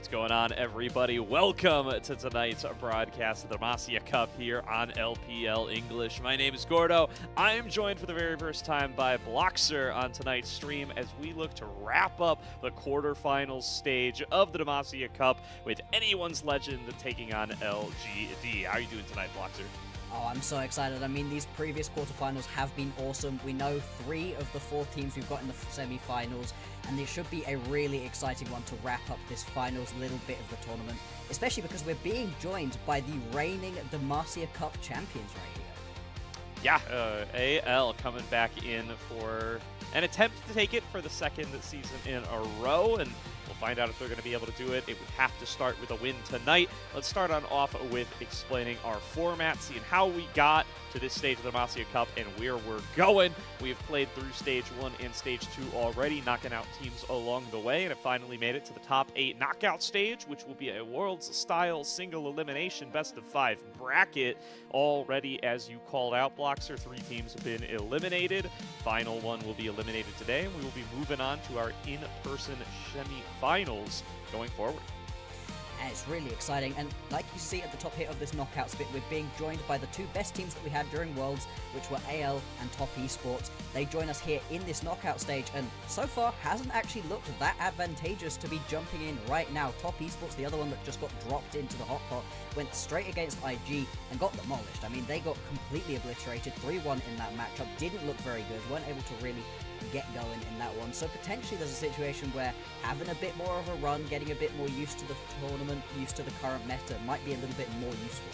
What's going on, everybody? Welcome to tonight's broadcast of the Demacia Cup here on LPL English. My name is Gordo. I am joined for the very first time by Bloxer on tonight's stream as we look to wrap up the quarterfinals stage of the Demacia Cup with anyone's legend taking on LGD. How are you doing tonight, Bloxer? Oh, I'm so excited. I mean, these previous quarterfinals have been awesome. We know 3 of the 4 teams we've got in the semi-finals, and it should be a really exciting one to wrap up this finals little bit of the tournament, especially because we're being joined by the reigning Demacia Cup champions right here. Yeah, AL coming back in for an attempt to take it for the second season in a row, and we'll find out if they're going to be able to do it. It would have to start with a win tonight. Let's start on off with explaining our format, seeing how we got to this stage of the Demacia Cup and where we're going. We've played through Stage 1 and Stage 2 already, knocking out teams along the way, and have finally made it to the top 8 knockout stage, which will be a Worlds-style single elimination best-of-5 bracket. Already, as you called out, Bloxer, 3 teams have been eliminated. Final one will be eliminated today, and we will be moving on to our in-person semi-finals going forward. And it's really exciting, and like you see at the top here of this knockout split, we're being joined by the 2 best teams that we had during Worlds, which were AL and Top Esports. They join us here in this knockout stage, and so far hasn't actually looked that advantageous to be jumping in right now. Top Esports, the other one that just got dropped into the hot pot, went straight against IG and got demolished. I mean, they got completely obliterated, 3-1 in that matchup, didn't look very good, weren't able to really get going in that one. So potentially there's a situation where having a bit more of a run, getting a bit more used to the tournament, used to the current meta, might be a little bit more useful.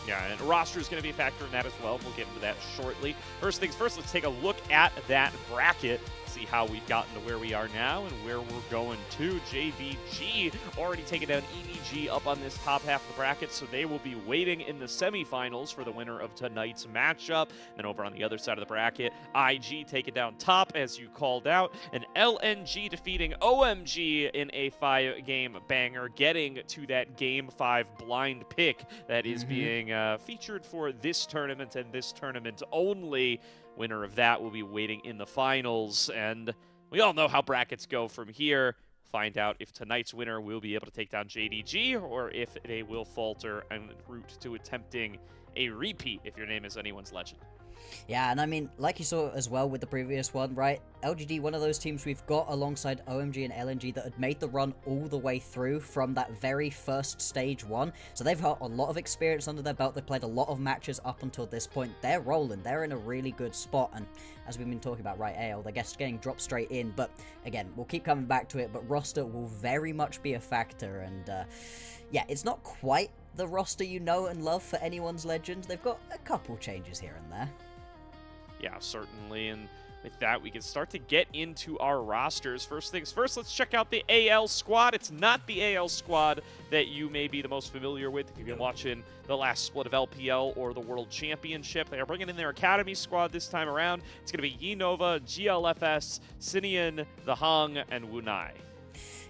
Yeah, and roster is going to be a factor in that as well. We'll get into that shortly. First things first, let's take a look at that bracket, see how we've gotten to where we are now and where we're going to. JBG already taking down EDG up on this top half of the bracket, so they will be waiting in the semifinals for the winner of tonight's matchup. Then over on the other side of the bracket, IG taking down top, as you called out, and LNG defeating OMG in a 5-game banger, getting to that Game 5 blind pick that is being featured for this tournament and this tournament only. Winner of that will be waiting in the finals, and we all know how brackets go from here. Find out if tonight's winner will be able to take down JDG or if they will falter en route to attempting a repeat if your name is anyone's legend. Yeah, and I mean, like you saw as well with the previous one, right? LGD, one of those teams we've got alongside OMG and LNG that had made the run all the way through from that very first Stage 1. So they've got a lot of experience under their belt. They've played a lot of matches up until this point. They're rolling. They're in a really good spot. And as we've been talking about, right, AL, they're just getting dropped straight in. But again, we'll keep coming back to it. But roster will very much be a factor. And yeah, it's not quite the roster you know and love for anyone's legend. They've got a couple changes here and there. Yeah, certainly, and with that, we can start to get into our rosters. First things first, let's check out the AL squad. It's not the AL squad that you may be the most familiar with if you've been watching the last split of LPL or the World Championship. They are bringing in their Academy squad this time around. It's going to be Yinova, GLFS, Sinian, The Hung, and Wunai.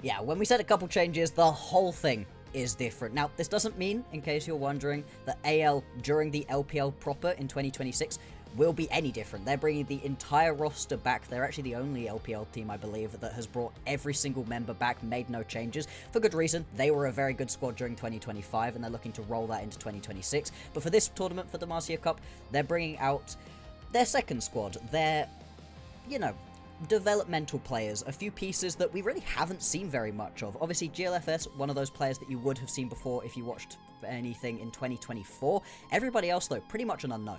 Yeah, when we said a couple changes, the whole thing is different. Now, this doesn't mean, in case you're wondering, that AL during the LPL proper in 2026 will be any different. They're bringing the entire roster back. They're actually the only LPL team, I believe, that has brought every single member back, made no changes. For good reason. They were a very good squad during 2025, and they're looking to roll that into 2026. But for this tournament, for the Demacia Cup, they're bringing out their second squad. Their, you know, developmental players, a few pieces that we really haven't seen very much of. Obviously, GLFS, one of those players that you would have seen before if you watched anything in 2024. Everybody else, though, pretty much an unknown.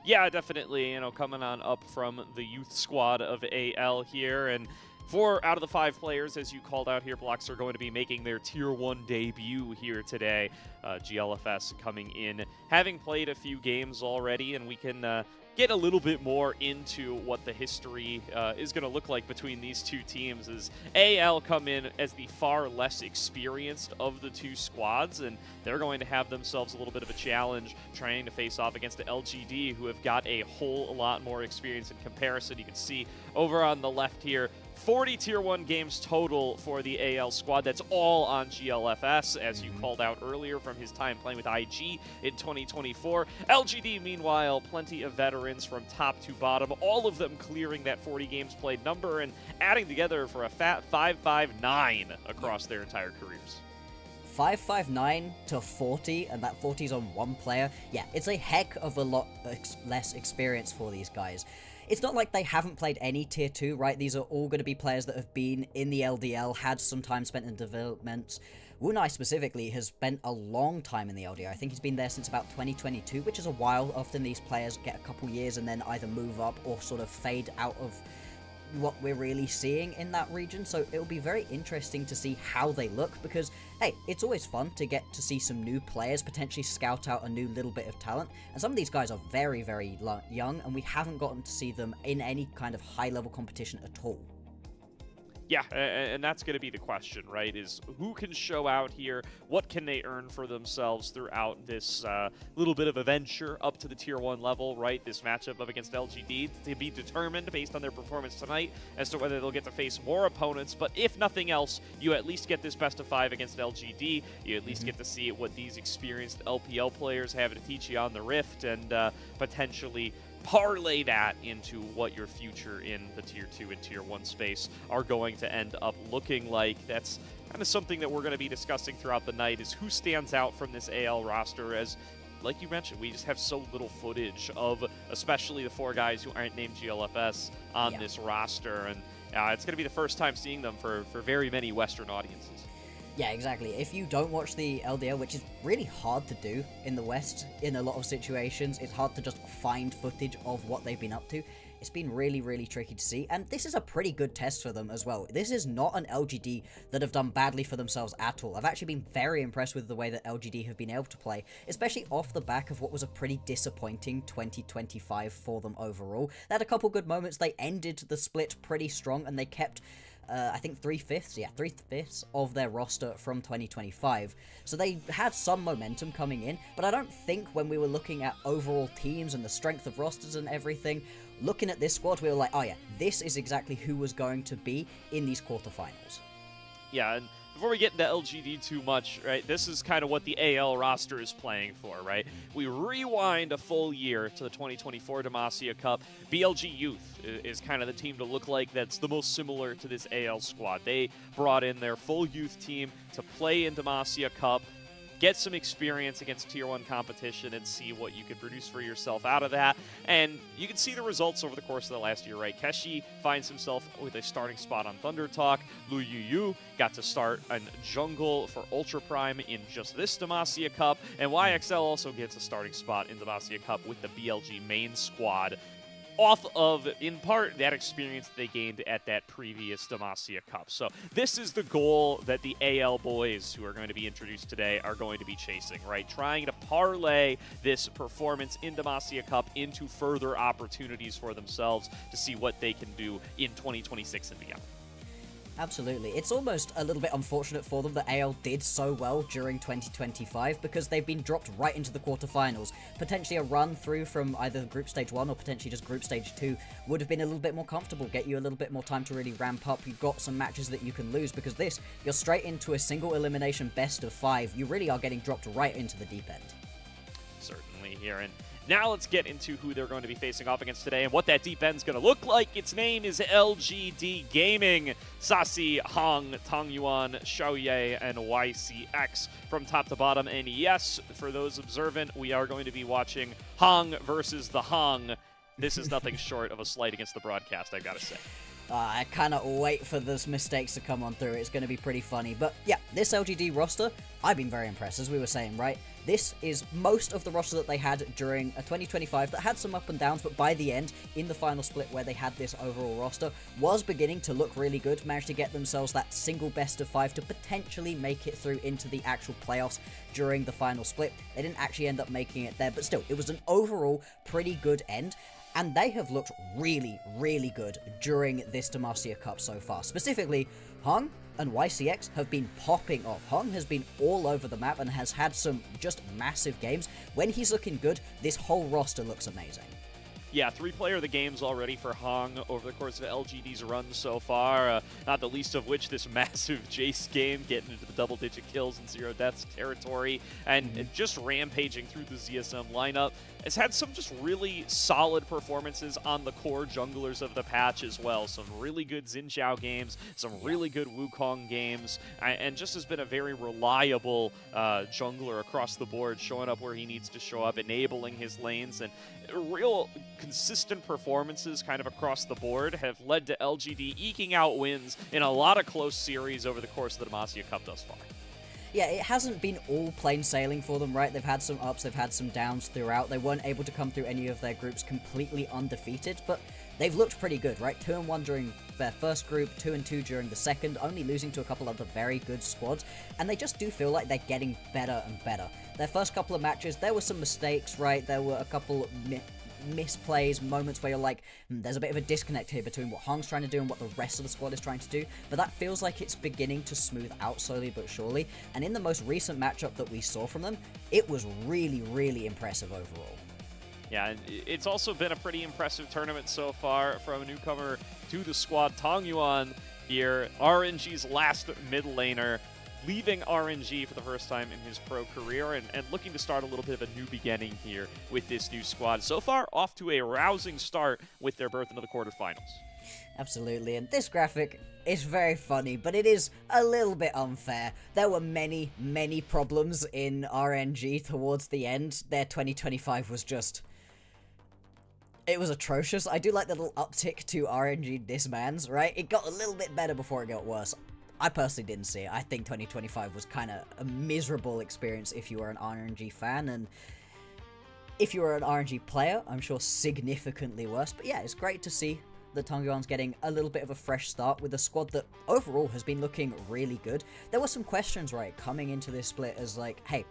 Yeah, definitely, you know, coming on up from the youth squad of AL here, and 4 out of the 5 players, as you called out here, Blocks, are going to be making their Tier 1 debut here today. GLFS coming in, having played a few games already, and we can get a little bit more into what the history is going to look like between these 2 teams, as AL come in as the far less experienced of the 2 squads, and they're going to have themselves a little bit of a challenge trying to face off against the LGD, who have got a whole lot more experience in comparison. You can see over on the left here, 40 Tier 1 games total for the AL squad. That's all on GLFS, as you called out earlier from his time playing with IG in 2024. LGD, meanwhile, plenty of veterans from top to bottom, all of them clearing that 40 games played number and adding together for a fat 559 across their entire careers. 559 to 40, and that 40's on one player. Yeah, it's a heck of a lot less experience for these guys. It's not like they haven't played any Tier 2, right? These are all going to be players that have been in the LDL, had some time spent in development. Wunai specifically has spent a long time in the LDL. I think he's been there since about 2022, which is a while. Often these players get a couple years and then either move up or sort of fade out of what we're really seeing in that region, so it'll be very interesting to see how they look, because hey, it's always fun to get to see some new players potentially scout out a new little bit of talent, and some of these guys are very, very young, and we haven't gotten to see them in any kind of high level competition at all. Yeah, and that's going to be the question, right, is who can show out here? What can they earn for themselves throughout this little bit of a venture up to the Tier 1 level, right? This matchup up against LGD to be determined based on their performance tonight as to whether they'll get to face more opponents. But if nothing else, you at least get this best of 5 against LGD. You at least get to see what these experienced LPL players have to teach you on the Rift, and potentially parlay that into what your future in the Tier 2 and Tier 1 space are going to end up looking like. That's kind of something that we're going to be discussing throughout the night, is who stands out from this AL roster, as, like you mentioned, we just have so little footage of especially the 4 guys who aren't named GLFS on this roster, and it's going to be the first time seeing them for very many Western audiences. Yeah, exactly. If you don't watch the LDL, which is really hard to do in the West in a lot of situations, it's hard to just find footage of what they've been up to. It's been really, really tricky to see, and this is a pretty good test for them as well. This is not an LGD that have done badly for themselves at all. I've actually been very impressed with the way that LGD have been able to play, especially off the back of what was a pretty disappointing 2025 for them overall. They had a couple good moments. They ended the split pretty strong, and they kept I think 3/5 of their roster from 2025. So they had some momentum coming in, but I don't think when we were looking at overall teams and the strength of rosters and everything, looking at this squad, we were like, oh yeah, this is exactly who was going to be in these quarterfinals. Yeah, and before we get into LGD too much, right, this is kind of what the AL roster is playing for, right? We rewind a full year to the 2024 Demacia Cup. BLG Youth is kind of the team to look like that's the most similar to this AL squad. They brought in their full youth team to play in Demacia Cup, get some experience against Tier 1 competition, and see what you could produce for yourself out of that. And you can see the results over the course of the last year, right? Keshi finds himself with a starting spot on Thunder Talk. Lu Yu got to start in jungle for Ultra Prime in just this Demacia Cup. And YXL also gets a starting spot in Demacia Cup with the BLG main squad, off of, in part, that experience that they gained at that previous Demacia Cup. So this is the goal that the AL boys who are going to be introduced today are going to be chasing, right? Trying to parlay this performance in Demacia Cup into further opportunities for themselves to see what they can do in 2026 and beyond. Absolutely. It's almost a little bit unfortunate for them that AL did so well during 2025, because they've been dropped right into the quarterfinals. Potentially a run through from either Group Stage 1 or potentially just Group Stage 2 would have been a little bit more comfortable, get you a little bit more time to really ramp up. You've got some matches that you can lose, because this, you're straight into a single elimination best of 5. You really are getting dropped right into the deep end. Certainly here. And now let's get into who they're going to be facing off against today and what that deep end's going to look like. Its name is LGD Gaming. Sasi, Hong, Tang Yuan, Xiaoye, and YCX from top to bottom. And yes, for those observant, we are going to be watching Hong versus the Hong. This is nothing short of a slight against the broadcast, I've got to say. I cannot wait for those mistakes to come on through. It's going to be pretty funny. But yeah, this LGD roster, I've been very impressed, as we were saying, right? This is most of the roster that they had during a 2025 that had some up and downs, but by the end, in the final split where they had this overall roster, was beginning to look really good, managed to get themselves that single best of 5 to potentially make it through into the actual playoffs during the final split. They didn't actually end up making it there, but still, it was an overall pretty good end. And they have looked really, really good during this Demacia Cup so far. Specifically, Hong and YCX have been popping off. Hong has been all over the map and has had some just massive games. When he's looking good, this whole roster looks amazing. Yeah, 3 player of the games already for Hong over the course of LGD's run so far, not the least of which this massive Jace game, getting into the double-digit kills and 0 deaths territory, and just rampaging through the ZSM lineup. Has had some just really solid performances on the core junglers of the patch as well. Some really good Xin Zhao games, some really good Wukong games, and just has been a very reliable jungler across the board, showing up where he needs to show up, enabling his lanes, and real consistent performances kind of across the board have led to LGD eking out wins in a lot of close series over the course of the Demacia Cup thus far. Yeah, it hasn't been all plain sailing for them, right? They've had some ups, they've had some downs throughout. They weren't able to come through any of their groups completely undefeated, but they've looked pretty good, right? 2-1 during their first group, 2-2 during the second, only losing to a couple of the very good squads, and they just do feel like they're getting better and better. Their first couple of matches, there were some mistakes, right? There were a couple misplays, moments where you're like, there's a bit of a disconnect here between what Hong's trying to do and what the rest of the squad is trying to do, but that feels like it's beginning to smooth out slowly but surely, and in the most recent matchup that we saw from them, it was really, really impressive overall. Yeah, and it's also been a pretty impressive tournament so far from a newcomer to the squad, Tong Yuan here, RNG's last mid laner, leaving RNG for the first time in his pro career and looking to start a little bit of a new beginning here with this new squad. So far, off to a rousing start with their berth into the quarterfinals. Absolutely, and this graphic is very funny, but it is a little bit unfair. There were many, many problems in RNG towards the end. Their 2025 was just... it was atrocious. I do like the little uptick to RNG disbands, right? It got a little bit better before it got worse. I personally didn't see it. I think 2025 was kind of a miserable experience if you were an RNG fan, and if you were an RNG player, I'm sure significantly worse. But yeah, it's great to see that Tong Yuan's getting a little bit of a fresh start with a squad that overall has been looking really good. There were some questions, right, coming into this split as like, hey,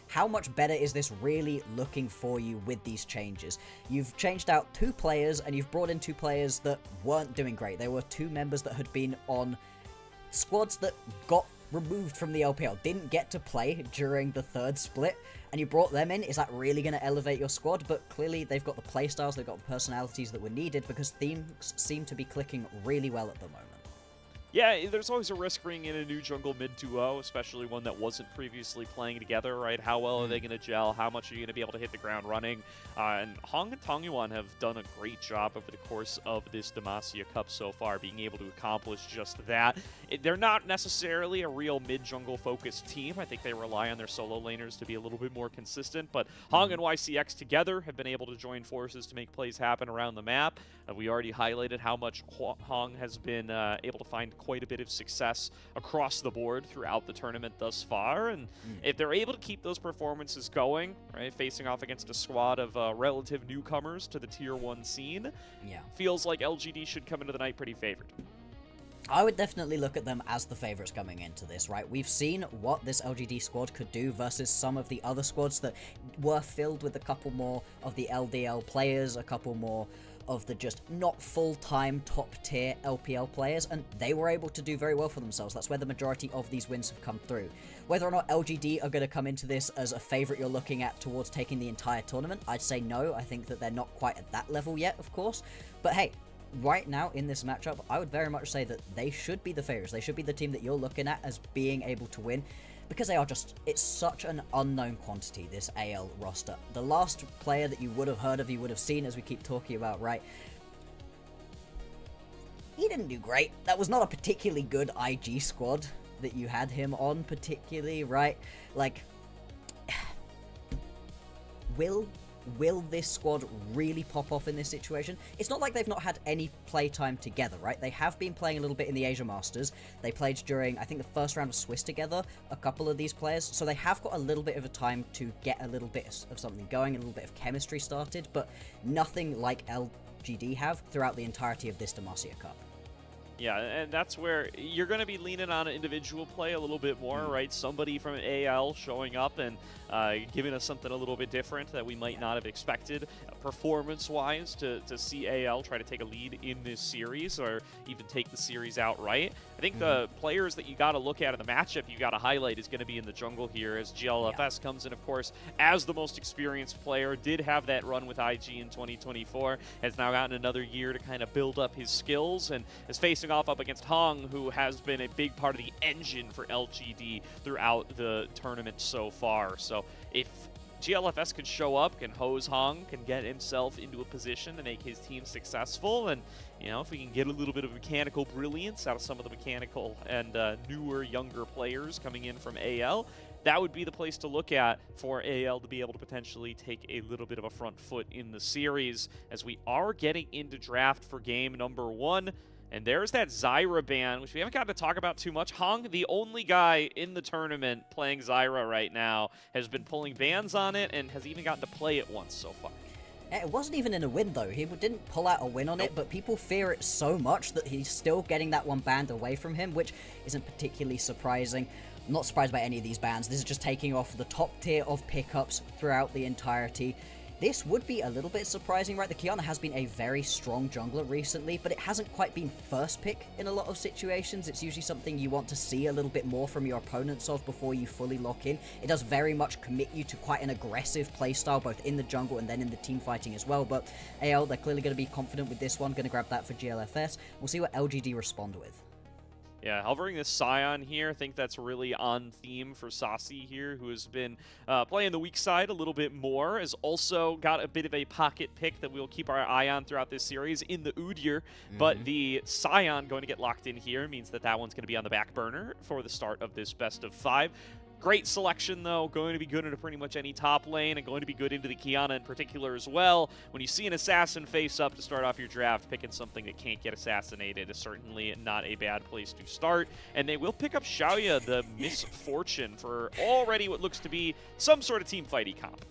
how much better is this really looking for you with these changes? You've changed out 2 players, and you've brought in 2 players that weren't doing great. There were 2 members that had been on squads that got removed from the LPL, didn't get to play during the 3rd split, and you brought them in. Is that really going to elevate your squad? But clearly they've got the playstyles, they've got the personalities that were needed, because themes seem to be clicking really well at the moment. Yeah, there's always a risk bringing in a new jungle mid 2-0, especially one that wasn't previously playing together, right? How well are they going to gel? How much are you going to be able to hit the ground running? And Hong and Tong Yuan have done a great job over the course of this Demacia Cup so far, being able to accomplish just that. They're not necessarily a real mid-jungle focused team. I think they rely on their solo laners to be a little bit more consistent, but Hong and YCX together have been able to join forces to make plays happen around the map. We already highlighted how much Hong has been able to find quite a bit of success across the board throughout the tournament thus far, and if they're able to keep those performances going, right, facing off against a squad of relative newcomers to the Tier 1 scene, feels like LGD should come into the night pretty favored. I would definitely look at them as the favorites coming into this, right? We've seen what this LGD squad could do versus some of the other squads that were filled with a couple more of the LDL players, a couple more of the just not full-time top-tier LPL players, and they were able to do very well for themselves. That's where the majority of these wins have come through. Whether or not LGD are going to come into this as a favorite you're looking at towards taking the entire tournament, I'd say no. I think that they're not quite at that level yet, of course. But hey, right now in this matchup, I would very much say that they should be the favorites. They should be the team that you're looking at as being able to win, because they are just, it's such an unknown quantity, this AL roster. The last player that you would have heard of, you would have seen, as we keep talking about, right, he didn't do great. That was not a particularly good IG squad that you had him on, particularly, right? Like, will this squad really pop off in this situation? It's not like they've not had any playtime together, right? They have been playing a little bit in the Asia Masters. They played during, I think, the first round of Swiss together, a couple of these players, so they have got a little bit of a time to get a little bit of something going, a little bit of chemistry started, but nothing like LGD have throughout the entirety of this Demacia Cup. Yeah, and that's where you're going to be leaning on individual play a little bit more, right? Somebody from AL showing up and giving us something a little bit different that we might not have expected performance-wise to see AL try to take a lead in this series or even take the series outright. I think the players that you got to look at in the matchup you got to highlight is going to be in the jungle here as GLFS comes in, of course, as the most experienced player, did have that run with IG in 2024, has now gotten another year to kind of build up his skills and is facing off up against Hong, who has been a big part of the engine for LGD throughout the tournament so far. So if GLFS can show up, can hose Hong, can get himself into a position to make his team successful, and if we can get a little bit of mechanical brilliance out of some of the mechanical and newer, younger players coming in from AL, that would be the place to look at for AL to be able to potentially take a little bit of a front foot in the series, as we are getting into draft for game number 1. And there's that Zyra ban, which we haven't gotten to talk about too much. Hong, the only guy in the tournament playing Zyra right now, has been pulling bans on it and has even gotten to play it once so far. It wasn't even in a win, though. He didn't pull out a win on it, but people fear it so much that he's still getting that one banned away from him, which isn't particularly surprising. I'm not surprised by any of these bans. This is just taking off the top tier of pickups throughout the entirety. This would be a little bit surprising, right? The Qiyana has been a very strong jungler recently, but it hasn't quite been first pick in a lot of situations. It's usually something you want to see a little bit more from your opponents of before you fully lock in. It does very much commit you to quite an aggressive playstyle, both in the jungle and then in the team fighting as well. But AL, they're clearly going to be confident with this one, going to grab that for GLFS. We'll see what LGD respond with. Yeah, hovering this Scion here, I think that's really on theme for Saucy here, who has been playing the weak side a little bit more, has also got a bit of a pocket pick that we'll keep our eye on throughout this series in the Udyr, but the Scion going to get locked in here means that that one's going to be on the back burner for the start of this best of 5. Great selection, though. Going to be good into pretty much any top lane and going to be good into the Qiyana in particular as well. When you see an assassin face up to start off your draft, picking something that can't get assassinated is certainly not a bad place to start. And they will pick up Xiaoya, the Misfortune, for already what looks to be some sort of team fighty comp.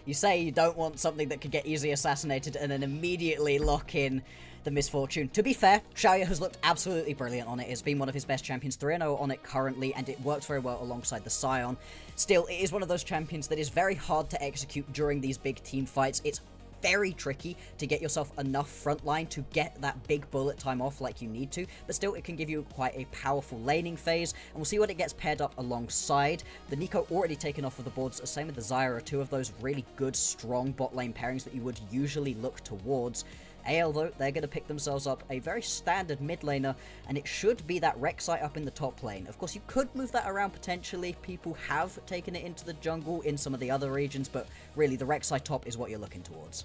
You say you don't want something that could get easily assassinated and then immediately lock in the Misfortune. To be fair, Xiaoya has looked absolutely brilliant on it. It's been one of his best champions, 3-0 on it currently, and it works very well alongside the Scion. Still, it is one of those champions that is very hard to execute during these big team fights. It's very tricky to get yourself enough frontline to get that big bullet time off like you need to, but still it can give you quite a powerful laning phase, and we'll see what it gets paired up alongside. The Nico already taken off of the boards, same with the Zyra, two of those really good, strong bot lane pairings that you would usually look towards. AL, though, they're going to pick themselves up a very standard mid laner, and it should be that Rek'Sai up in the top lane. Of course, you could move that around potentially. People have taken it into the jungle in some of the other regions, but really the Rek'Sai top is what you're looking towards.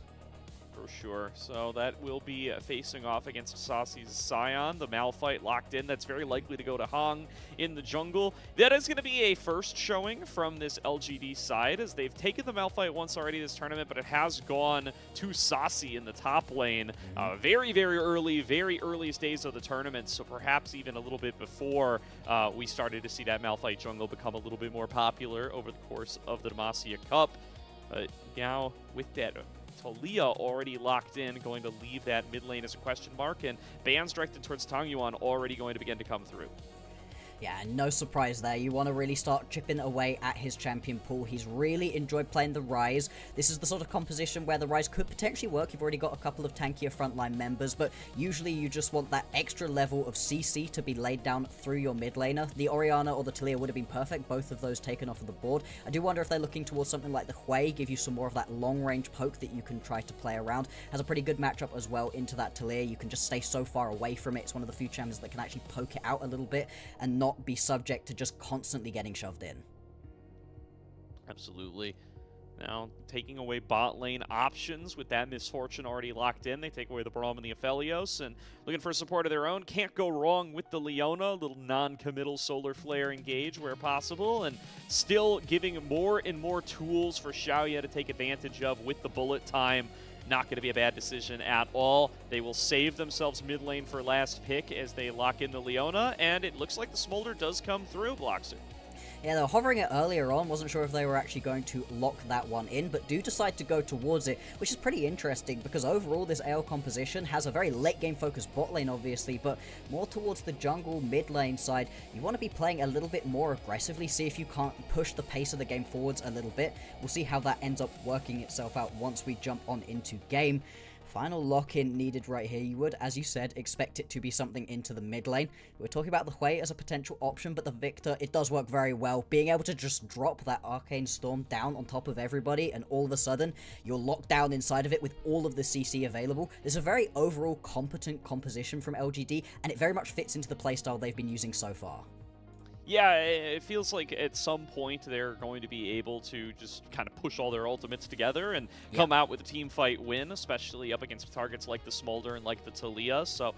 For sure. So that will be facing off against Saucy's Scion. The Malphite locked in. That's very likely to go to Hong in the jungle. That is going to be a first showing from this LGD side, as they've taken the Malphite once already this tournament, but it has gone to Saucy in the top lane very, very earliest days of the tournament, so perhaps even a little bit before we started to see that Malphite jungle become a little bit more popular over the course of the Demacia Cup. Now, with that Talia already locked in, going to leave that mid lane as a question mark, and bans directed towards Tangyuan already going to begin to come through. Yeah, no surprise there. You want to really start chipping away at his champion pool. He's really enjoyed playing the Ryze. This is the sort of composition where the Ryze could potentially work. You've already got a couple of tankier frontline members, but usually you just want that extra level of CC to be laid down through your mid laner. The Orianna or the Talia would have been perfect, both of those taken off of the board. I do wonder if they're looking towards something like the Hui, give you some more of that long-range poke that you can try to play around. Has a pretty good matchup as well into that Talia. You can just stay so far away from it. It's one of the few champions that can actually poke it out a little bit and not be subject to just constantly getting shoved in. Absolutely. Now, taking away bot lane options with that Misfortune already locked in. They take away the Braum and the Aphelios, and looking for support of their own. Can't go wrong with the Leona. Little non-committal Solar Flare engage where possible, and still giving more and more tools for Xiaoya to take advantage of with the bullet time. Not going to be a bad decision at all. They will save themselves mid lane for last pick as they lock in the Leona, and it looks like the Smolder does come through, Bloxer. Yeah, they were hovering it earlier on, wasn't sure if they were actually going to lock that one in, but do decide to go towards it, which is pretty interesting because overall this AL composition has a very late game focused bot lane obviously, but more towards the jungle mid lane side. You want to be playing a little bit more aggressively, see if you can't push the pace of the game forwards a little bit. We'll see how that ends up working itself out once we jump on into game. Final lock-in needed right here. You would, as you said, expect it to be something into the mid lane. We're talking about the Hui as a potential option, but the Victor, it does work very well. Being able to just drop that Arcane Storm down on top of everybody, and all of a sudden, you're locked down inside of it with all of the CC available. There's a very overall competent composition from LGD, and it very much fits into the playstyle they've been using so far. Yeah, it feels like at some point they're going to be able to just kind of push all their ultimates together and come out with a team fight win, especially up against targets like the Smolder and like the Talia. So,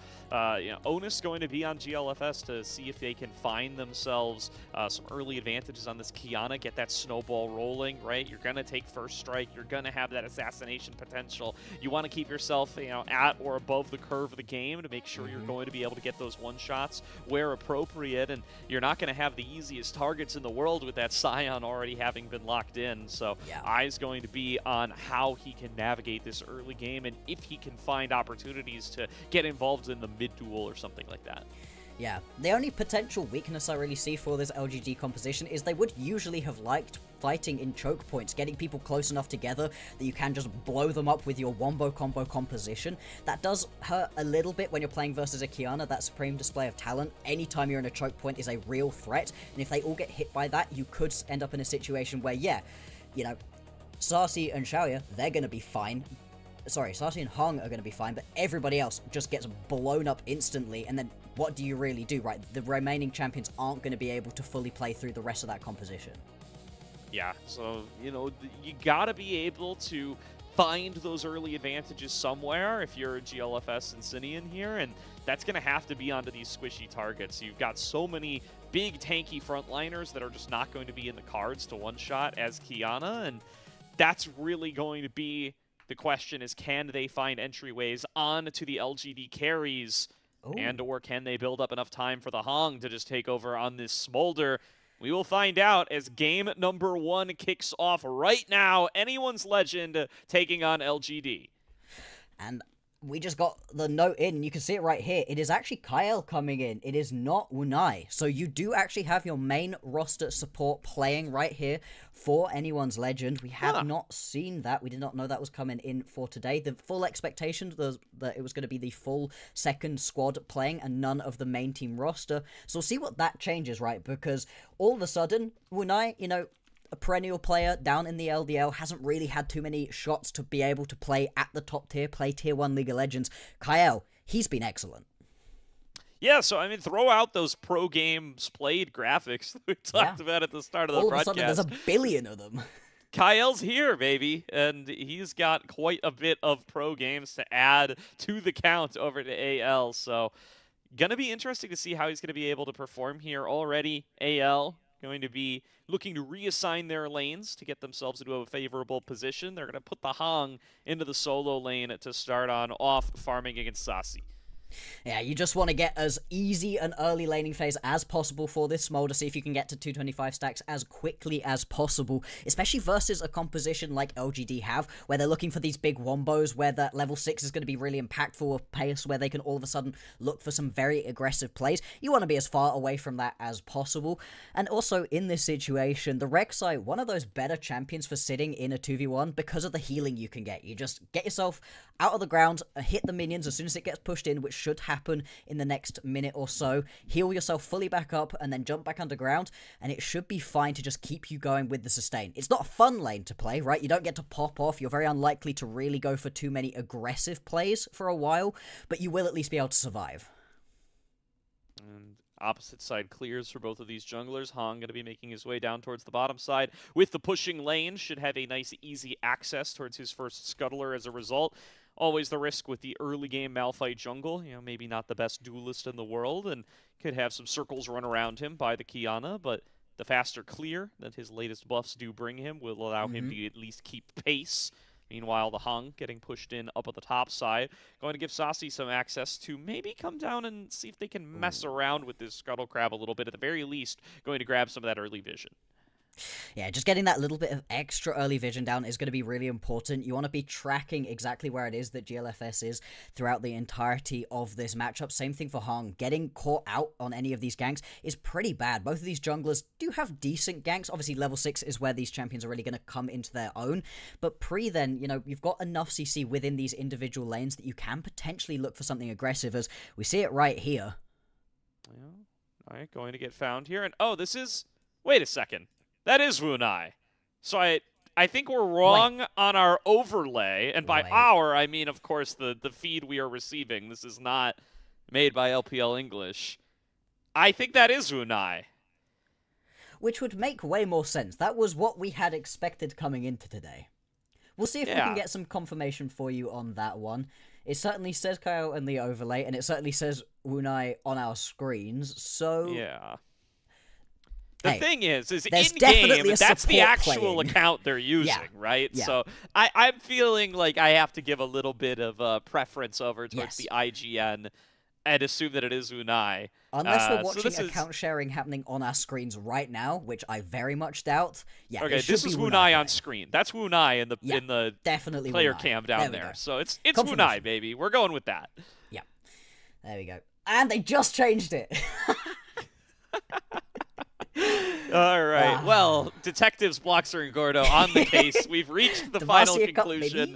onus going to be on GLFS to see if they can find themselves some early advantages on this Qiyana, get that snowball rolling, right? You're going to take first strike. You're going to have that assassination potential. You want to keep yourself, at or above the curve of the game to make sure you're going to be able to get those one-shots where appropriate, and you're not going to have the easiest targets in the world with that Scion already having been locked in. So eyes going to be on how he can navigate this early game and if he can find opportunities to get involved in the mid-duel or something like that. Yeah, the only potential weakness I really see for this LGD composition is they would usually have liked fighting in choke points, getting people close enough together that you can just blow them up with your wombo combo composition. That does hurt a little bit when you're playing versus a Qiyana. That supreme display of talent, anytime you're in a choke point, is a real threat, and if they all get hit by that, you could end up in a situation where, Sarsi and Xiaoya, they're going to be fine. Sorry, Sarsi and Hong are going to be fine, but everybody else just gets blown up instantly, and then what do you really do, right? The remaining champions aren't going to be able to fully play through the rest of that composition. Yeah, so, you gotta be able to find those early advantages somewhere if you're a GLFS and Cineon here, and that's gonna have to be onto these squishy targets. You've got so many big tanky frontliners that are just not going to be in the cards to one-shot as Qiyana, and that's really going to be the question is, can they find entryways onto the LGD carries, and or can they build up enough time for the Hong to just take over on this Smolder? We will find out as game number 1 kicks off right now. Anyone's Legend taking on LGD. And we just got the note in. You can see it right here. It is actually Kyle coming in. It is not Wunai. So you do actually have your main roster support playing right here for Anyone's Legend. We have not seen that. We did not know that was coming in for today. The full expectation was that it was going to be the full second squad playing and none of the main team roster. So we'll see what that changes, right? Because all of a sudden, Wunai, a perennial player down in the LDL, hasn't really had too many shots to be able to play at the top tier, play tier 1 League of Legends. Kyle, he's been excellent. Yeah, so throw out those pro games played graphics that we talked about at the start of the broadcast. All of a sudden, there's a billion of them. Kyle's here, baby, and he's got quite a bit of pro games to add to the count over to AL, so gonna be interesting to see how he's gonna be able to perform here already. AL going to be looking to reassign their lanes to get themselves into a favorable position. They're going to put the Hong into the solo lane to start on off farming against Sasi. Yeah, you just want to get as easy an early laning phase as possible for this Smolder, see if you can get to 225 stacks as quickly as possible, especially versus a composition like LGD have, where they're looking for these big wombos, where that level 6 is going to be really impactful of pace, where they can all of a sudden look for some very aggressive plays. You want to be as far away from that as possible. And also, in this situation, the Rek'Sai, one of those better champions for sitting in a 2v1 because of the healing you can get. You just get yourself out of the ground, hit the minions as soon as it gets pushed in, which should happen in the next minute or so. Heal yourself fully back up and then jump back underground, and it should be fine to just keep you going with the sustain. It's not a fun lane to play, right? You don't get to pop off. You're very unlikely to really go for too many aggressive plays for a while, but you will at least be able to survive. And opposite side clears for both of these junglers. Hong going to be making his way down towards the bottom side with the pushing lane. Should have a nice easy access towards his first scuttler as a result. Always the risk with the early game Malphite jungle. Maybe not the best duelist in the world and could have some circles run around him by the Qiyana, but the faster clear that his latest buffs do bring him will allow him to at least keep pace. Meanwhile, the Hung getting pushed in up at the top side, going to give Saucy some access to maybe come down and see if they can mess around with this Scuttle Crab a little bit. At the very least, going to grab some of that early vision. Yeah, just getting that little bit of extra early vision down is going to be really important. You want to be tracking exactly where it is that GLFS is throughout the entirety of this matchup. Same thing for Hong. Getting caught out on any of these ganks is pretty bad. Both of these junglers do have decent ganks. Obviously, level 6 is where these champions are really going to come into their own. But then, you've got enough CC within these individual lanes that you can potentially look for something aggressive, as we see it right here. Yeah. All right, going to get found here. And, this is... Wait a second. That is Wunai. So I think we're wrong on our overlay, and by our, I mean, of course, the feed we are receiving. This is not made by LPL English. I think that is Wunai. Which would make way more sense. That was what we had expected coming into today. We'll see if we can get some confirmation for you on that one. It certainly says Kyle in the overlay, and it certainly says Wunai on our screens, so... Yeah. The thing is in-game, that's the actual account they're using, right? Yeah. So I'm feeling like I have to give a little bit of preference over towards the IGN and assume that it is Unai. Unless we're watching account sharing happening on our screens right now, which I very much doubt. Yeah, okay, this is Wunai on screen. That's Wunai in the definitely player Wunai. cam down there. So it's Wunai, baby. We're going with that. Yeah. There we go. And they just changed it. All right. Well, detectives Bloxer and Gordo on the case. We've reached the final conclusion,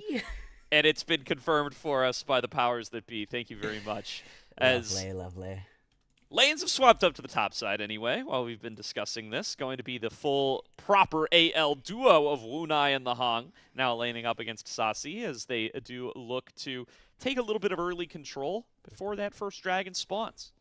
and it's been confirmed for us by the powers that be. Thank you very much. Lovely. Lanes have swapped up to the top side anyway while we've been discussing this. Going to be the full proper AL duo of Wunai and the Hong now laning up against Saucy as they do look to take a little bit of early control before that first dragon spawns.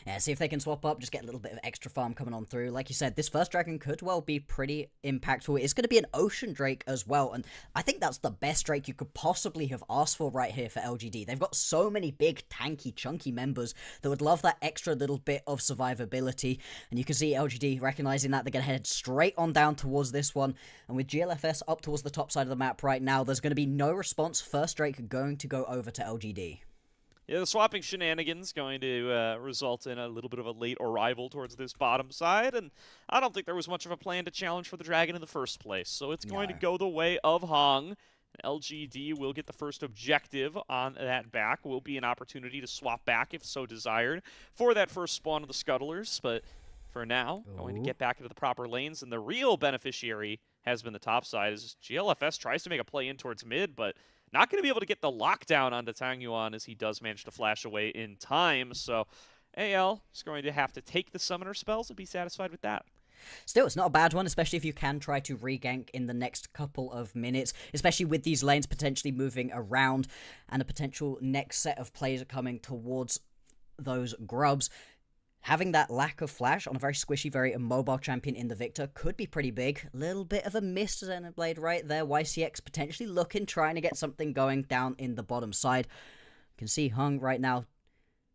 Yeah, see if they can swap up, just get a little bit of extra farm coming on through. Like you said, this first dragon could well be pretty impactful. It's going to be an Ocean Drake as well, and I think that's the best Drake you could possibly have asked for right here for LGD. They've got so many big, tanky, chunky members that would love that extra little bit of survivability, and you can see LGD recognizing that. They're going to head straight on down towards this one, and with GLFS up towards the top side of the map right now, there's going to be no response. First Drake going to go over to LGD. Yeah, the swapping shenanigans going to result in a little bit of a late arrival towards this bottom side, and I don't think there was much of a plan to challenge for the dragon in the first place, so it's going to go the way of Hong. LGD will get the first objective on that back. Will be an opportunity to swap back if so desired for that first spawn of the Scuttlers, but for now, going to get back into the proper lanes, and the real beneficiary has been the top side as GLFS tries to make a play in towards mid, but not going to be able to get the lockdown onto Tang Yuan as he does manage to flash away in time. So AL is going to have to take the summoner spells and be satisfied with that. Still, it's not a bad one, especially if you can try to regank in the next couple of minutes, especially with these lanes potentially moving around and a potential next set of players coming towards those grubs. Having that lack of flash on a very squishy, very immobile champion in the Victor could be pretty big. Little bit of a missed Xenoblade right there. YCX potentially looking, trying to get something going down in the bottom side. You can see Hung right now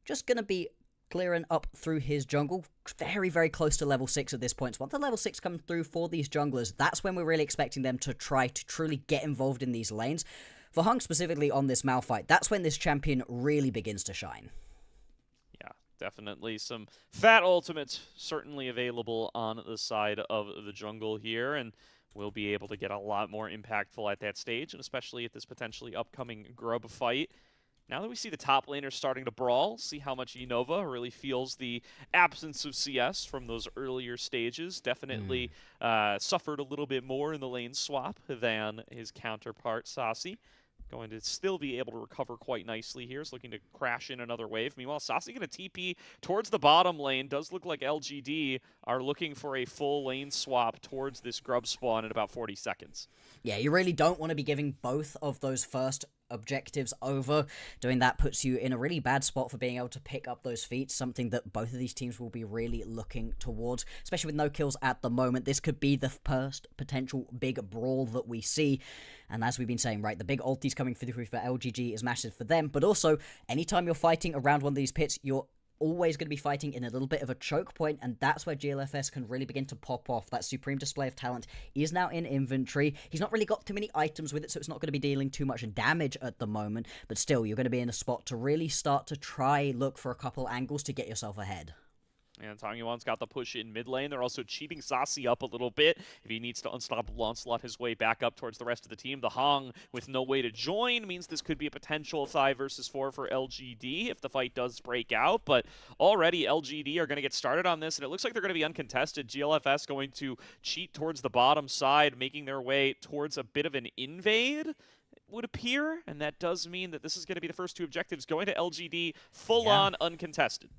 just going to be clearing up through his jungle. Very, very close to level 6 at this point. So once the level 6 comes through for these junglers, that's when we're really expecting them to try to truly get involved in these lanes. For Hung specifically on this Malphite, that's when this champion really begins to shine. Definitely some fat ultimates certainly available on the side of the jungle here, and we'll be able to get a lot more impactful at that stage, and especially at this potentially upcoming grub fight. Now that we see the top laners starting to brawl, see how much Unova really feels the absence of CS from those earlier stages. Definitely suffered a little bit more in the lane swap than his counterpart, Saucy. Going to still be able to recover quite nicely here. Is looking to crash in another wave. Meanwhile, Saucy going to TP towards the bottom lane. Does look like LGD are looking for a full lane swap towards this grub spawn in about 40 seconds. Yeah, you really don't want to be giving both of those first objectives over. Doing that puts you in a really bad spot for being able to pick up those feats, something that both of these teams will be really looking towards, especially with no kills at the moment. This could be the first potential big brawl that we see, and as we've been saying, right, the big ultis coming through for LGG is massive for them, but also anytime you're fighting around one of these pits, you're always going to be fighting in a little bit of a choke point, and that's where GLFS can really begin to pop off. That supreme display of talent is now in inventory. He's not really got too many items with it, so it's not going to be dealing too much damage at the moment, but still, you're going to be in a spot to really start to try look for a couple angles to get yourself ahead. And Tangyuan's got the push in mid lane. They're also cheating Zasi up a little bit if he needs to Unstoppable Onslaught his way back up towards the rest of the team. The Hong with no way to join means this could be a potential 5 versus 4 for LGD if the fight does break out. But already LGD are going to get started on this, and it looks like they're going to be uncontested. GLFS going to cheat towards the bottom side, making their way towards a bit of an invade, would appear. And that does mean that this is going to be the first 2 objectives going to LGD full-on uncontested.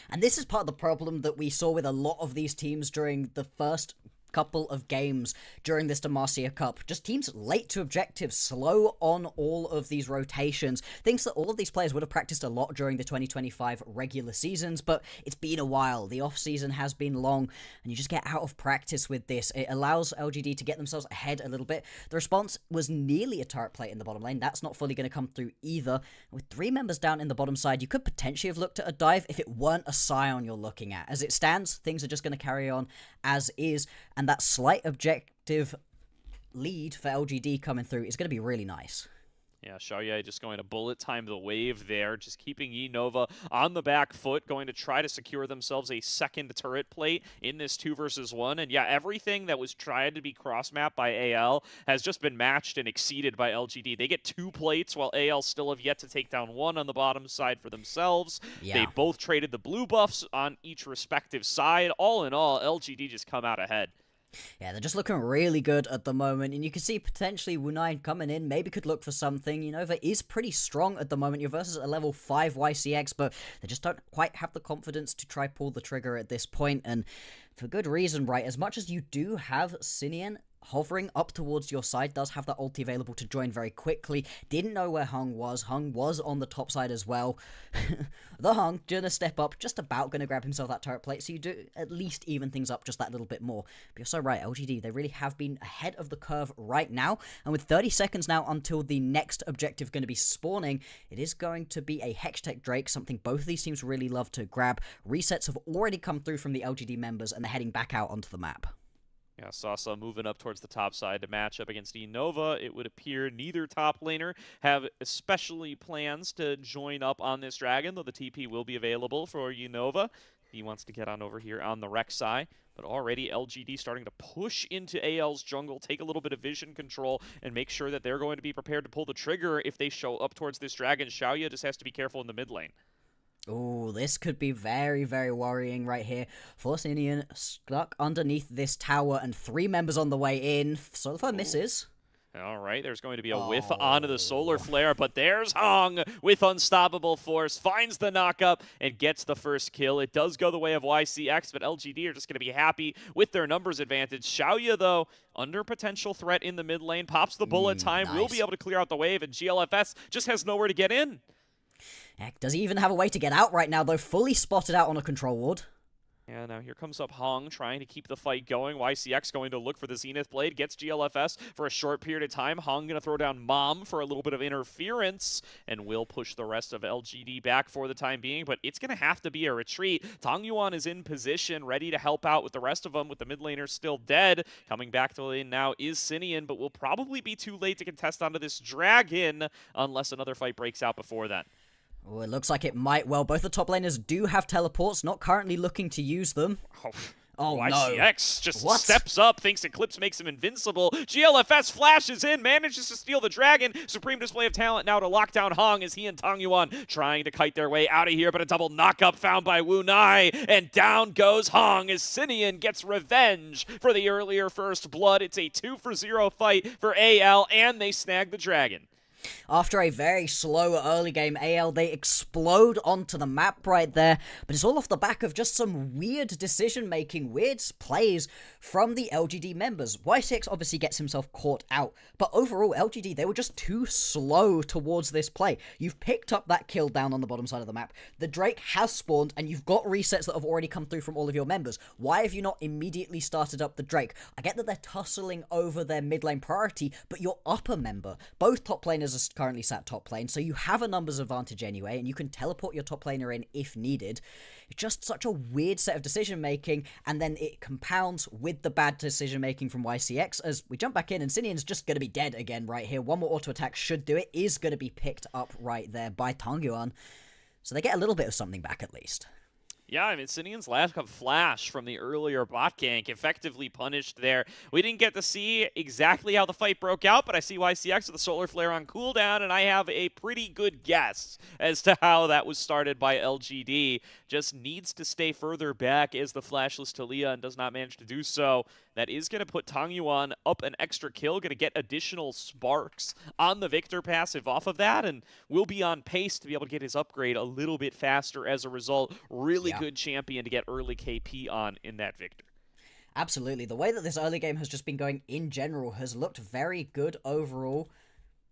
And this is part of the problem that we saw with a lot of these teams during the first couple of games during this Demacia Cup. Just teams late to objectives, slow on all of these rotations. Things that all of these players would have practiced a lot during the 2025 regular seasons, but it's been a while. The off-season has been long, and you just get out of practice with this. It allows LGD to get themselves ahead a little bit. The response was nearly a turret plate in the bottom lane. That's not fully going to come through either. With 3 members down in the bottom side, you could potentially have looked at a dive if it weren't a Scion you're looking at. As it stands, things are just going to carry on as is, and that slight objective lead for LGD coming through is going to be really nice. Yeah, Xiaoye just going to bullet time the wave there, just keeping Nova on the back foot, going to try to secure themselves a second turret plate in this 2 versus 1. And yeah, everything that was tried to be cross-mapped by AL has just been matched and exceeded by LGD. They get 2 plates while AL still have yet to take down 1 on the bottom side for themselves. Yeah. They both traded the blue buffs on each respective side. All in all, LGD just come out ahead. Yeah, they're just looking really good at the moment, and you can see potentially Wu9 coming in, maybe could look for something. Nova is pretty strong at the moment. You're versus a level 5 YCX, but they just don't quite have the confidence to try pull the trigger at this point, and for good reason, right? As much as you do have Sinian hovering up towards your side, does have that ulti available to join very quickly. Didn't know where Hung was. Hung was on the top side as well. The Hung gonna step up, just about gonna grab himself that turret plate, so you do at least even things up just that little bit more. But you're so right, LGD, they really have been ahead of the curve right now, and with 30 seconds now until the next objective going to be spawning, it is going to be a Hextech Drake, something both of these teams really love to grab. Resets have already come through from the LGD members, and they're heading back out onto the map. Yeah, Sasa moving up towards the top side to match up against Nova. It would appear neither top laner have especially plans to join up on this dragon, though the TP will be available for Nova. He wants to get on over here on the Rek'Sai. But already LGD starting to push into AL's jungle, take a little bit of vision control, and make sure that they're going to be prepared to pull the trigger if they show up towards this dragon. Xiaoye just has to be careful in the mid lane. Oh, this could be very, very worrying right here. Force Indian stuck underneath this tower and 3 members on the way in. Solar misses. All right, there's going to be a whiff onto the solar flare, but there's Hong with unstoppable force, finds the knockup, and gets the first kill. It does go the way of YCX, but LGD are just going to be happy with their numbers advantage. Xiaoye, though, under potential threat in the mid lane, pops the bullet time, will be able to clear out the wave, and GLFS just has nowhere to get in. Heck, does he even have a way to get out right now, though? Fully spotted out on a control ward. Yeah, now here comes up Hong trying to keep the fight going. YCX going to look for the Zenith Blade, gets GLFS for a short period of time. Hong going to throw down Mom for a little bit of interference, and will push the rest of LGD back for the time being, but it's going to have to be a retreat. Tangyuan is in position, ready to help out with the rest of them, with the mid laner still dead. Coming back to the lane now is Sinian, but will probably be too late to contest onto this dragon unless another fight breaks out before then. Oh, it looks like it might well. Both the top laners do have teleports, not currently looking to use them. Oh, YCX no. just steps up, thinks Eclipse makes him invincible. GLFS flashes in, manages to steal the dragon. Supreme display of talent now to lock down Hong as he and Tangyuan trying to kite their way out of here, but a double knockup found by Wu9, and down goes Hong as Sinian gets revenge for the earlier first blood. It's a 2-for-0 fight for AL, and they snag the dragon. After a very slow early game, AL, they explode onto the map right there, but it's all off the back of just some weird decision-making, weird plays from the LGD members. YCX obviously gets himself caught out, but overall, LGD, they were just too slow towards this play. You've picked up that kill down on the bottom side of the map. The Drake has spawned, and you've got resets that have already come through from all of your members. Why have you not immediately started up the Drake? I get that they're tussling over their mid lane priority, but your upper member, both top laners are currently sat top lane, so you have a numbers advantage anyway, and you can teleport your top laner in if needed. It's just such a weird set of decision-making, and then it compounds with the bad decision-making from YCX, as we jump back in, and Sinian's just going to be dead again right here. One more auto-attack should do it, is going to be picked up right there by Tangyuan. So they get a little bit of something back at least. Yeah, I mean, Sinian's last cup flash from the earlier bot gank effectively punished there. We didn't get to see exactly how the fight broke out, but I see YCX with a solar flare on cooldown, and I have a pretty good guess as to how that was started by LGD. Just needs to stay further back as the flashless Talia and does not manage to do so. That is going to put Tangyuan up an extra kill, going to get additional sparks on the Victor passive off of that, and will be on pace to be able to get his upgrade a little bit faster as a result. Really good champion to get early KP on in that Victor. Absolutely. The way that this early game has just been going in general has looked very good overall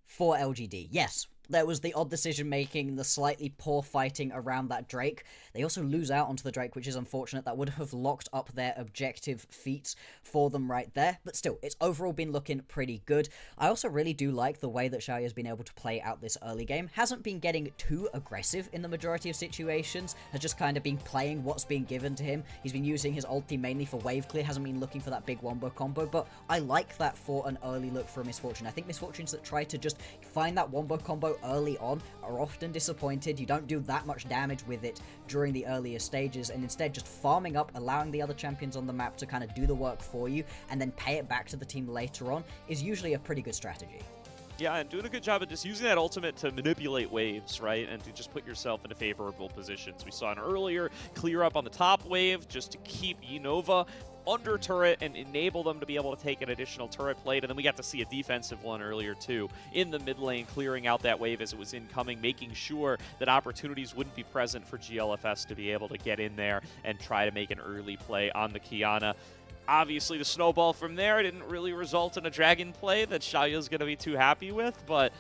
for LGD. Yes, there was the odd decision-making, the slightly poor fighting around that Drake. They also lose out onto the Drake, which is unfortunate. That would have locked up their objective feats for them right there. But still, it's overall been looking pretty good. I also really do like the way that Xiao has been able to play out this early game. Hasn't been getting too aggressive in the majority of situations. Has just kind of been playing what's being given to him. He's been using his ulti mainly for wave clear. Hasn't been looking for that big wombo combo. But I like that for an early look for a Misfortune. I think Misfortunes that try to just find that wombo combo early on are often disappointed. You don't do that much damage with it during the earlier stages, and instead just farming up, allowing the other champions on the map to kind of do the work for you, and then pay it back to the team later on is usually a pretty good strategy. Yeah, and doing a good job of just using that ultimate to manipulate waves, right? And to just put yourself into favorable positions. We saw an earlier clear up on the top wave just to keep Unova under turret and enable them to be able to take an additional turret plate. And then we got to see a defensive one earlier too in the mid lane, clearing out that wave as it was incoming, making sure that opportunities wouldn't be present for GLFS to be able to get in there and try to make an early play on the Qiyana. Obviously, the snowball from there didn't really result in a dragon play that Xiaoya's going to be too happy with, but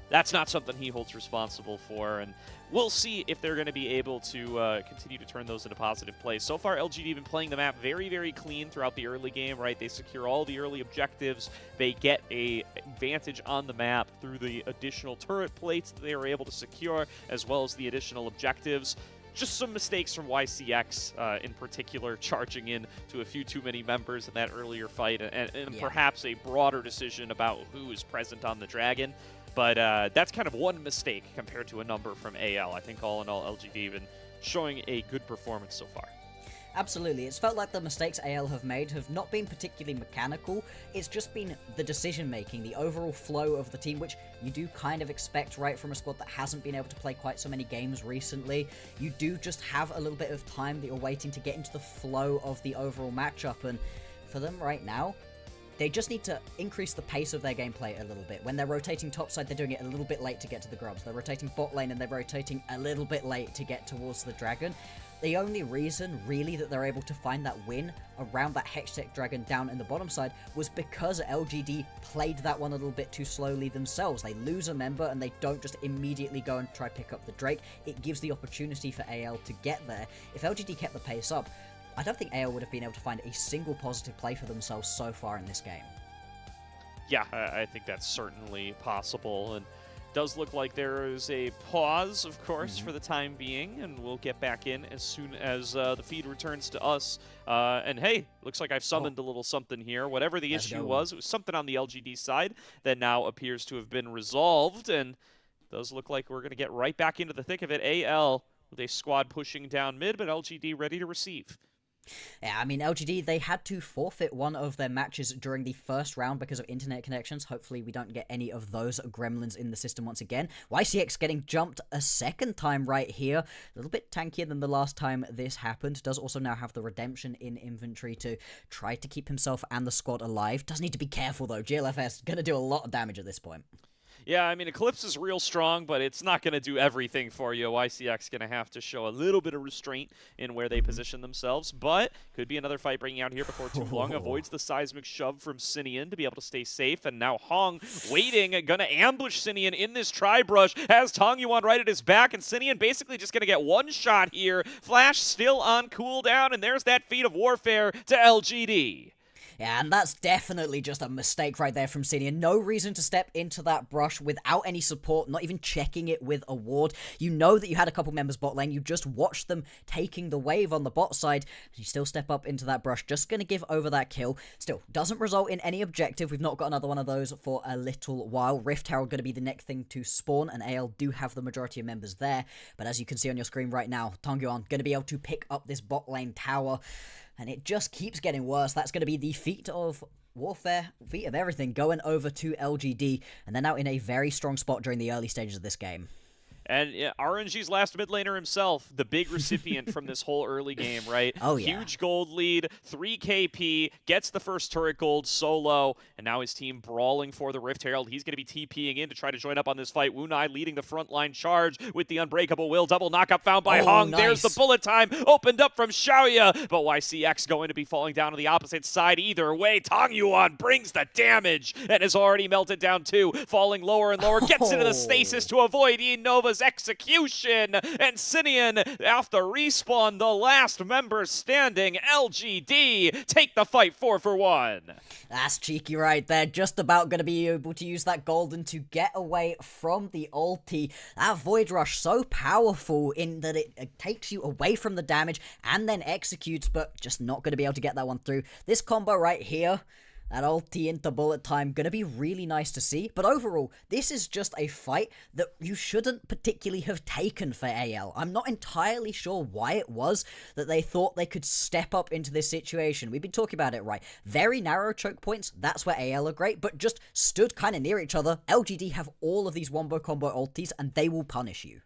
that's not something he holds responsible for, and we'll see if they're going to be able to continue to turn those into positive plays. So far, LGD been playing the map very, very clean throughout the early game, right? They secure all the early objectives. They get a advantage on the map through the additional turret plates that they were able to secure, as well as the additional objectives. Just some mistakes from YCX in particular, charging in to a few too many members in that earlier fight, and perhaps a broader decision about who is present on the Dragon. But that's kind of one mistake compared to a number from AL. I think all in all, LGD been showing a good performance so far. Absolutely. It's felt like the mistakes AL have made have not been particularly mechanical. It's just been the decision-making, the overall flow of the team, which you do kind of expect, right, from a squad that hasn't been able to play quite so many games recently. You do just have a little bit of time that you're waiting to get into the flow of the overall matchup, and for them right now, they just need to increase the pace of their gameplay a little bit. When they're rotating topside, they're doing it a little bit late to get to the grubs. They're rotating bot lane, and they're rotating a little bit late to get towards the dragon. The only reason, really, that they're able to find that win around that Hextech Dragon down in the bottom side was because LGD played that one a little bit too slowly themselves. They lose a member and they don't just immediately go and try pick up the Drake. It gives the opportunity for AL to get there. If LGD kept the pace up, I don't think AL would have been able to find a single positive play for themselves so far in this game. Yeah, I think that's certainly possible, and does look like there is a pause, of course, for the time being, and we'll get back in as soon as the feed returns to us. And hey, looks like I've summoned a little something here. Whatever the issue was, it was something on the LGD side that now appears to have been resolved, and does look like we're going to get right back into the thick of it. AL with a squad pushing down mid, but LGD ready to receive. Yeah, I mean, LGD, they had to forfeit one of their matches during the first round because of internet connections. Hopefully we don't get any of those gremlins in the system once again. YCX getting jumped a second time right here. A little bit tankier than the last time this happened. Does also now have the redemption in inventory to try to keep himself and the squad alive. Does need to be careful, though. GLFS going to do a lot of damage at this point. Yeah, I mean, Eclipse is real strong, but it's not going to do everything for you. YCX going to have to show a little bit of restraint in where they position themselves, but could be another fight breaking out here before too long. Avoids the seismic shove from Sinian to be able to stay safe, and now Hong waiting, going to ambush Sinian in this tri-brush, has Tangyuan right at his back, and Sinian basically just going to get one shot here. Flash still on cooldown, and there's that feat of warfare to LGD. Yeah, and that's definitely just a mistake right there from Senior. No reason to step into that brush without any support, not even checking it with a ward. You know that you had a couple members bot lane, you just watched them taking the wave on the bot side, and you still step up into that brush, just gonna give over that kill. Still, doesn't result in any objective. We've not got another one of those for a little while. Rift Herald gonna be the next thing to spawn, and AL do have the majority of members there, but as you can see on your screen right now, Tangyuan gonna be able to pick up this bot lane tower, and it just keeps getting worse. That's going to be the feat of warfare, feat of everything, going over to LGD, and they're now in a very strong spot during the early stages of this game. And RNG's last mid laner himself, the big recipient from this whole early game, right? Oh, yeah. Huge gold lead, 3 KP, gets the first turret gold solo, and now his team brawling for the Rift Herald. He's going to be TPing in to try to join up on this fight. Wunai leading the frontline charge with the Unbreakable Will. Double knockup found by Hong. Nice. There's the bullet time opened up from Xiaoya, but YCX going to be falling down on the opposite side either way. Tong Yuan brings the damage and has already melted down too, falling lower and lower, gets into the stasis to avoid Nova's execution, and Sinian after respawn, the last member standing. LGD take the fight 4-for-1. That's cheeky right there. Just about going to be able to use that golden to get away from the ulti. That Void Rush so powerful in that it takes you away from the damage and then executes, but just not going to be able to get that one through. This combo right here, that ulti into bullet time, gonna be really nice to see. But overall, this is just a fight that you shouldn't particularly have taken for AL. I'm not entirely sure why it was that they thought they could step up into this situation. We've been talking about it, right? Very narrow choke points, that's where AL are great, but just stood kind of near each other. LGD have all of these wombo combo ultis, and they will punish you.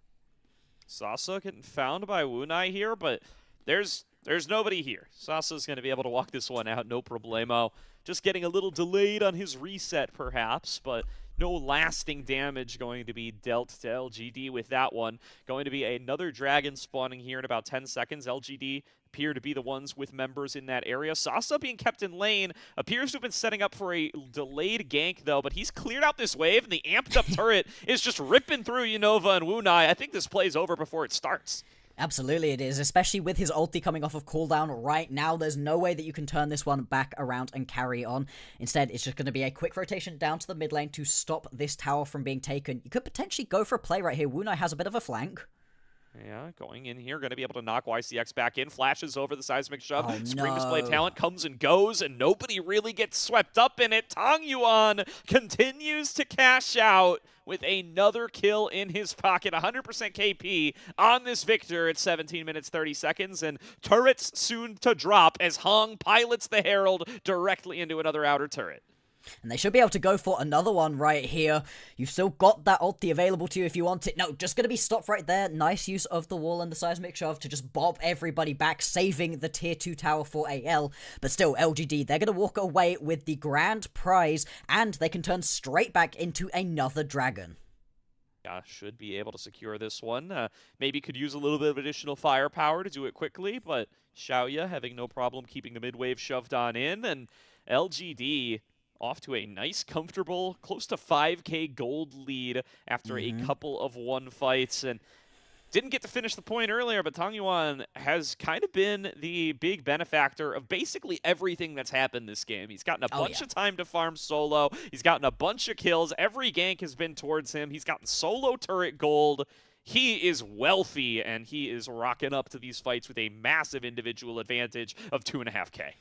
Sasa getting found by Wunai here, but there's nobody here. Sasa's going to be able to walk this one out, no problemo. Just getting a little delayed on his reset, perhaps, but no lasting damage going to be dealt to LGD with that one. Going to be another dragon spawning here in about 10 seconds. LGD appear to be the ones with members in that area. Sasa being kept in lane, appears to have been setting up for a delayed gank, though, but he's cleared out this wave, and the amped-up turret is just ripping through Unova and Wunai. I think this play's over before it starts. Absolutely it is, especially with his ulti coming off of cooldown right now. There's no way that you can turn this one back around and carry on. Instead, it's just going to be a quick rotation down to the mid lane to stop this tower from being taken. You could potentially go for a play right here. Wunai has a bit of a flank. Yeah, going in here, going to be able to knock YCX back in. Flashes over the seismic shove. Oh, Scream no. Display talent comes and goes, and nobody really gets swept up in it. Tong Yuan continues to cash out with another kill in his pocket. 100% KP on this Victor at 17 minutes 30 seconds, and turrets soon to drop as Hong pilots the Herald directly into another outer turret. And they should be able to go for another one right here. You've still got that ulti available to you if you want it. No, just going to be stopped right there. Nice use of the wall and the seismic shove to just bob everybody back, saving the tier 2 tower for AL. But still, LGD, they're going to walk away with the grand prize, and they can turn straight back into another dragon. Yeah, should be able to secure this one. Maybe could use a little bit of additional firepower to do it quickly, but Xiaoya having no problem keeping the mid-wave shoved on in, and LGD off to a nice, comfortable, close to 5k gold lead after a couple of one fights. And didn't get to finish the point earlier, but Tong Yuan has kind of been the big benefactor of basically everything that's happened this game. He's gotten a bunch of time to farm solo. He's gotten a bunch of kills. Every gank has been towards him. He's gotten solo turret gold. He is wealthy, and he is rocking up to these fights with a massive individual advantage of 2.5k.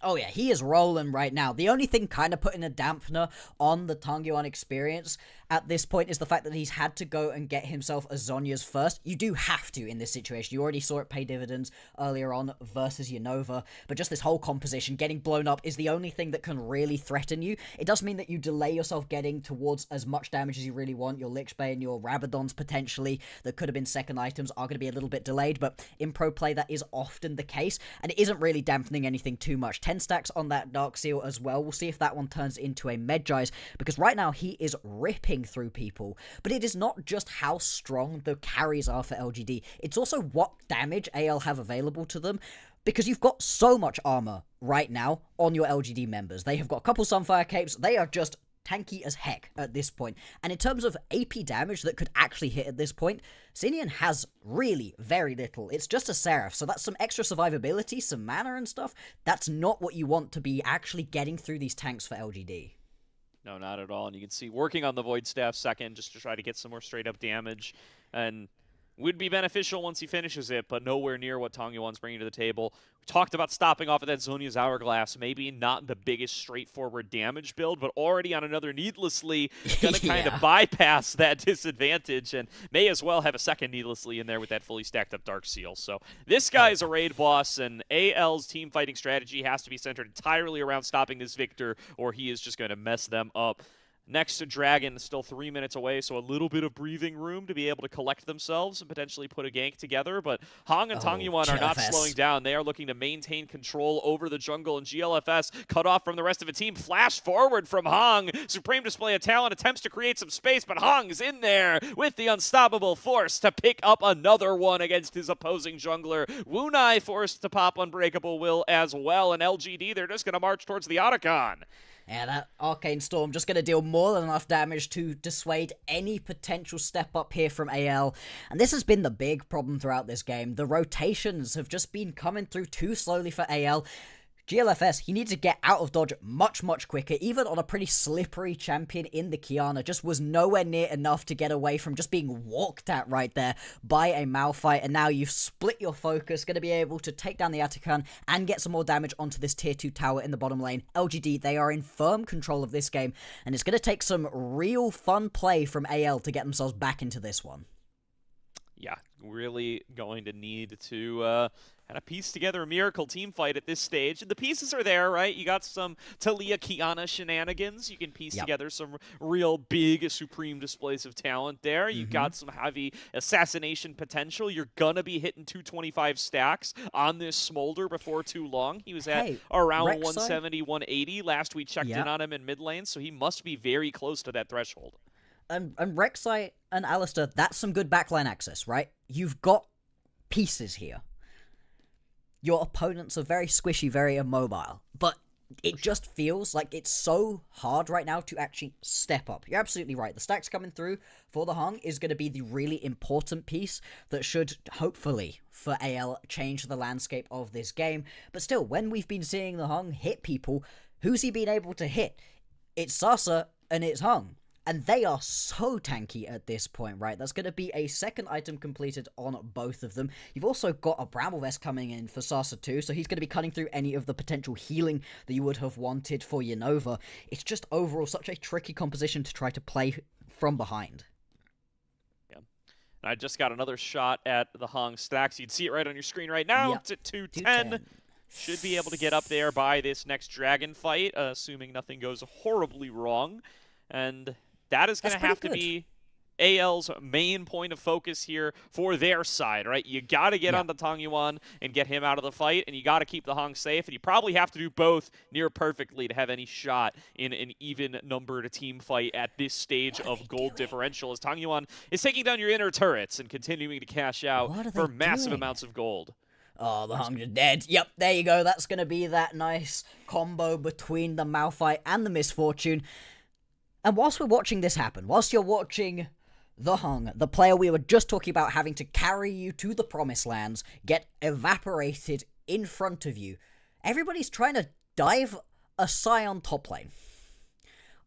Oh yeah, he is rolling right now. The only thing kind of putting a dampener on the Tong Yuan experience at this point is the fact that he's had to go and get himself a Zhonya's first. You do have to in this situation. You already saw it pay dividends earlier on versus Unova, but just this whole composition, getting blown up, is the only thing that can really threaten you. It does mean that you delay yourself getting towards as much damage as you really want. Your Lichbay and your Rabadons potentially, that could have been second items, are going to be a little bit delayed, but in pro play that is often the case, and it isn't really dampening anything too much. 10 stacks on that Dark Seal as well. We'll see if that one turns into a Medjai's, because right now he is ripping through people. But it is not just how strong the carries are for LGD, it's also what damage AL have available to them, because you've got so much armor right now on your LGD members. They have got a couple Sunfire Capes, they are just tanky as heck at this point. And in terms of AP damage that could actually hit at this point, Xenian has really very little. It's just a Seraph, so that's some extra survivability, some mana and stuff. That's not what you want to be actually getting through these tanks for LGD. No, not at all. And you can see working on the Void Staff second just to try to get some more straight-up damage. And would be beneficial once he finishes it, but nowhere near what Tangyuan's bringing to the table. We talked about stopping off of that Zhonya's Hourglass. Maybe not the biggest straightforward damage build, but already on another Needlessly, going to kind of bypass that disadvantage and may as well have a second Needlessly in there with that fully stacked up Dark Seal. So this guy is a raid boss, and AL's team fighting strategy has to be centered entirely around stopping this Victor, or he is just going to mess them up. Next to Dragon, still 3 minutes away, so a little bit of breathing room to be able to collect themselves and potentially put a gank together. But Hong and Tangyuan are not slowing down. They are looking to maintain control over the jungle, and GLFS cut off from the rest of the team. Flash forward from Hong. Supreme display of talent, attempts to create some space, but Hong's in there with the unstoppable force to pick up another one against his opposing jungler. Wunai forced to pop Unbreakable Will as well, and LGD, they're just going to march towards the Otacon. Yeah, that Arcane Storm just going to deal more than enough damage to dissuade any potential step up here from AL. And this has been the big problem throughout this game. The rotations have just been coming through too slowly for AL. GLFS, he needs to get out of dodge much, much quicker. Even on a pretty slippery champion in the Kiana, just was nowhere near enough to get away from just being walked at right there by a Malphite. And now you've split your focus, going to be able to take down the Atachan and get some more damage onto this tier 2 tower in the bottom lane. LGD, they are in firm control of this game, and it's going to take some real fun play from AL to get themselves back into this one. Yeah, really going to need to kind of piece together a miracle team fight at this stage. And the pieces are there, right? You got some Talia Kiana shenanigans. You can piece together some real big Supreme displays of talent there. You've got some heavy assassination potential. You're going to be hitting 225 stacks on this Smolder before too long. He was at around 170, 180 last we checked in on him in mid lane, so he must be very close to that threshold. And Rek'Sai and Alistar, that's some good backline access, right? You've got pieces here. Your opponents are very squishy, very immobile, but it just feels like it's so hard right now to actually step up. You're absolutely right. The stacks coming through for the Hung is going to be the really important piece that should, hopefully, for AL, change the landscape of this game. But still, when we've been seeing the Hung hit people, who's he been able to hit? It's Sasa and it's Hung. And they are so tanky at this point, right? That's going to be a second item completed on both of them. You've also got a Bramble Vest coming in for Sasa too, so he's going to be cutting through any of the potential healing that you would have wanted for Unova. It's just overall such a tricky composition to try to play from behind. Yeah. And I just got another shot at the Hong stacks. You'd see it right on your screen right now. It's at 210. Should be able to get up there by this next dragon fight, assuming nothing goes horribly wrong. And that is going to have to be AL's main point of focus here for their side, right? You got to get on the Tangyuan and get him out of the fight, and you got to keep the Hong safe, and you probably have to do both near perfectly to have any shot in an even-numbered team fight at this stage of gold differential, as Tangyuan is taking down your inner turrets and continuing to cash out for massive amounts of gold. Oh, the Hung are dead. Yep, there you go. That's going to be that nice combo between the Malphite and the Misfortune. And whilst we're watching this happen, whilst you're watching the Hung, the player we were just talking about having to carry you to the Promised Lands, get evaporated in front of you, everybody's trying to dive a Scion top lane.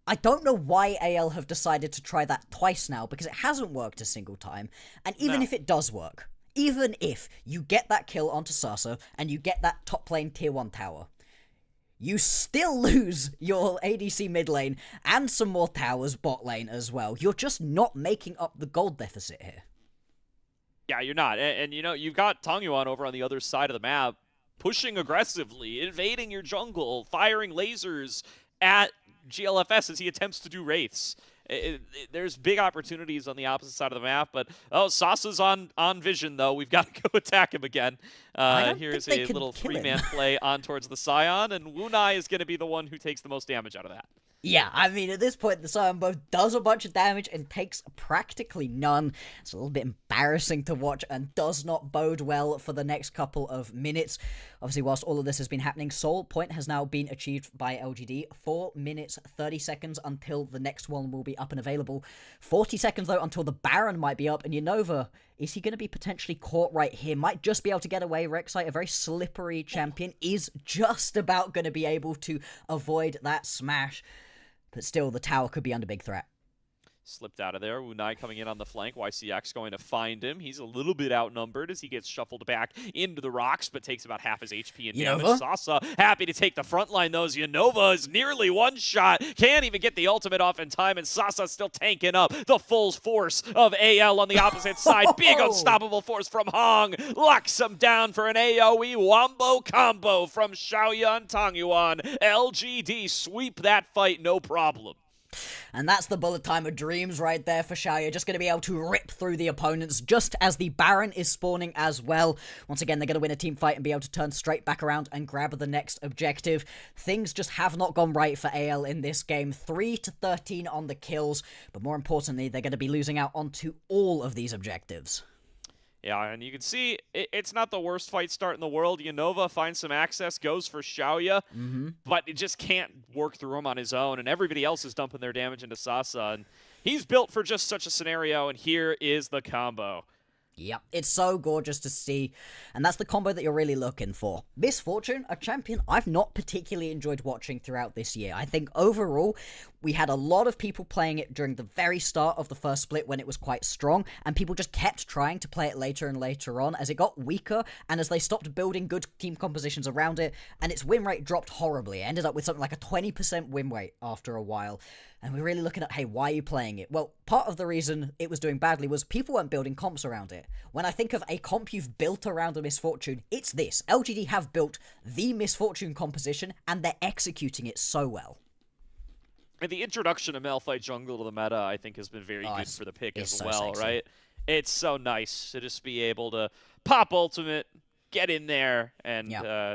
I don't know why AL have decided to try that twice now, because it hasn't worked a single time, and even if it does work, even if you get that kill onto Sasa, and you get that top lane tier 1 tower, you still lose your ADC mid lane and some more towers bot lane as well. You're just not making up the gold deficit here. Yeah, you're not. And you know, you've got Tangyuan over on the other side of the map, pushing aggressively, invading your jungle, firing lasers at GLFS as he attempts to do wraiths. There's big opportunities on the opposite side of the map, but Sasa's on vision though. We've got to go attack him again. Here's a little 3-man play on towards the Scion, and Wunai is going to be the one who takes the most damage out of that. Yeah, I mean, at this point, the Scion both does a bunch of damage and takes practically none. It's a little bit embarrassing to watch and does not bode well for the next couple of minutes. Obviously, whilst all of this has been happening, Soul Point has now been achieved by LGD. 4 minutes, 30 seconds until the next one will be up and available. 40 seconds, though, until the Baron might be up. And Unova, is he going to be potentially caught right here? Might just be able to get away. Rek'Sai, a very slippery champion, is just about going to be able to avoid that smash. But still, the tower could be under big threat. Slipped out of there. Unai coming in on the flank. YCX going to find him. He's a little bit outnumbered as he gets shuffled back into the rocks, but takes about half his HP and damage. Sasa happy to take the front line, though. Unova is nearly one shot. Can't even get the ultimate off in time, and Sasa still tanking up the full force of AL on the opposite side. Big unstoppable force from Hong. Locks him down for an AoE wombo combo from Xiaoya and Tangyuan. LGD sweep that fight, no problem. And that's the bullet time of dreams right there for Xiaoya. Just going to be able to rip through the opponents just as the Baron is spawning as well. Once again, they're going to win a team fight and be able to turn straight back around and grab the next objective. Things just have not gone right for AL in this game. 3-13 on the kills. But more importantly, they're going to be losing out onto all of these objectives. Yeah, and you can see it's not the worst fight start in the world. Unova finds some access, goes for Xiaoya, but it just can't work through him on his own, and everybody else is dumping their damage into Sasa, and he's built for just such a scenario, and here is the combo. Yep, it's so gorgeous to see, and that's the combo that you're really looking for. Misfortune, a champion I've not particularly enjoyed watching throughout this year. I think overall, we had a lot of people playing it during the very start of the first split when it was quite strong, and people just kept trying to play it later and later on as it got weaker, and as they stopped building good team compositions around it, and its win rate dropped horribly. It ended up with something like a 20% win rate after a while. And we're really looking at, hey, why are you playing it? Well, part of the reason it was doing badly was people weren't building comps around it. When I think of a comp you've built around a Misfortune, it's this. LGD have built the Misfortune composition, and they're executing it so well. And the introduction of Malphite Jungle to the meta, I think, has been very good for the pick as well, sexy. right? It's so nice to just be able to pop ultimate, get in there, and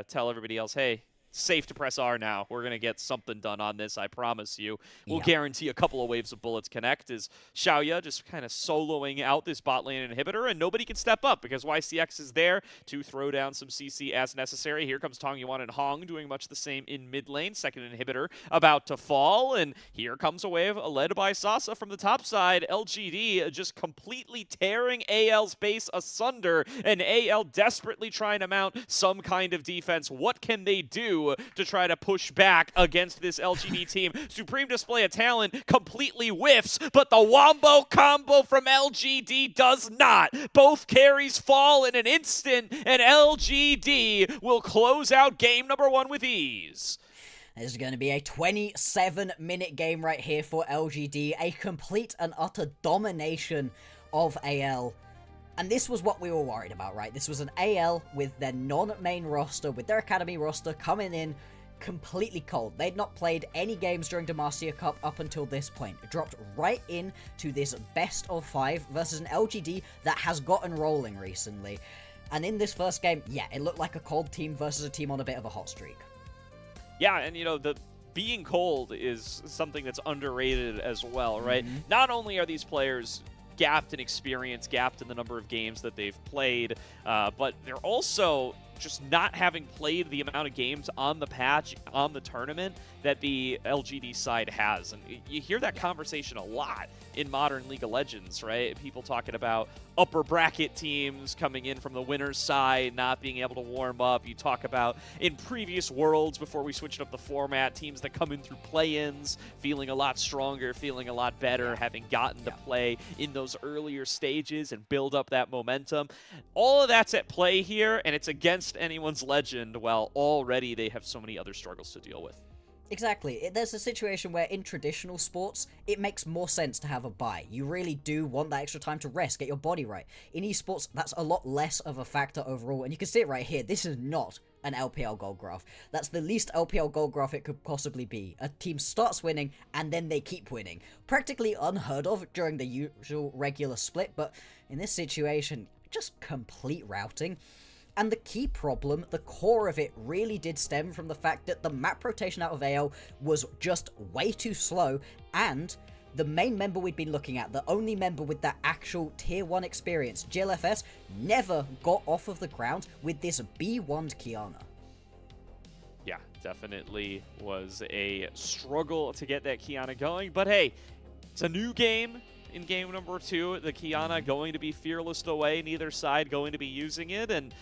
tell everybody else, hey, safe to press R now. We're going to get something done on this, I promise you. We'll guarantee a couple of waves of bullets connect as Xiaoya just kind of soloing out this bot lane inhibitor, and nobody can step up because YCX is there to throw down some CC as necessary. Here comes Tangyuan and Hong doing much the same in mid lane. Second inhibitor about to fall, and here comes a wave led by Sasa from the top side. LGD just completely tearing AL's base asunder, and AL desperately trying to mount some kind of defense. What can they do to try to push back against this LGD team? Supreme display of talent completely whiffs, but the wombo combo from LGD does not. Both carries fall in an instant, and LGD will close out game number 1 with ease. This is going to be a 27-minute game right here for LGD. A complete and utter domination of AL. And this was what we were worried about, right? This was an AL with their non-main roster, with their academy roster coming in completely cold. They'd not played any games during Demacia Cup up until this point. It dropped right into this best of 5 versus an LGD that has gotten rolling recently. And in this first game, yeah, it looked like a cold team versus a team on a bit of a hot streak. Yeah, and you know, the being cold is something that's underrated as well, right? Not only are these players gapped in experience, gapped in the number of games that they've played, but they're also just not having played the amount of games on the patch, on the tournament, that the LGD side has. And you hear that conversation a lot in modern League of Legends, right? People talking about upper bracket teams coming in from the winner's side, not being able to warm up. You talk about in previous worlds, before we switched up the format, teams that come in through play-ins, feeling a lot stronger, feeling a lot better, having gotten to play in those earlier stages and build up that momentum. All of that's at play here, and it's against anyone's legend, while already they have so many other struggles to deal with. Exactly. There's a situation where in traditional sports, it makes more sense to have a bye. You really do want that extra time to rest, get your body right. In esports, that's a lot less of a factor overall, and you can see it right here. This is not an LPL gold graph. That's the least LPL gold graph it could possibly be. A team starts winning, and then they keep winning. Practically unheard of during the usual regular split, but in this situation, just complete routing. And the key problem, the core of it, really did stem from the fact that the map rotation out of AL was just way too slow, and the main member we'd been looking at, the only member with that actual tier 1 experience, GLFS, never got off of the ground with this B1 Qiyana. Yeah, definitely was a struggle to get that Qiyana going, but hey, it's a new game. In game number 2, the Qiyana going to be fearless away, neither side going to be using it, and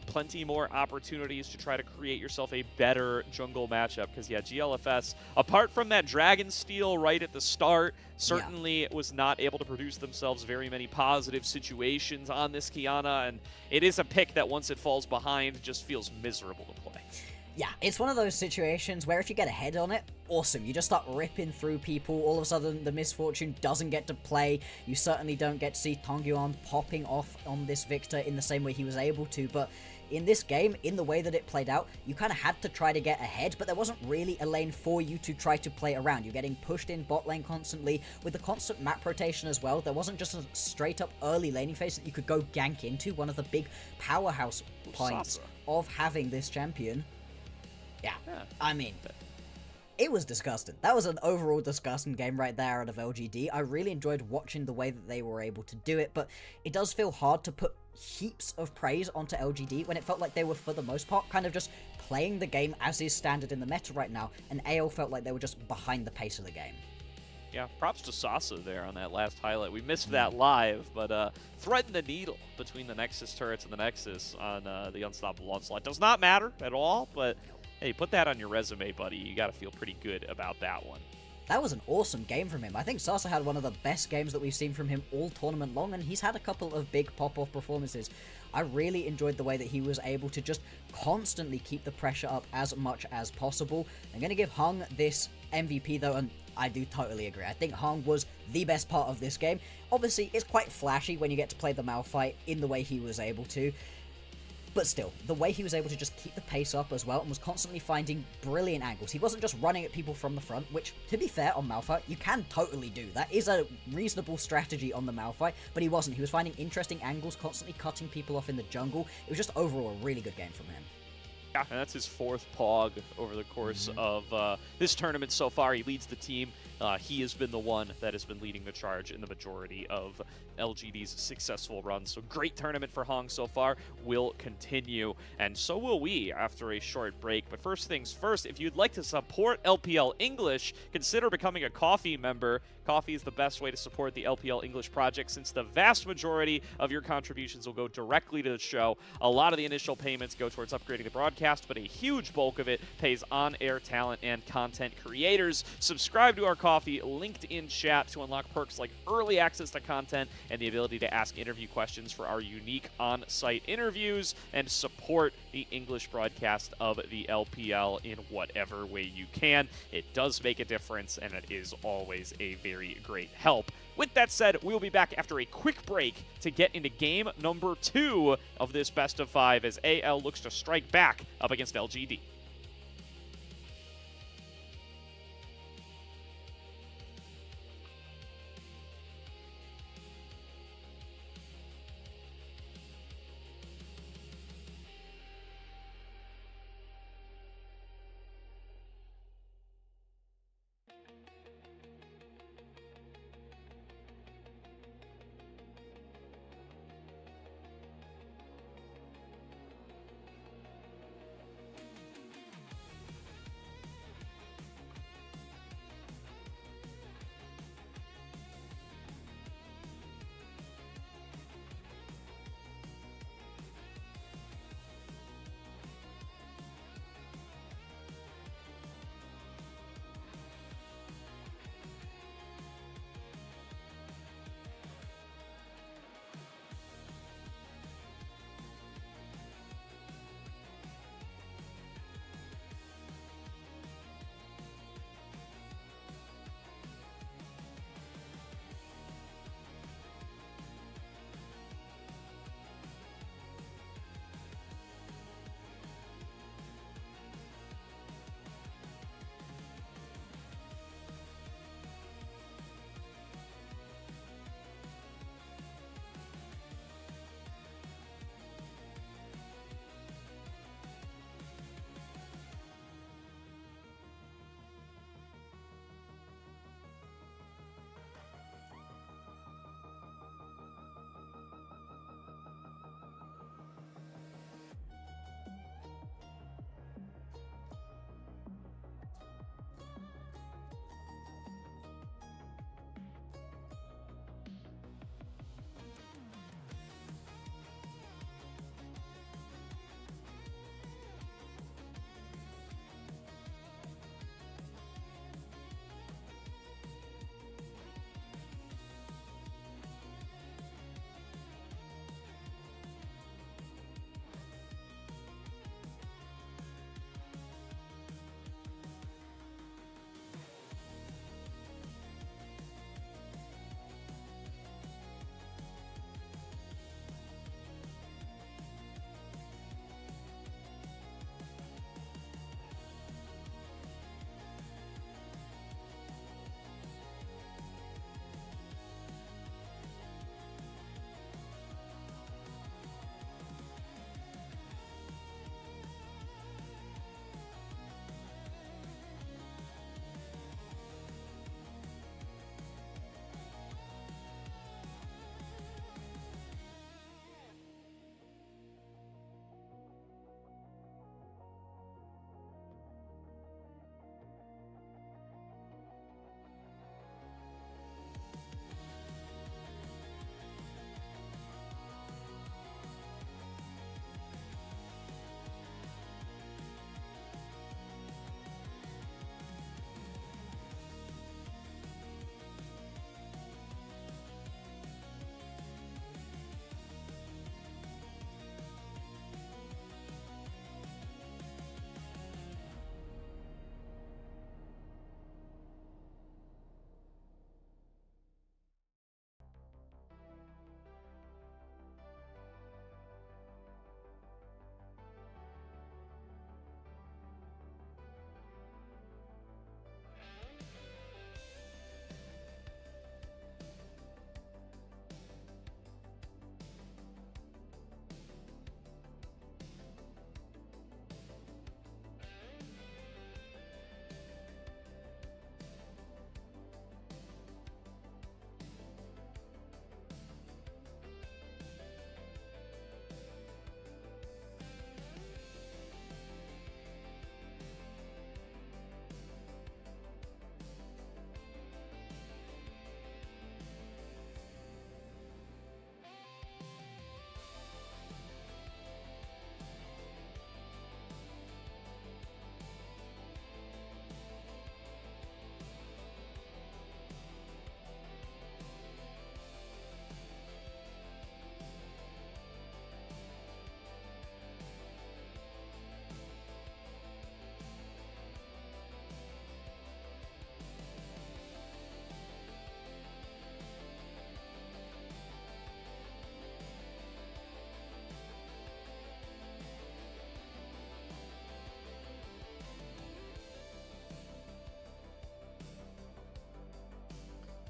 plenty more opportunities to try to create yourself a better jungle matchup. Because, yeah, GLFS, apart from that Dragon Steal right at the start, certainly was not able to produce themselves very many positive situations on this Qiyana, and it is a pick that once it falls behind just feels miserable to play. Yeah, it's one of those situations where if you get ahead on it, awesome. You just start ripping through people. All of a sudden, the misfortune doesn't get to play. You certainly don't get to see Tongyuan popping off on this Victor in the same way he was able to. But in this game, in the way that it played out, you kind of had to try to get ahead, but there wasn't really a lane for you to try to play around. You're getting pushed in bot lane constantly with the constant map rotation as well. There wasn't just a straight up early laning phase that you could go gank into, one of the big powerhouse points of having this champion. Yeah, I mean, it was disgusting. That was an overall disgusting game right there out of LGD. I really enjoyed watching the way that they were able to do it, but it does feel hard to put heaps of praise onto LGD when it felt like they were, for the most part, kind of just playing the game as is standard in the meta right now, and AL felt like they were just behind the pace of the game. Yeah, props to Sasa there on that last highlight. We missed that live, but threading the needle between the Nexus turrets and the Nexus on the Unstoppable Onslaught does not matter at all, but hey, put that on your resume, buddy. You got to feel pretty good about that one. That was an awesome game from him. I think Sasa had one of the best games that we've seen from him all tournament long, and he's had a couple of big pop-off performances. I really enjoyed the way that he was able to just constantly keep the pressure up as much as possible. I'm going to give Hung this MVP though, and I do totally agree. I think Hung was the best part of this game. Obviously, it's quite flashy when you get to play the Malphite in the way he was able to. But still, the way he was able to just keep the pace up as well and was constantly finding brilliant angles. He wasn't just running at people from the front, which, to be fair, on Malphite, you can totally do. That is a reasonable strategy on the Malphite, but he wasn't. He was finding interesting angles, constantly cutting people off in the jungle. It was just overall a really good game from him. Yeah, and that's his 4th POG over the course of this tournament so far. He leads the team. He has been the one that has been leading the charge in the majority of LGD's successful run. So great tournament for Hong so far. Will continue, and so will we after a short break. But first things first, if you'd like to support LPL English, consider becoming a Coffee member. Coffee is the best way to support the LPL English project, since the vast majority of your contributions will go directly to the show. A lot of the initial payments go towards upgrading the broadcast, but a huge bulk of it pays on-air talent and content creators. Subscribe to our Coffee, linked in chat, to unlock perks like early access to content and the ability to ask interview questions for our unique on-site interviews, and support the English broadcast of the LPL in whatever way you can. It does make a difference, and it is always a very great help. With that said, we'll be back after a quick break to get into game number 2 of this best of 5 as AL looks to strike back up against LGD.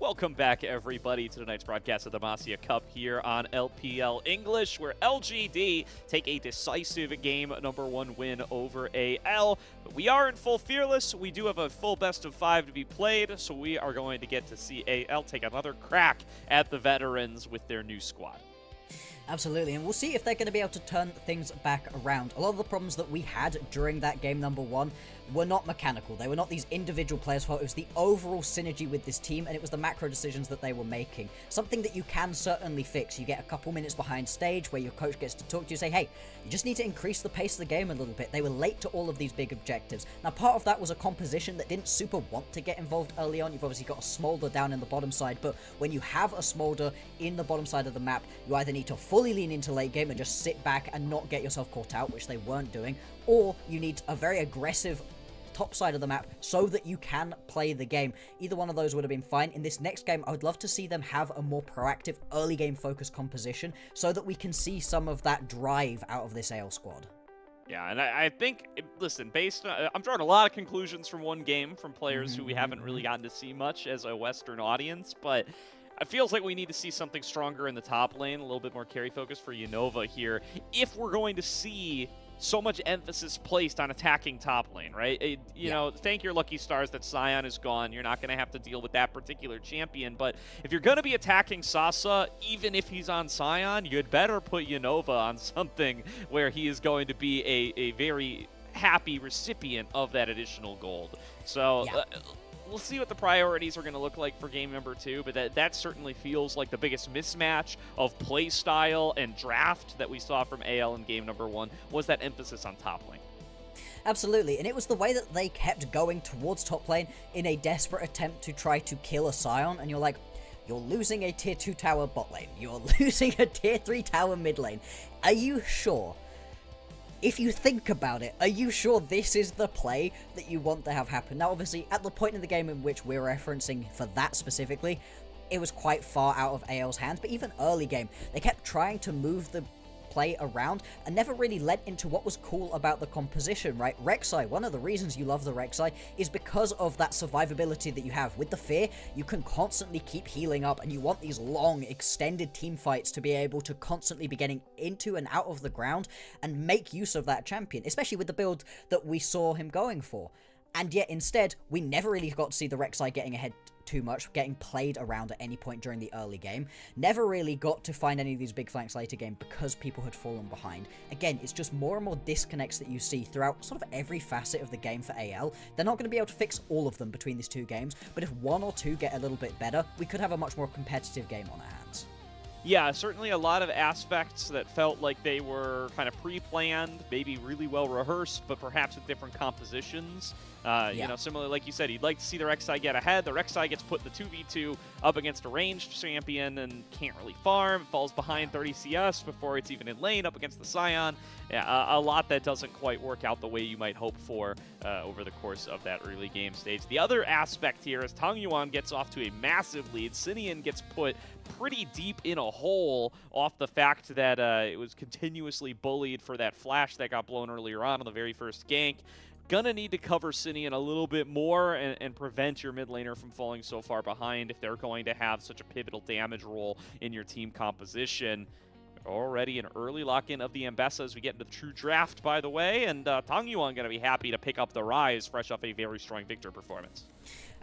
Welcome back, everybody, to tonight's broadcast of the Demacia Cup here on LPL English, where LGD take a decisive game number 1 win over AL. But we are in full Fearless. We do have a full best of 5 to be played, so we are going to get to see AL take another crack at the veterans with their new squad. Absolutely, and we'll see if they're going to be able to turn things back around. A lot of the problems that we had during that game number 1 were not mechanical. They were not these individual players' fault. It was the overall synergy with this team, and it was the macro decisions that they were making. Something that you can certainly fix. You get a couple minutes behind stage where your coach gets to talk to you, say, hey, you just need to increase the pace of the game a little bit. They were late to all of these big objectives. Now, part of that was a composition that didn't super want to get involved early on. You've obviously got a Smolder down in the bottom side, but when you have a Smolder in the bottom side of the map, you either need to fully lean into late game and just sit back and not get yourself caught out, which they weren't doing, or you need a very aggressive top side of the map so that you can play the game. Either one of those would have been fine. In this next game, I would love to see them have a more proactive early game focused composition so that we can see some of that drive out of this AL squad. Yeah, and I think, listen, based on, I'm drawing a lot of conclusions from one game from players who we haven't really gotten to see much as a Western audience, but it feels like we need to see something stronger in the top lane, a little bit more carry focus for Unova here, if we're going to see so much emphasis placed on attacking top lane, right? You know, thank your lucky stars that Sion is gone. You're not going to have to deal with that particular champion, but if you're going to be attacking Sasa, even if he's on Sion, you'd better put Unova on something where he is going to be a very happy recipient of that additional gold. So we'll see what the priorities are going to look like for game number 2, but that certainly feels like the biggest mismatch of play style and draft that we saw from AL in game number 1 was that emphasis on top lane. Absolutely, and it was the way that they kept going towards top lane in a desperate attempt to try to kill a Sion, and you're like, you're losing a tier 2 tower bot lane, you're losing a tier 3 tower mid lane. Are you sure? If you think about it, are you sure this is the play that you want to have happen? Now, obviously, at the point in the game in which we're referencing for that specifically, it was quite far out of AL's hands, but even early game, they kept trying to move the play around and never really led into what was cool about the composition, right? Rek'Sai, one of the reasons you love the Rek'Sai is because of that survivability that you have. With the Fear, you can constantly keep healing up, and you want these long, extended team fights to be able to constantly be getting into and out of the ground and make use of that champion, especially with the build that we saw him going for. And yet, instead, we never really got to see the Rek'Sai getting ahead too much, getting played around at any point during the early game. Never really got to find any of these big flanks later game because people had fallen behind. Again, it's just more and more disconnects that you see throughout sort of every facet of the game for AL. They're not going to be able to fix all of them between these 2 games, but if 1 or 2 get a little bit better, we could have a much more competitive game on our hands. Yeah, certainly a lot of aspects that felt like they were kind of pre-planned, maybe really well rehearsed, but perhaps with different compositions. You know, similarly, like you said, you'd like to see the Rek'Sai get ahead. The Rek'Sai gets put in the 2v2 up against a ranged champion and can't really farm, falls behind 30 CS before it's even in lane up against the Sion. Yeah, a lot that doesn't quite work out the way you might hope for over the course of that early game stage. The other aspect here is Tang Yuan gets off to a massive lead. Sinian gets put pretty deep in a hole off the fact that it was continuously bullied for that flash that got blown earlier on the very first gank. Gonna need to cover Sinian a little bit more and prevent your mid laner from falling so far behind if they're going to have such a pivotal damage role in your team composition. Already an early lock-in of the Ambessa as we get into the true draft, by the way, and Tang Yuan going to be happy to pick up the Rise fresh off a very strong Victor performance.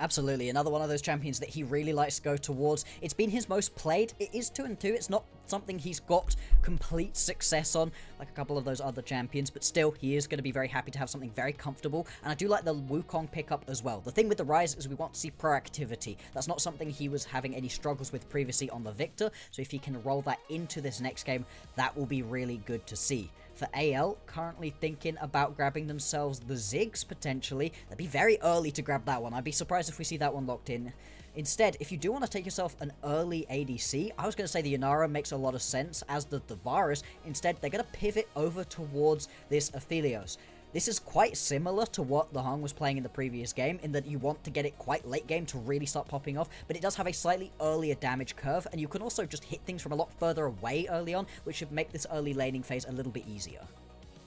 Absolutely, another one of those champions that he really likes to go towards. It's been his most played. It is 2-2. It's not something he's got complete success on, like a couple of those other champions, but still, he is going to be very happy to have something very comfortable, and I do like the Wukong pickup as well. The thing with the Rise is we want to see proactivity. That's not something he was having any struggles with previously on the Victor, so if he can roll that into this next game, that will be really good to see. For AL, currently thinking about grabbing themselves the Ziggs, potentially. That'd be very early to grab that one. I'd be surprised if we see that one locked in. Instead, if you do want to take yourself an early ADC, I was going to say the Inara makes a lot of sense, as the Varus. Instead, they're going to pivot over towards this Aphelios. This is quite similar to what the Hung was playing in the previous game, in that you want to get it quite late game to really start popping off, but it does have a slightly earlier damage curve, and you can also just hit things from a lot further away early on, which should make this early laning phase a little bit easier.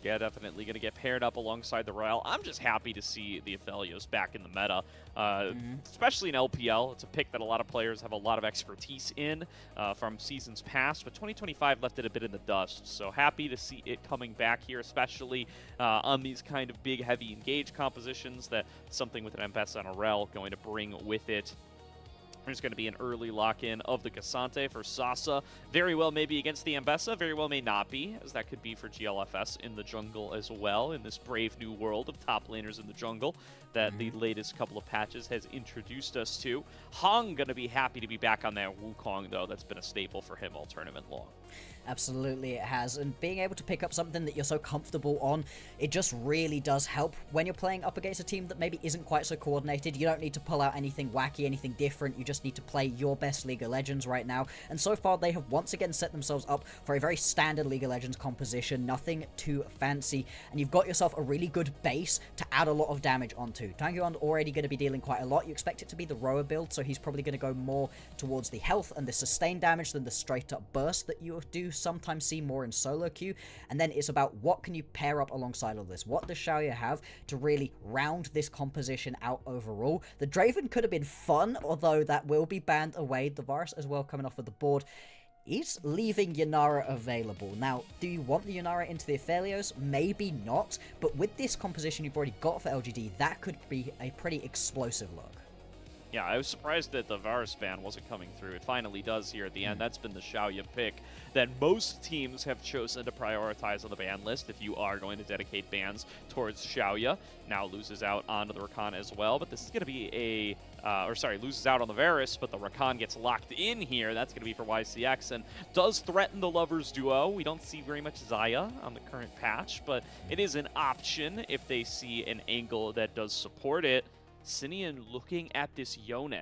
Yeah, definitely going to get paired up alongside the Royale. I'm just happy to see the Aphelios back in the meta, especially in LPL. It's a pick that a lot of players have a lot of expertise in from seasons past, but 2025 left it a bit in the dust. So happy to see it coming back here, especially on these kind of big, heavy engage compositions. That something with an Ambessa and a Rel going to bring with it. There's going to be an early lock-in of the Cassante for Sasa. Very well maybe against the Ambessa, very well may not be, as that could be for GLFS in the jungle as well, in this brave new world of top laners in the jungle that the latest couple of patches has introduced us to. Hong going to be happy to be back on that Wukong, though. That's been a staple for him all tournament long. Absolutely it has, and being able to pick up something that you're so comfortable on, it just really does help when you're playing up against a team that maybe isn't quite so coordinated. You don't need to pull out anything wacky, anything different, you just need to play your best League of Legends right now, and so far they have once again set themselves up for a very standard League of Legends composition, nothing too fancy, and you've got yourself a really good base to add a lot of damage onto. Tangyuan already going to be dealing quite a lot. You expect it to be the Roa build, so he's probably going to go more towards the health and the sustained damage than the straight up burst that you do sometimes see more in solo queue. And then it's about what can you pair up alongside all this. What does Xiaoya have to really round this composition out overall? The Draven could have been fun, although that will be banned away. The Varus as well coming off of the board is leaving Yanara available. Now, do you want the Yanara into the Aphelios? Maybe not, but with this composition you've already got for LGD, that could be a pretty explosive look. Yeah, I was surprised that the Varus ban wasn't coming through. It finally does here at the end. That's been the Xiaoya pick that most teams have chosen to prioritize on the ban list if you are going to dedicate bans towards Xiaoya. Now loses out onto the Rakan as well, but this is going to be a... loses out on the Varus, but the Rakan gets locked in here. That's going to be for YCX and does threaten the Lovers duo. We don't see very much Xayah on the current patch, but it is an option if they see an angle that does support it. Sinian looking at this Yone.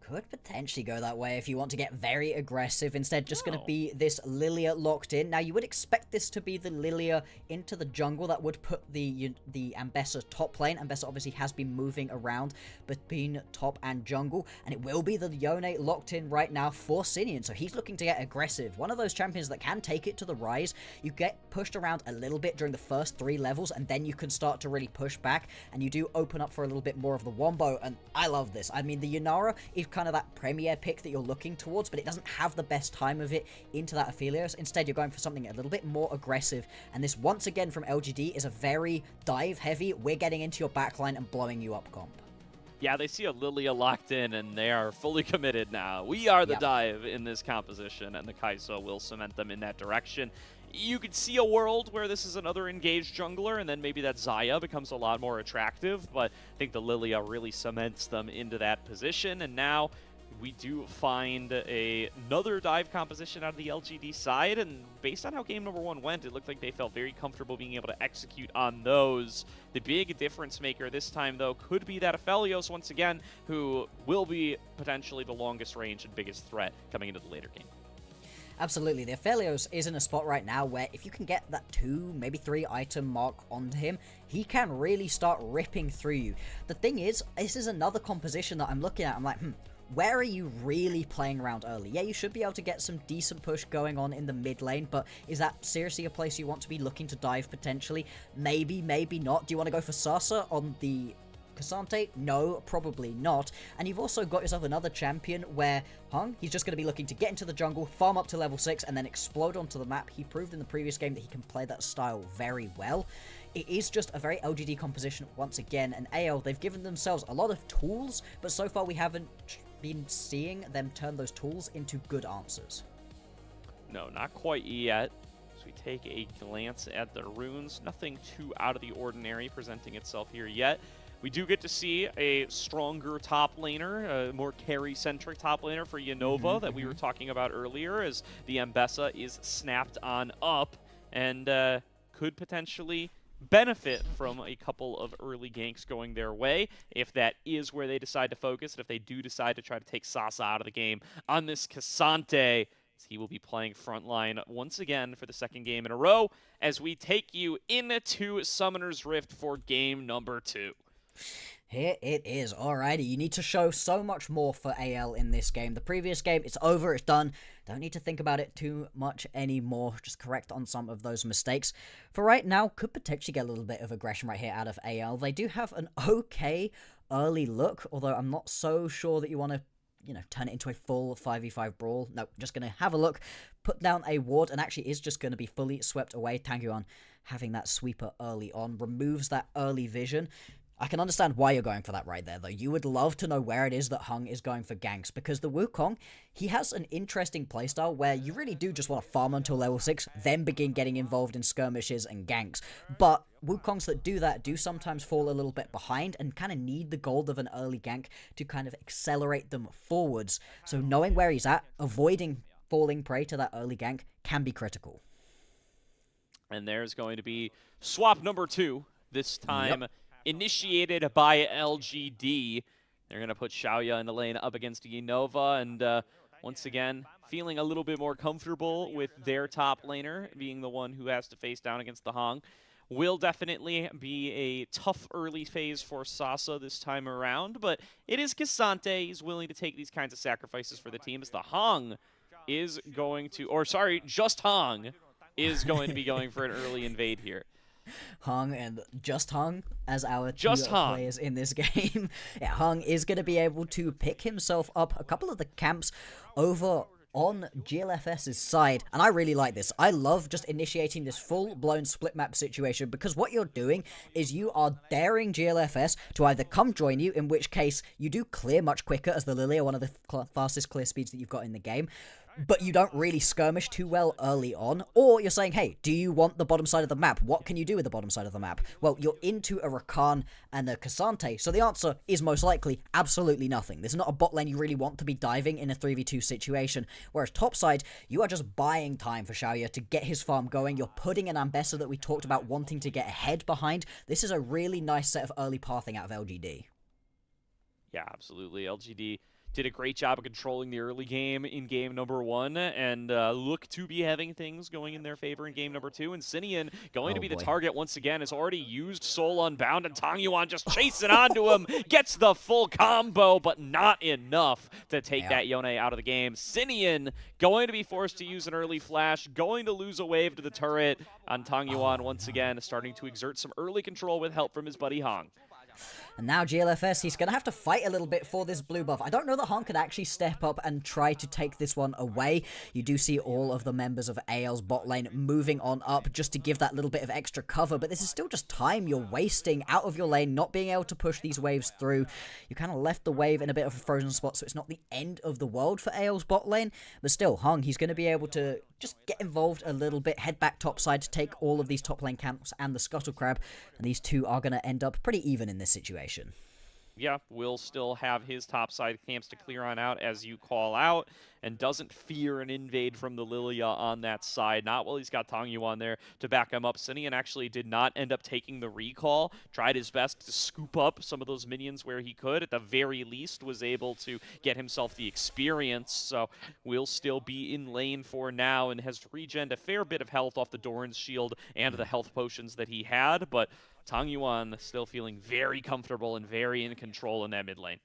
Could potentially go that way if you want to get very aggressive. Instead, just going to be this Lilia locked in. Now, you would expect this to be the Lilia into the jungle. That would put the Ambessa top lane. Ambessa obviously has been moving around between top and jungle. And it will be the Yone locked in right now for Sinian. So he's looking to get aggressive. One of those champions that can take it to the rise. You get pushed around a little bit during the first 3 levels. And then you can start to really push back. And you do open up for a little bit more of the wombo. And I love this. I mean, the Yanara is kind of that premier pick that you're looking towards, but it doesn't have the best time of it into that Aphelios. Instead, you're going for something a little bit more aggressive, and this once again from LGD is a very dive heavy, we're getting into your backline and blowing you up comp. Yeah, they see a Lilia locked in, and they are fully committed now. We are the dive in this composition, and the Kai'Sa will cement them in that direction. You could see a world where this is another engaged jungler, and then maybe that Xayah becomes a lot more attractive, but I think the Lilia really cements them into that position, and now we do find another dive composition out of the LGD side, and based on how game number 1 went, it looked like they felt very comfortable being able to execute on those. The big difference maker this time, though, could be that Aphelios, once again, who will be potentially the longest range and biggest threat coming into the later game. Absolutely, the Aphelios is in a spot right now where if you can get that 2, maybe 3 item mark onto him, he can really start ripping through you. The thing is, this is another composition that I'm looking at, I'm like, where are you really playing around early? Yeah, you should be able to get some decent push going on in the mid lane, but is that seriously a place you want to be looking to dive potentially? Maybe, maybe not. Do you want to go for Sasa on the Cassante? No, probably not. And you've also got yourself another champion where Hung, he's just going to be looking to get into the jungle, farm up to level 6, and then explode onto the map. He proved in the previous game that he can play that style very well. It is just a very LGD composition once again, and AL, they've given themselves a lot of tools, but so far we haven't been seeing them turn those tools into good answers. No, not quite yet. So we take a glance at the runes. Nothing too out of the ordinary presenting itself here yet. We do get to see a stronger top laner, a more carry-centric top laner for Unova that we were talking about earlier, as the Ambessa is snapped on up and could potentially benefit from a couple of early ganks going their way if that is where they decide to focus, and if they do decide to try to take Sasa out of the game on this Cassante. He will be playing frontline once again for the 2nd game in a row as we take you into Summoner's Rift for game number 2. Here it is. Alrighty, you need to show so much more for AL in this game. The previous game, it's over, it's done. Don't need to think about it too much anymore. Just correct on some of those mistakes. For right now, could potentially get a little bit of aggression right here out of AL. They do have an okay early look, although I'm not so sure that you want to turn it into a full 5v5 brawl. No, just going to have a look, put down a ward, and actually is just going to be fully swept away. Tangyuan having that sweeper early on removes that early vision. I can understand why you're going for that right there, though. You would love to know where it is that Hung is going for ganks, because the Wukong, he has an interesting playstyle where you really do just want to farm until level 6, then begin getting involved in skirmishes and ganks. But Wukongs that do that do sometimes fall a little bit behind and kind of need the gold of an early gank to kind of accelerate them forwards. So knowing where he's at, avoiding falling prey to that early gank can be critical. And there's going to be swap number 2, this time initiated by LGD. They're going to put Xiaoya in the lane up against Unova, and once again, feeling a little bit more comfortable with their top laner being the one who has to face down against the Hong. Will definitely be a tough early phase for Sasa this time around, but it is K'Sante. He's willing to take these kinds of sacrifices for the team, as the Hong is going to, or sorry, just Hong is going to be going for an early invade here. Hung and just Hung as our just two players in this game. Yeah, Hung is going to be able to pick himself up a couple of the camps over on GLFS's side, and I really like this. I love just initiating this full-blown split map situation, because what you're doing is you are daring GLFS to either come join you, in which case you do clear much quicker, as the Lily are one of the fastest clear speeds that you've got in the game, but you don't really skirmish too well early on, or you're saying, hey, do you want the bottom side of the map? What can you do with the bottom side of the map? Well, you're into a Rakan and a K'Sante, so the answer is most likely absolutely nothing. There's not a bot lane you really want to be diving in a 3v2 situation, whereas top side, you are just buying time for Xiaoya to get his farm going. You're putting an Ambessa that we talked about wanting to get ahead behind. This is a really nice set of early pathing out of LGD. Yeah, absolutely. LGD did a great job of controlling the early game in game number 1, and look to be having things going in their favor in game number 2. And Sinian going to be the target once again, has already used Soul Unbound, and Tang Yuan just chasing onto him, gets the full combo, but not enough to take that Yone out of the game. Sinian going to be forced to use an early flash, going to lose a wave to the turret on Tang Yuan once again, starting to exert some early control with help from his buddy Hong. And now GLFS, he's going to have to fight a little bit for this blue buff. I don't know that Hong could actually step up and try to take this one away. You do see all of the members of AL's bot lane moving on up just to give that little bit of extra cover, but this is still just time you're wasting out of your lane, not being able to push these waves through. You kind of left the wave in a bit of a frozen spot, so it's not the end of the world for AL's bot lane, but still, Hong, he's going to be able to just get involved a little bit, head back topside to take all of these top lane camps and the Scuttle Crab, and these two are going to end up pretty even in this situation. Yeah, will still have his topside camps to clear on out, as you call out, and doesn't fear an invade from the Lilia on that side. Not while he's got Tang Yuan there to back him up. Sinian actually did not end up taking the recall. Tried his best to scoop up some of those minions where he could. At the very least, was able to get himself the experience. So will still be in lane for now, and has regened a fair bit of health off the Doran's shield and the health potions that he had. But Tang Yuan still feeling very comfortable and very in control in that mid lane.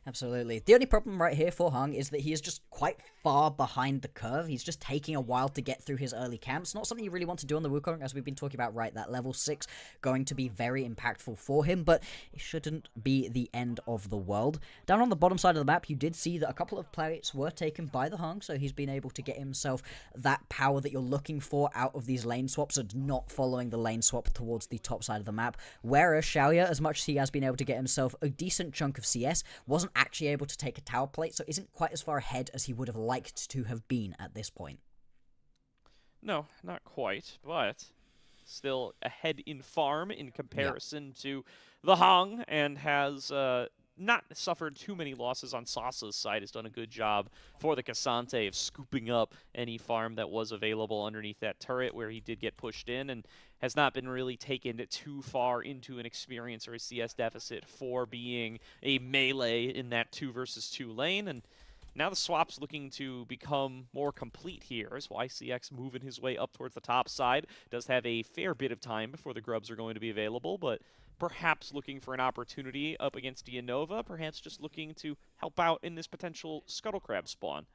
Absolutely. The only problem right here for Hung is that he is just quite far behind the curve. He's just taking a while to get through his early camps. Not something you really want to do on the Wukong, as we've been talking about, right? That level 6 going to be very impactful for him, but it shouldn't be the end of the world. Down on the bottom side of the map, you did see that a couple of plates were taken by the Hung, so he's been able to get himself that power that you're looking for out of these lane swaps and not following the lane swap towards the top side of the map. Whereas Xiaoya, as much as he has been able to get himself a decent chunk of CS, wasn't actually able to take a tower plate, so isn't quite as far ahead as he would have liked to have been at this point. No, not quite, but still ahead in farm in comparison to the Hong, and has not suffered too many losses on Sasa's side. Has done a good job for the K'Sante of scooping up any farm that was available underneath that turret where he did get pushed in, and has not been really taken too far into an experience or a CS deficit for being a melee in that 2 versus 2 lane. And now the swap's looking to become more complete here, as YCX moving his way up towards the top side. Does have a fair bit of time before the grubs are going to be available, but perhaps looking for an opportunity up against Yanova, perhaps just looking to help out in this potential Scuttle Crab spawn.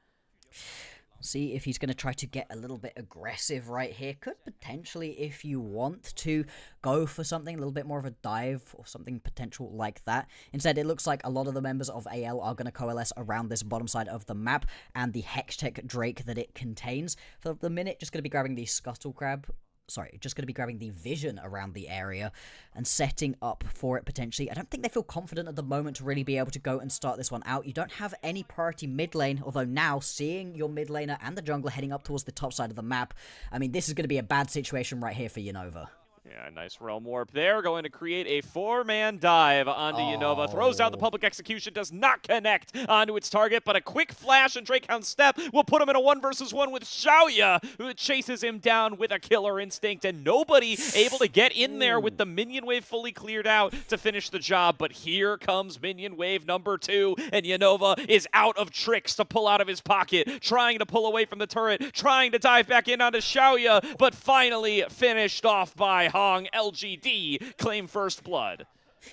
See if he's going to try to get a little bit aggressive right here. Could potentially, if you want to, go for something a little bit more of a dive or something potential like that. Instead, it looks like a lot of the members of AL are going to coalesce around this bottom side of the map and the Hextech Drake that it contains. For the minute, just going to be grabbing the Scuttle Crab. Sorry, just going to be grabbing the vision around the area and setting up for it potentially. I don't think they feel confident at the moment to really be able to go and start this one out. You don't have any priority mid lane, although now seeing your mid laner and the jungler heading up towards the top side of the map, I mean, this is going to be a bad situation right here for Yanova. Yeah, nice Realm Warp there. Going to create a 4-man dive onto Yanova. Throws out the public execution. Does not connect onto its target, but a quick flash and Drakehound Step will put him in a 1-versus-1 with Xiaoya, who chases him down with a killer instinct, and nobody able to get in there with the minion wave fully cleared out to finish the job. But here comes minion wave number 2, and Yanova is out of tricks to pull out of his pocket, trying to pull away from the turret, trying to dive back in onto Xiaoya, but finally finished off by Hong. LGD claim first blood.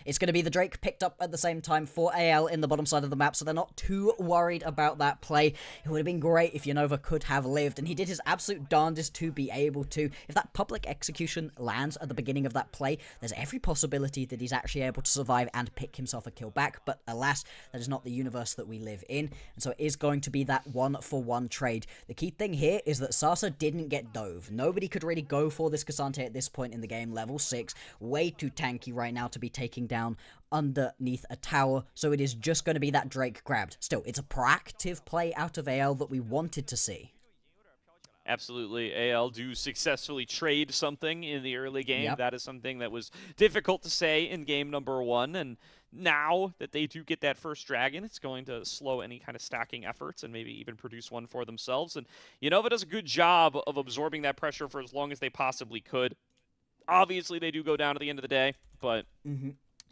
It's going to be the Drake picked up at the same time for AL in the bottom side of the map, so they're not too worried about that play. It would have been great if Yanova could have lived, and he did his absolute darndest to be able to. If that public execution lands at the beginning of that play, there's every possibility that he's actually able to survive and pick himself a kill back, but alas, that is not the universe that we live in, and so it is going to be that 1-for-1 trade. The key thing here is that Sasa didn't get dove. Nobody could really go for this Cassante at this point in the game. Level 6, way too tanky right now to be taking down underneath a tower, so it is just going to be that Drake grabbed. Still, it's a proactive play out of AL that we wanted to see. Absolutely. AL do successfully trade something in the early game. Yep. That is something that was difficult to say in game number 1, and now that they do get that first dragon, it's going to slow any kind of stacking efforts and maybe even produce one for themselves. And Yanova does a good job of absorbing that pressure for as long as they possibly could. Obviously, they do go down at the end of the day, but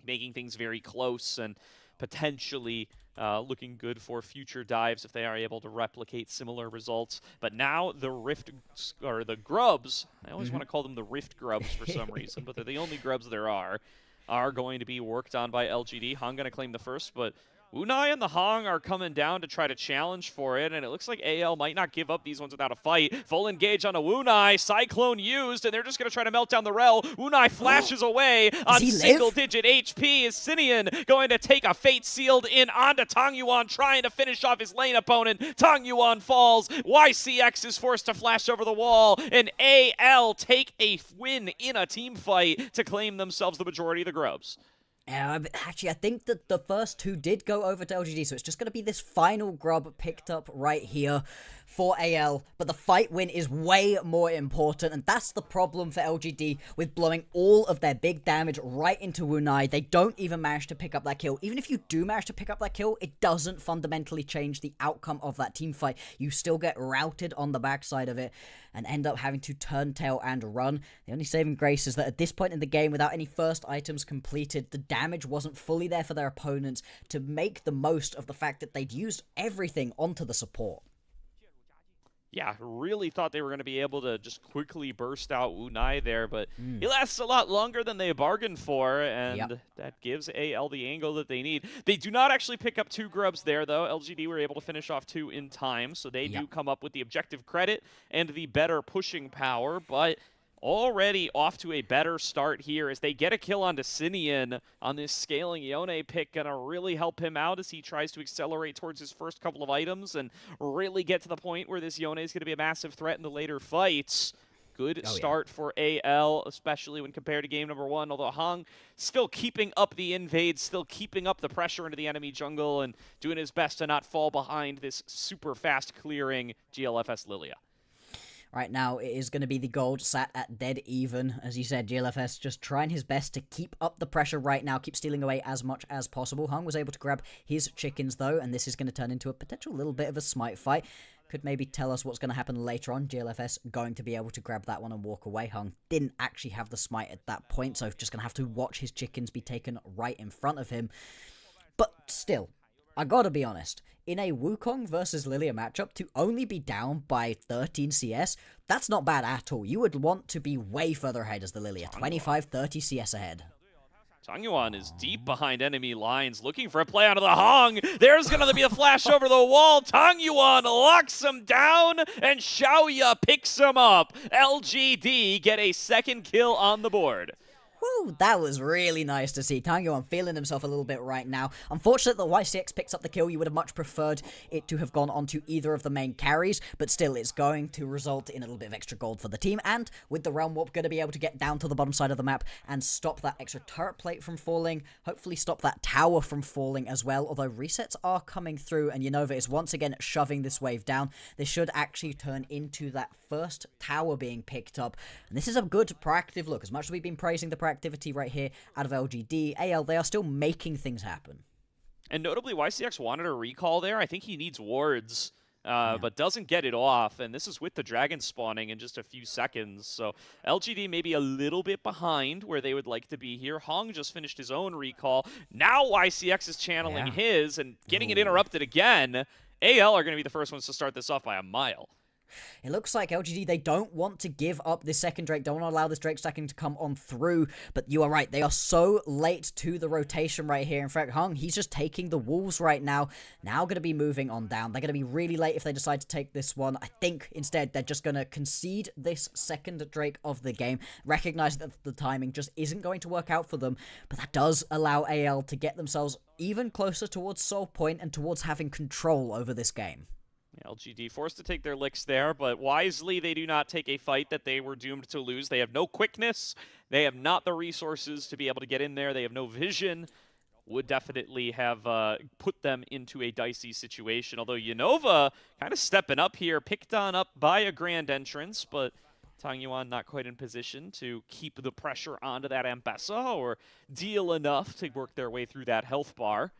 making things very close and potentially looking good for future dives if they are able to replicate similar results. But now the Rift, or the Grubs, I always want to call them the Rift Grubs for some reason, but they're the only Grubs there are going to be worked on by LGD. Hong going to claim the first, but Unai and the Hong are coming down to try to challenge for it, and it looks like AL might not give up these ones without a fight. Full engage on a Unai, Cyclone used, and they're just going to try to melt down the Rel. Unai flashes away on single-digit HP. Is Sinian going to take a fate sealed in onto Tong Yuan, trying to finish off his lane opponent. Tong Yuan falls. YCX is forced to flash over the wall, and AL take a win in a team fight to claim themselves the majority of the Grubs. Actually, I think that the first two did go over to LGD, so it's just going to be this final grub picked up right here for AL, but the fight win is way more important, and that's the problem for LGD with blowing all of their big damage right into Unai. They don't even manage to pick up that kill. Even if you do manage to pick up that kill, it doesn't fundamentally change the outcome of that team fight. You still get routed on the backside of it and end up having to turn tail and run. The only saving grace is that at this point in the game, without any first items completed, the damage wasn't fully there for their opponents to make the most of the fact that they'd used everything onto the support. Yeah, really thought they were going to be able to just quickly burst out Unai there, but he lasts a lot longer than they bargained for, and that gives AL the angle that they need. They do not actually pick up 2 grubs there, though. LGD were able to finish off 2 in time, so they do come up with the objective credit and the better pushing power, but already off to a better start here as they get a kill onto Sinian on this scaling Yone pick. Gonna really help him out as he tries to accelerate towards his first couple of items and really get to the point where this Yone is going to be a massive threat in the later fights. Good start for AL, especially when compared to game number 1, although Hong still keeping up the invades, still keeping up the pressure into the enemy jungle and doing his best to not fall behind this super fast clearing GLFS Lilia. Right now, it is going to be the gold sat at dead even. As you said, GLFS just trying his best to keep up the pressure right now, keep stealing away as much as possible. Hung was able to grab his chickens, though, and this is going to turn into a potential little bit of a smite fight. Could maybe tell us what's going to happen later on. GLFS going to be able to grab that one and walk away. Hung didn't actually have the smite at that point, so just going to have to watch his chickens be taken right in front of him. But still, I gotta be honest, in a Wukong versus Lilia matchup, to only be down by 13 CS, that's not bad at all. You would want to be way further ahead as the Lilia, 25-30 CS ahead. Tangyuan is deep behind enemy lines, looking for a play onto the Hong. There's going to be a flash over the wall. Tangyuan locks him down, and Xiaoya picks him up. LGD get a second kill on the board. Woo, that was really nice to see. Tangyuan feeling himself a little bit right now. Unfortunate that YCX picks up the kill. You would have much preferred it to have gone onto either of the main carries, but still, it's going to result in a little bit of extra gold for the team, and with the Realm Warp, going to be able to get down to the bottom side of the map and stop that extra turret plate from falling, hopefully stop that tower from falling as well, although resets are coming through, and Unova is once again shoving this wave down. This should actually turn into that first tower being picked up, and this is a good proactive look. As much as we've been praising the activity right here out of LGD, AL, they are still making things happen. And notably, YCX wanted a recall there. I think he needs wards, but doesn't get it off. And this is with the dragon spawning in just a few seconds. So LGD may be a little bit behind where they would like to be here. Hong just finished his own recall. Now YCX is channeling his and getting it interrupted again. AL are going to be the first ones to start this off by a mile. It looks like LGD, they don't want to give up this second Drake, don't want to allow this Drake stacking to come on through, but you are right, they are so late to the rotation right here. In fact, Hung, he's just taking the wolves right now, going to be moving on down. They're going to be really late if they decide to take this one. I think instead they're just going to concede this second Drake of the game, recognize that the timing just isn't going to work out for them, but that does allow AL to get themselves even closer towards Soul Point and towards having control over this game. LGD forced to take their licks there, but wisely they do not take a fight that they were doomed to lose. They have no quickness. They have not the resources to be able to get in there. They have no vision. Would definitely have put them into a dicey situation. Although Unova kind of stepping up here, picked on up by a grand entrance, but Tangyuan not quite in position to keep the pressure onto that Ambessa or deal enough to work their way through that health bar.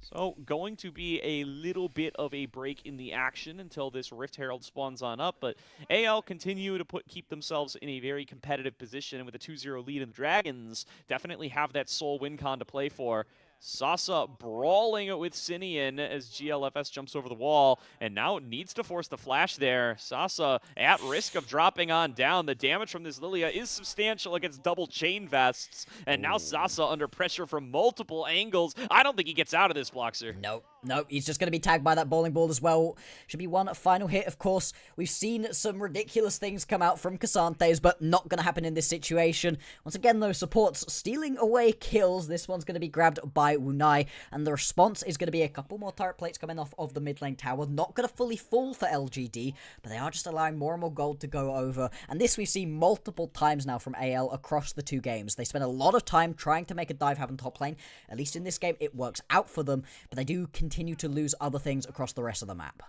So going to be a little bit of a break in the action until this Rift Herald spawns on up, but AL continue to keep themselves in a very competitive position, and with a 2-0 lead in the Dragons, definitely have that Soul win con to play for. Sasa brawling it with Sinian as GLFS jumps over the wall, and now needs to force the flash there. Sasa at risk of dropping on down. The damage from this Lilia is substantial against double chain vests, and now Sasa under pressure from multiple angles. I don't think he gets out of this, Bloxer. Nope, he's just going to be tagged by that bowling ball as well. Should be one final hit, of course. We've seen some ridiculous things come out from Casantes, but not going to happen in this situation. Once again, though, supports stealing away kills. This one's going to be grabbed by Wunai, and the response is going to be a couple more turret plates coming off of the mid lane tower. Not going to fully fall for LGD, but they are just allowing more and more gold to go over, and this we've seen multiple times now from AL across the two games. They spend a lot of time trying to make a dive happen top lane. At least in this game, it works out for them, but they do continue to lose other things across the rest of the map.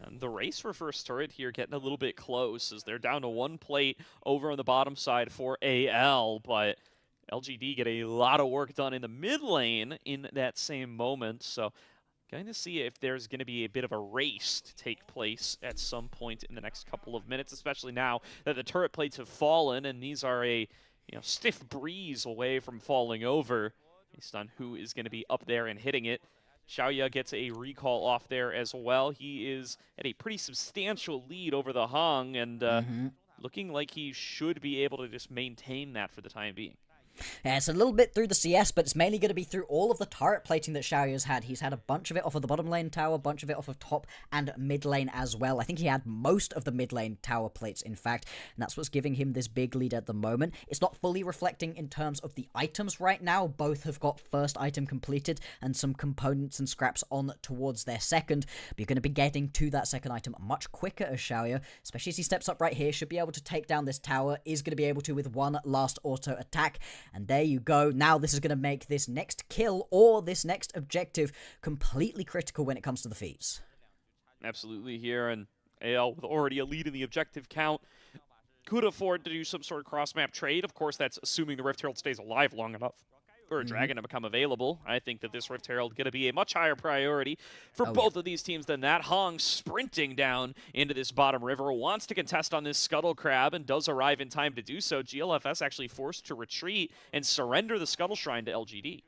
And the race for first turret here getting a little bit close as they're down to one plate over on the bottom side for AL, but LGD get a lot of work done in the mid lane in that same moment. So going to see if there's going to be a bit of a race to take place at some point in the next couple of minutes, especially now that the turret plates have fallen and these are a stiff breeze away from falling over based on who is going to be up there and hitting it. Xiaoya gets a recall off there as well. He is at a pretty substantial lead over the Hong, and looking like he should be able to just maintain that for the time being. Yeah, it's a little bit through the CS, but it's mainly going to be through all of the turret plating that Xiaoya's had. He's had a bunch of it off of the bottom lane tower, a bunch of it off of top and mid lane as well. I think he had most of the mid lane tower plates, in fact, and that's what's giving him this big lead at the moment. It's not fully reflecting in terms of the items right now. Both have got first item completed and some components and scraps on towards their second, but you're going to be getting to that second item much quicker as Xiaoya, especially as he steps up right here, should be able to take down this tower, is going to be able to with one last auto attack. And there you go. Now this is going to make this next kill or this next objective completely critical when it comes to the feats. Absolutely here, and AL with already a lead in the objective count could afford to do some sort of cross-map trade. Of course, that's assuming the Rift Herald stays alive long enough for a dragon to become available. I think that this Rift Herald going to be a much higher priority for both of these teams than that. Hong sprinting down into this bottom river, wants to contest on this Scuttle Crab and does arrive in time to do so. GLFS actually forced to retreat and surrender the Scuttle Shrine to LGD.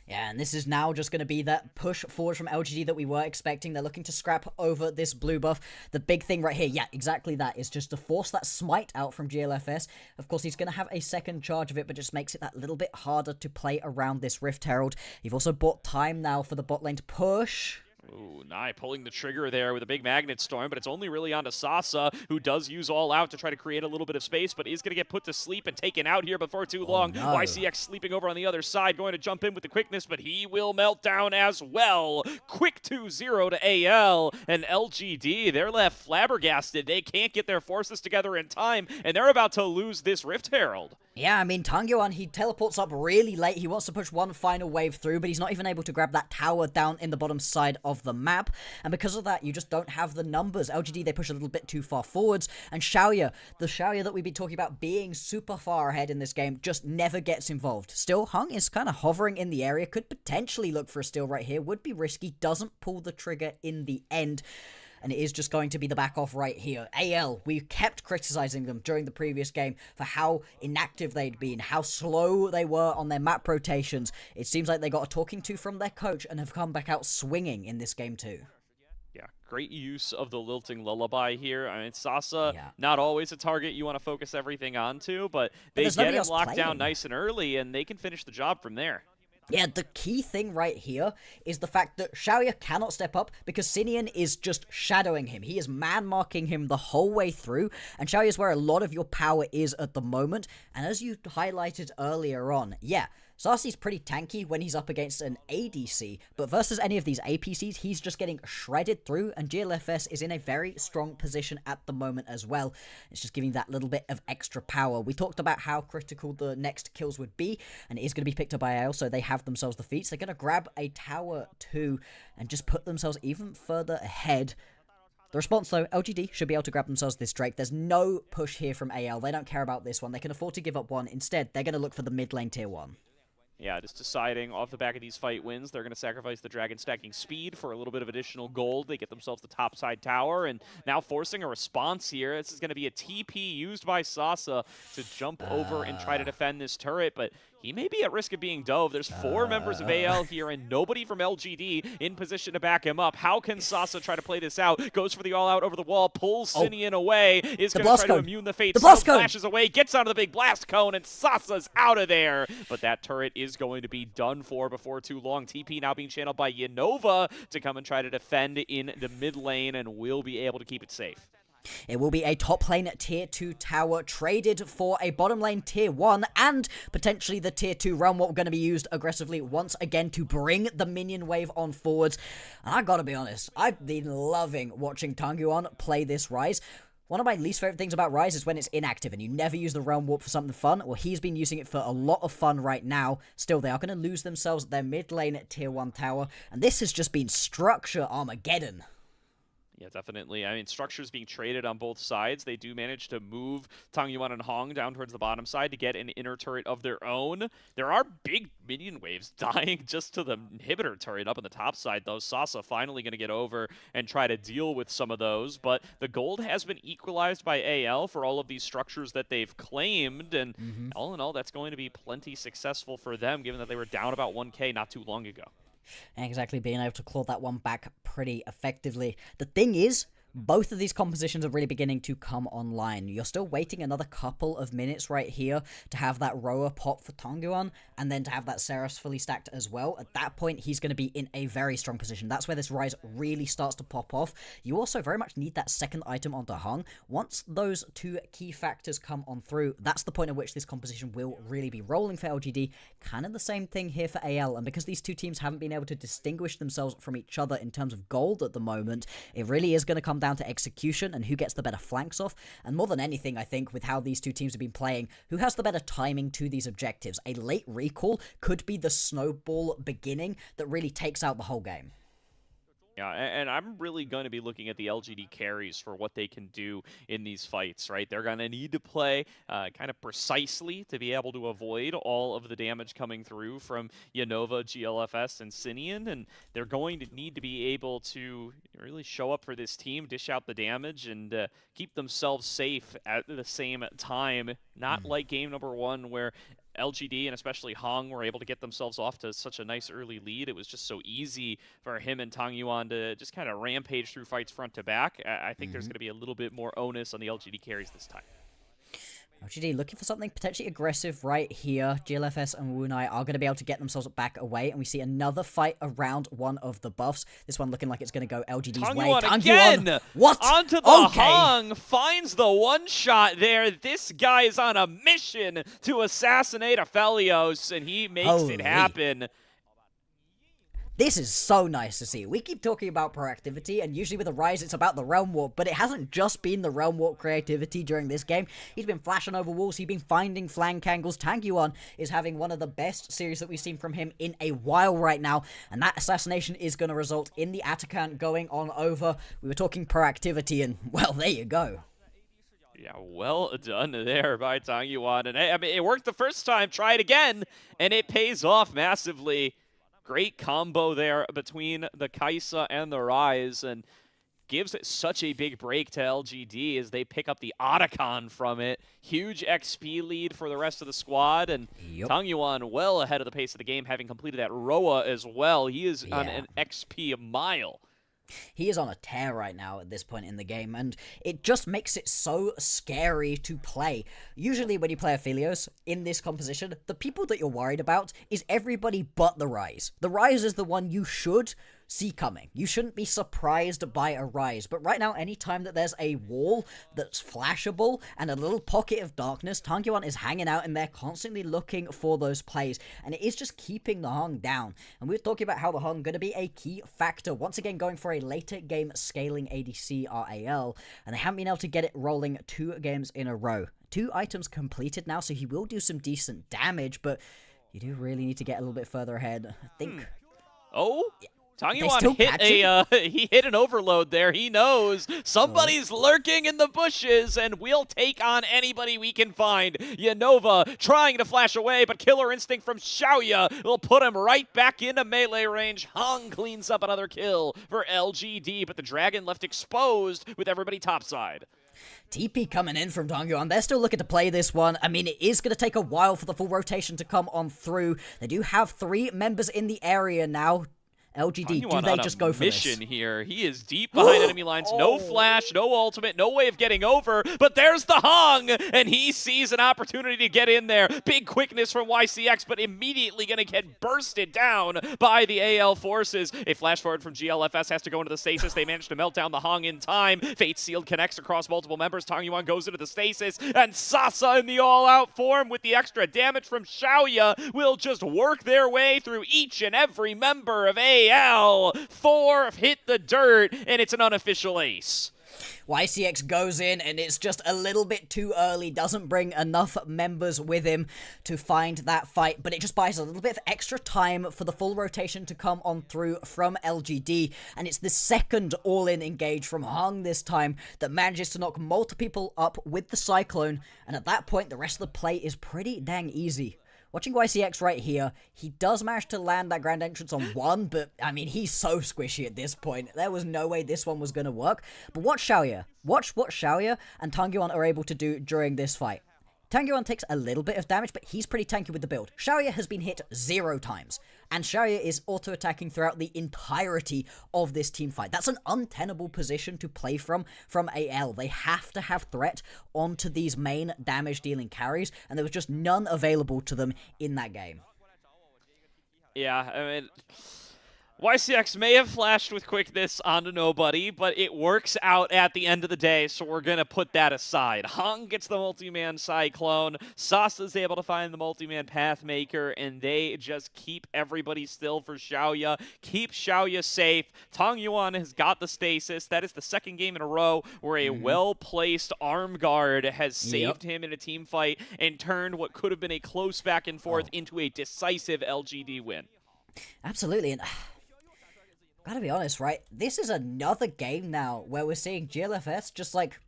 Yeah, and this is now just going to be that push forward from LGD that we were expecting. They're looking to scrap over this blue buff. The big thing right here, yeah, exactly that, is just to force that smite out from GLFS. Of course, he's going to have a second charge of it, but just makes it that little bit harder to play around this Rift Herald. You've also bought time now for the bot lane to push. Ooh, Nye pulling the trigger there with a big Magnet Storm, but it's only really onto Sasa, who does use All Out to try to create a little bit of space, but is going to get put to sleep and taken out here before too long. No. YCX sleeping over on the other side, going to jump in with the quickness, but he will melt down as well. Quick 2-0 to AL, and LGD, they're left flabbergasted. They can't get their forces together in time, and they're about to lose this Rift Herald. Yeah, I mean, Tangyuan, he teleports up really late. He wants to push one final wave through, but he's not even able to grab that tower down in the bottom side of the map. And because of that, you just don't have the numbers. LGD, they push a little bit too far forwards. And Xiaoya, the Xiaoya that we've been talking about being super far ahead in this game, just never gets involved. Still, Hung is kind of hovering in the area. Could potentially look for a steal right here. Would be risky. Doesn't pull the trigger in the end. And it is just going to be the back off right here. AL, we kept criticizing them during the previous game for how inactive they'd been, how slow they were on their map rotations. It seems like they got a talking to from their coach and have come back out swinging in this game too. Yeah, great use of the lilting lullaby here. I mean, Sasa, not always a target you want to focus everything onto, but they get him locked down nice and early, and they can finish the job from there. Yeah, the key thing right here is the fact that Xiaoya cannot step up because Sinian is just shadowing him. He is man-marking him the whole way through, and Xiaoya is where a lot of your power is at the moment. And as you highlighted earlier on, yeah, Sarsi's pretty tanky when he's up against an ADC, but versus any of these APCs, he's just getting shredded through, and GLFS is in a very strong position at the moment as well. It's just giving that little bit of extra power. We talked about how critical the next kills would be, and it is going to be picked up by AL, so they have themselves the feats. They're going to grab a tower too, and just put themselves even further ahead. The response, though, LGD should be able to grab themselves this Drake. There's no push here from AL. They don't care about this one. They can afford to give up one. Instead, they're going to look for the mid lane tier 1. Yeah, just deciding off the back of these fight wins, they're going to sacrifice the dragon stacking speed for a little bit of additional gold. They get themselves the top side tower, and now forcing a response here. This is going to be a TP used by Sasa to jump over and try to defend this turret, but he may be at risk of being dove. There's 4 members of AL here and nobody from LGD in position to back him up. How can Sasa try to play this out? Goes for the all-out over the wall, pulls Sinian away, is going to try to immune the fate, flashes away, gets onto the big blast cone, and Sasa's out of there. But that turret is going to be done for before too long. TP now being channeled by Yanova to come and try to defend in the mid lane, and will be able to keep it safe. It will be a top lane tier 2 tower traded for a bottom lane tier 1 and potentially the tier 2 realm, what we're going to be used aggressively once again to bring the minion wave on forwards. And I gotta be honest, I've been loving watching Tangyuan play this Ryze. One of my least favorite things about Ryze is when it's inactive and you never use the Realm Warp for something fun. Well, he's been using it for a lot of fun right now. Still, they are going to lose themselves their mid lane tier 1 tower, and this has just been structure Armageddon. Yeah, definitely. I mean, structures being traded on both sides. They do manage to move Tangyuan and Hong down towards the bottom side to get an inner turret of their own. There are big minion waves dying just to the inhibitor turret up on the top side, though. Sasa finally going to get over and try to deal with some of those. But the gold has been equalized by AL for all of these structures that they've claimed. And all in all, that's going to be plenty successful for them, given that they were down about 1K not too long ago. Exactly, being able to claw that one back pretty effectively. The thing is, both of these compositions are really beginning to come online. You're still waiting another couple of minutes right here to have that rower pop for Tangyuan, and then to have that Seras fully stacked as well. At that point, he's going to be in a very strong position. That's where this Ryze really starts to pop off. You also very much need that second item onto Hung. Once those 2 key factors come on through, that's the point at which this composition will really be rolling for LGD. Kind of the same thing here for AL, and because these two teams haven't been able to distinguish themselves from each other in terms of gold at the moment, it really is going to come down to execution and who gets the better flanks off, and more than anything, I think, with how these two teams have been playing, who has the better timing to these objectives. A late recall could be the snowball beginning that really takes out the whole game. Yeah, and I'm really going to be looking at the LGD carries for what they can do in these fights, right? They're going to need to play kind of precisely to be able to avoid all of the damage coming through from Yanova, GLFS, and Sinian, and they're going to need to be able to really show up for this team, dish out the damage, and keep themselves safe at the same time. Not like game number 1 where LGD and especially Hong were able to get themselves off to such a nice early lead. It was just so easy for him and Tang Yuan to just kind of rampage through fights front to back. I think there's going to be a little bit more onus on the LGD carries this time. LGD looking for something potentially aggressive right here. GLFS and Wunai are going to be able to get themselves back away, and we see another fight around one of the buffs. This one looking like it's going to go LGD's way. Tang again! What? Onto the Hong! Finds the one shot there. This guy is on a mission to assassinate Aphelios, and he makes it happen. This is so nice to see. We keep talking about proactivity, and usually with a Rise, it's about the Realm Warp, but it hasn't just been the Realm Warp creativity during this game. He's been flashing over walls, he's been finding flank angles. Tang Yuan is having one of the best series that we've seen from him in a while right now, and that assassination is going to result in the Atacant going on over. We were talking proactivity, and, well, there you go. Yeah, well done there by Tang Yuan. And I mean, it worked the first time, try it again, and it pays off massively. Great combo there between the Kaisa and the Rise, and gives it such a big break to LGD as they pick up the Otacon from it. Huge XP lead for the rest of the squad, and Tang Yuan well ahead of the pace of the game, having completed that Roa as well. He is on an XP mile. He is on a tear right now at this point in the game, and it just makes it so scary to play. Usually when you play Aphelios in this composition, the people that you're worried about is everybody but the Rise. The Rise is the one you should see coming. You shouldn't be surprised by a Rise, but right now, anytime that there's a wall that's flashable and a little pocket of darkness, Tang Yuan is hanging out in there, constantly looking for those plays, and it is just keeping the Hung down. And we were talking about how the Hung going to be a key factor, once again going for a later game scaling ADC RAL, and they haven't been able to get it rolling 2 games in a row. 2 items completed now, so he will do some decent damage, but you do really need to get a little bit further ahead. I think... Oh? Tang Yuan he hit an overload there. He knows somebody's lurking in the bushes, and we'll take on anybody we can find. Yanova trying to flash away, but Killer Instinct from Xiaoya will put him right back into melee range. Hung cleans up another kill for LGD, but the Dragon left exposed with everybody topside. TP coming in from Tang Yuan. They're still looking to play this one. I mean, it is going to take a while for the full rotation to come on through. They do have 3 members in the area now. LGD, do they just go for this? Mission here. He is deep behind enemy lines. No flash, no ultimate, no way of getting over. But there's the Hung, and he sees an opportunity to get in there. Big quickness from YCX, but immediately going to get bursted down by the AL forces. A flash forward from GLFS has to go into the stasis. They managed to melt down the Hung in time. Fate Sealed connects across multiple members. Tang Yuan goes into the stasis, and Sasa in the all-out form with the extra damage from Xiaoya will just work their way through each and every member of AL. 4 hit the dirt, and it's an unofficial ace. YCX goes in, and it's just a little bit too early, doesn't bring enough members with him to find that fight, but it just buys a little bit of extra time for the full rotation to come on through from LGD, and it's the second all-in engage from Hung this time that manages to knock multiple people up with the Cyclone, and at that point, the rest of the play is pretty dang easy. Watching YCX right here, he does manage to land that Grand Entrance on 1, but, I mean, he's so squishy at this point. There was no way this one was going to work. But watch Xiaoya. Watch what Xiaoya and Tang Yuan are able to do during this fight. Tang Yuan takes a little bit of damage, but he's pretty tanky with the build. Xiaoya has been hit 0 times, and Xiaoya is auto-attacking throughout the entirety of this team fight. That's an untenable position to play from AL. They have to have threat onto these main damage-dealing carries, and there was just none available to them in that game. Yeah, I mean... YCX may have flashed with quickness onto nobody, but it works out at the end of the day, so we're going to put that aside. Hung gets the multi-man Cyclone, Sasa's able to find the multi-man Pathmaker, and they just keep everybody still for Xiaoya, keep Xiaoya safe. Tang Yuan has got the stasis. That is the 2nd game in a row where a well-placed arm guard has saved him in a team fight and turned what could have been a close back and forth into a decisive LGD win. Absolutely, and... gotta be honest, right? This is another game now where we're seeing GLFS just, like,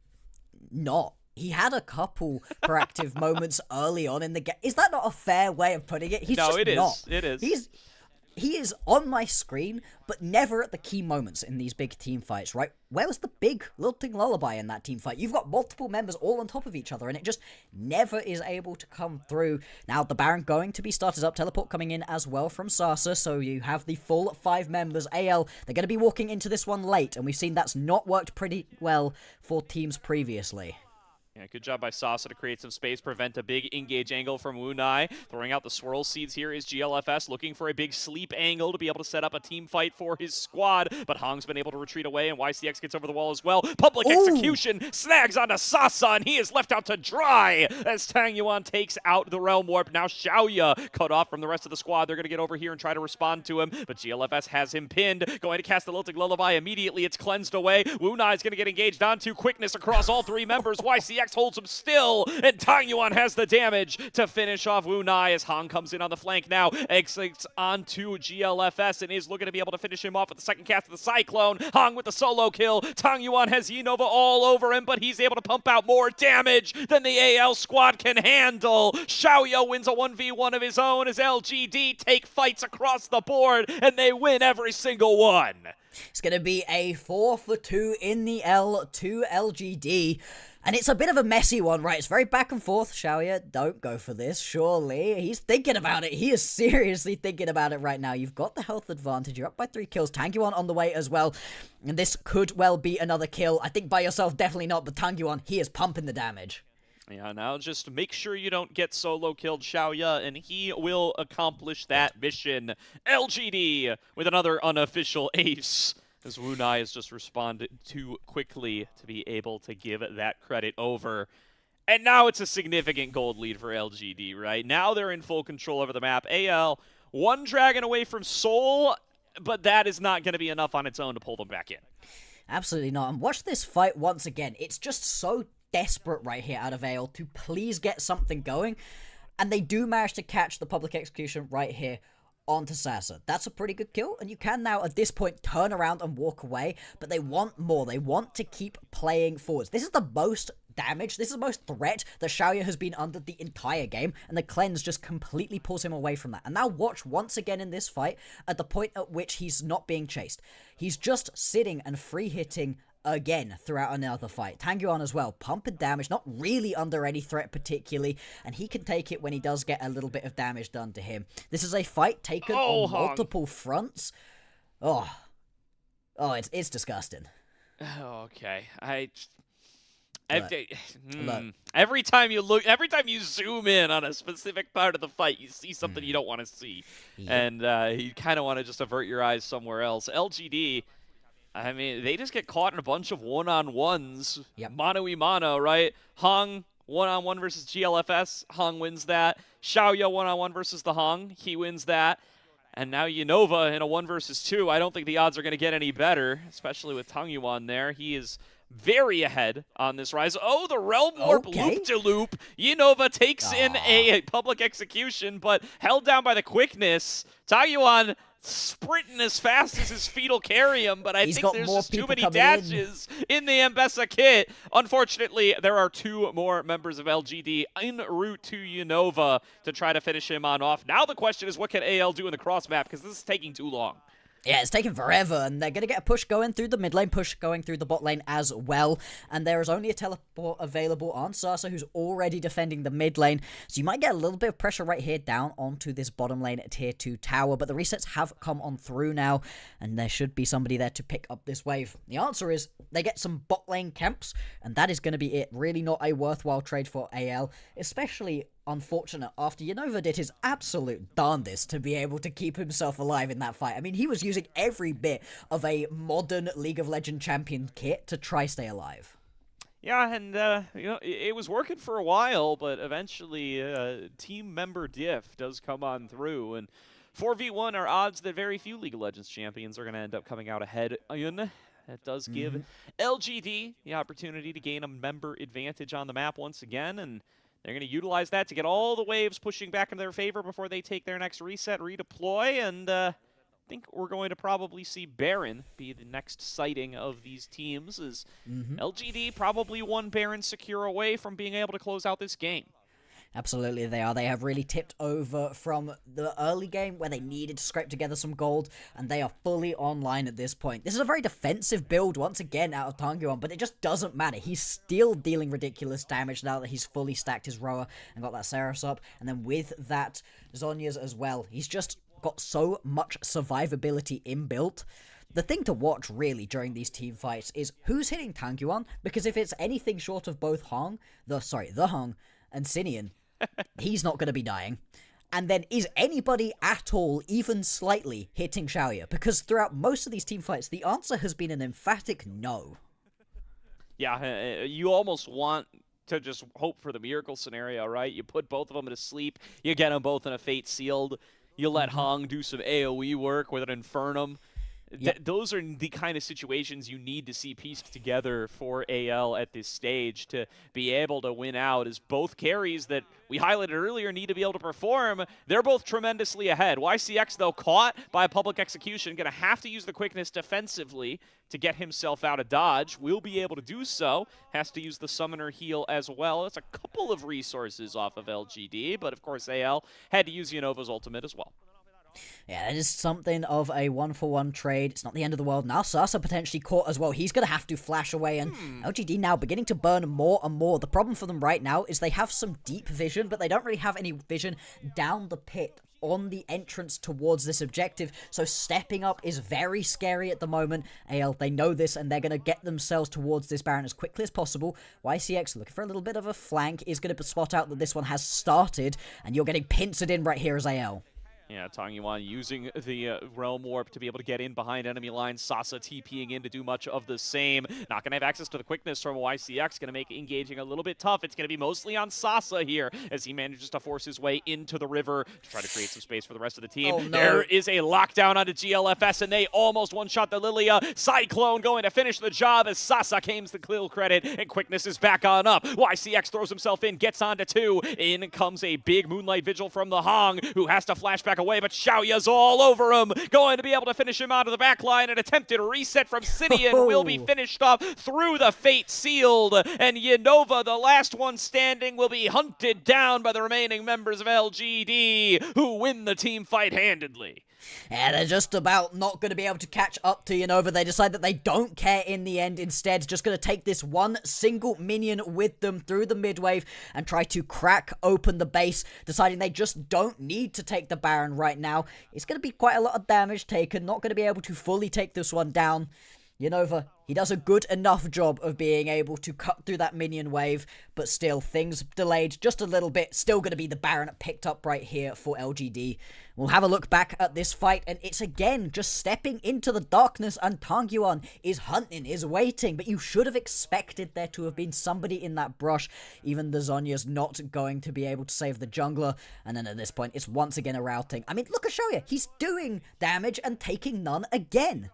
not. He had a couple proactive moments early on in the game. Is that not a fair way of putting it? He's just it is. not. It is. he is on my screen, but never at the key moments in these big team fights, right? Where was the big lilting lullaby in that team fight? You've got multiple members all on top of each other, and it just never is able to come through. Now, the Baron going to be started up, teleport coming in as well from Sasa, so you have the full 5 members. AL, they're going to be walking into this one late, and we've seen that's not worked pretty well for teams previously. Yeah, good job by Sasa to create some space, prevent a big engage angle from Wunai. Throwing out the swirl seeds here is GLFS, looking for a big sleep angle to be able to set up a team fight for his squad. But Hong's been able to retreat away, and YCX gets over the wall as well. Public execution snags onto Sasa, and he is left out to dry as Tang Yuan takes out the Realm Warp. Now Xiaoya cut off from the rest of the squad. They're going to get over here and try to respond to him, but GLFS has him pinned. Going to cast the Lilting Lullaby immediately. It's cleansed away. Wunai is going to get engaged onto. Quickness across all 3 members. YCX holds him still, and Tang Yuan has the damage to finish off Wunai as Hong comes in on the flank now, exits onto GLFS and is looking to be able to finish him off with the second cast of the Cyclone. Hong with the solo kill. Tang Yuan has Yenova all over him, but he's able to pump out more damage than the AL squad can handle. Xiaoya wins a 1v1 of his own as LGD take fights across the board, and they win every single one. It's going to be a 4-for-2 in the L2 LGD. And it's a bit of a messy one, right? It's very back and forth. Xiaoya, don't go for this, surely. He's thinking about it. He is seriously thinking about it right now. You've got the health advantage. You're up by 3 kills. Tang Yuan on the way as well. And this could well be another kill. I think by yourself, definitely not. But Tang Yuan, he is pumping the damage. Yeah, now just make sure you don't get solo killed Xiaoya, and he will accomplish that mission. LGD with another unofficial ace, as Wunai has just responded too quickly to be able to give that credit over. And now it's a significant gold lead for LGD, right? Now they're in full control over the map. AL, 1 dragon away from Seoul, but that is not going to be enough on its own to pull them back in. Absolutely not. And watch this fight once again. It's just so desperate right here out of AL to please get something going. And they do manage to catch the public execution right here onto Sasa. That's a pretty good kill, and you can now at this point turn around and walk away, but they want more. They want to keep playing forwards. This is the most damage, this is the most threat that Xiaoya has been under the entire game, and the cleanse just completely pulls him away from that. And now watch once again in this fight at the point at which he's not being chased. He's just sitting and free hitting again throughout another fight. Tang Yuan as well, pumping damage, not really under any threat particularly, and he can take it when he does get a little bit of damage done to him. This is a fight taken on multiple fronts. Oh, it's disgusting. Okay, every time you zoom in on a specific part of the fight, you see something you don't want to see, and you kind of want to just avert your eyes somewhere else. LGD, I mean, they just get caught in a bunch of one-on-ones, mano-y-mano, right? Hong, one-on-one versus GLFS, Hong wins that. Xiaoya, one-on-one versus the Hong, he wins that. And now Yenova in a 1 versus 2. I don't think the odds are going to get any better, especially with Tang Yuan there. He is very ahead on this rise. Oh, the Realm Warp loop-de-loop. Yenova takes in a public execution, but held down by the quickness. Tang Yuan sprinting as fast as his feet will carry him, but I think there's just too many dashes in the Demacia kit. Unfortunately, there are 2 more members of LGD en route to Yenova to try to finish him off. Now the question is, what can AL do in the cross map? Because this is taking too long. Yeah, it's taking forever, and they're going to get a push going through the mid lane, push going through the bot lane as well, and there is only a teleport available on Sasa, who's already defending the mid lane, so you might get a little bit of pressure right here down onto this bottom lane tier 2 tower, but the resets have come on through now, and there should be somebody there to pick up this wave. The answer is, they get some bot lane camps, and that is going to be it. Really not a worthwhile trade for AL, especially unfortunate after Yenova did his absolute darndest to be able to keep himself alive in that fight. I mean, he was using every bit of a modern League of Legends champion kit to try stay alive. Yeah, and it was working for a while, but eventually team member diff does come on through, and 4v1 are odds that very few League of Legends champions are going to end up coming out ahead in. That does give LGD the opportunity to gain a member advantage on the map once again, and they're going to utilize that to get all the waves pushing back in their favor before they take their next reset, redeploy, and I think we're going to probably see Baron be the next sighting of these teams, as LGD probably 1 Baron secure away from being able to close out this game. Absolutely, they are. They have really tipped over from the early game where they needed to scrape together some gold, and they are fully online at this point. This is a very defensive build once again out of Tangyuan, but it just doesn't matter. He's still dealing ridiculous damage now that he's fully stacked his Roa and got that Saros up, and then with that Zhonya's as well. He's just got so much survivability inbuilt. The thing to watch, really, during these team fights is who's hitting Tangyuan, because if it's anything short of both the Hong and Sinian, he's not going to be dying. And then is anybody at all, even slightly, hitting Xiaoya? Because throughout most of these team fights, the answer has been an emphatic no. Yeah, you almost want to just hope for the miracle scenario, right? You put both of them to sleep, you get them both in a fate sealed, you let Hong do some AoE work with an Infernum. Yep. Those are the kind of situations you need to see pieced together for AL at this stage to be able to win out, as both carries that we highlighted earlier need to be able to perform. They're both tremendously ahead. YCX, though, caught by a public execution, going to have to use the quickness defensively to get himself out of dodge. Will be able to do so. Has to use the summoner heal as well. It's a couple of resources off of LGD, but of course AL had to use Yanova's ultimate as well. Yeah, it is something of a one-for-one trade. It's not the end of the world. Now Sasa potentially caught as well. He's going to have to flash away, and LGD now beginning to burn more and more. The problem for them right now is they have some deep vision, but they don't really have any vision down the pit on the entrance towards this objective, so stepping up is very scary at the moment. AL, they know this, and they're going to get themselves towards this Baron as quickly as possible. YCX, looking for a little bit of a flank, is going to spot out that this one has started, and you're getting pincered in right here as AL. Yeah, Tangyuan using the Realm Warp to be able to get in behind enemy lines. Sasa TPing in to do much of the same. Not going to have access to the quickness from YCX. Going to make engaging a little bit tough. It's going to be mostly on Sasa here as he manages to force his way into the river to try to create some space for the rest of the team. Oh, no. There is a lockdown onto GLFS, and they almost one-shot the Lilia. Cyclone going to finish the job as Sasa claims the kill credit, and quickness is back on up. YCX throws himself in, gets onto 2. In comes a big Moonlight Vigil from the Hong, who has to flash back away, but Xiaoya's all over him, going to be able to finish him out of the back line. An attempted reset from Sidian will be finished off through the fate sealed, and Yanova, the last one standing, will be hunted down by the remaining members of LGD, who win the team fight handedly. Yeah, they're just about not going to be able to catch up to Yanova. They decide that they don't care in the end. Instead, just going to take this one single minion with them through the midwave and try to crack open the base, deciding they just don't need to take the Baron right now. It's going to be quite a lot of damage taken, not going to be able to fully take this one down. Yanova, he does a good enough job of being able to cut through that minion wave, but still, things delayed just a little bit. Still going to be the Baron picked up right here for LGD. We'll have a look back at this fight, and it's again just stepping into the darkness, and Tangyuan is hunting, is waiting, but you should have expected there to have been somebody in that brush. Even the Zhonya's not going to be able to save the jungler, and then at this point, it's once again a routing. I mean, look at Xiaoya. He's doing damage and taking none again.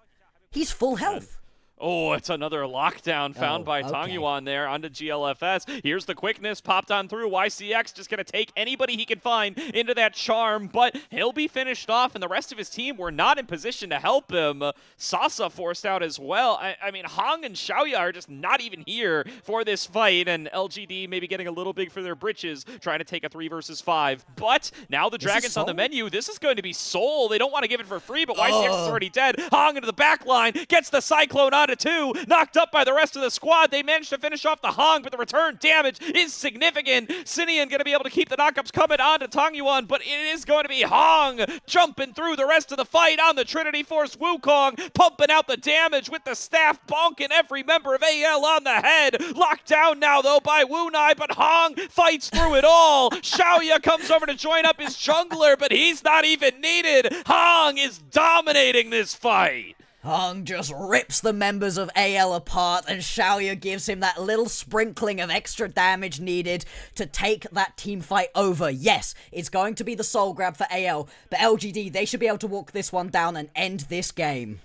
He's full health. Oh, it's another lockdown found by Tangyuan there onto GLFS. Here's the quickness popped on through. YCX just going to take anybody he can find into that charm, but he'll be finished off, and the rest of his team were not in position to help him. Sasa forced out as well. I mean, Hong and Xiaoya are just not even here for this fight, and LGD maybe getting a little big for their britches, trying to take a 3 versus 5. But now the Dragon's on the menu. This is going to be Soul. They don't want to give it for free, but YCX is already dead. Hong into the back line, gets the Cyclone on to 2, knocked up by the rest of the squad. They managed to finish off the Hong, but the return damage is significant. Sinian going to be able to keep the knockups coming on to Tangyuan, but it is going to be Hong jumping through the rest of the fight on the Trinity Force Wukong, pumping out the damage with the staff, bonking every member of AL on the head. Locked down now, though, by Wunai, but Hong fights through it all. Xiaoya comes over to join up his jungler, but he's not even needed. Hong is dominating this fight. Hong just rips the members of AL apart, and Xiaoya gives him that little sprinkling of extra damage needed to take that team fight over. Yes, it's going to be the soul grab for AL, but LGD, they should be able to walk this one down and end this game.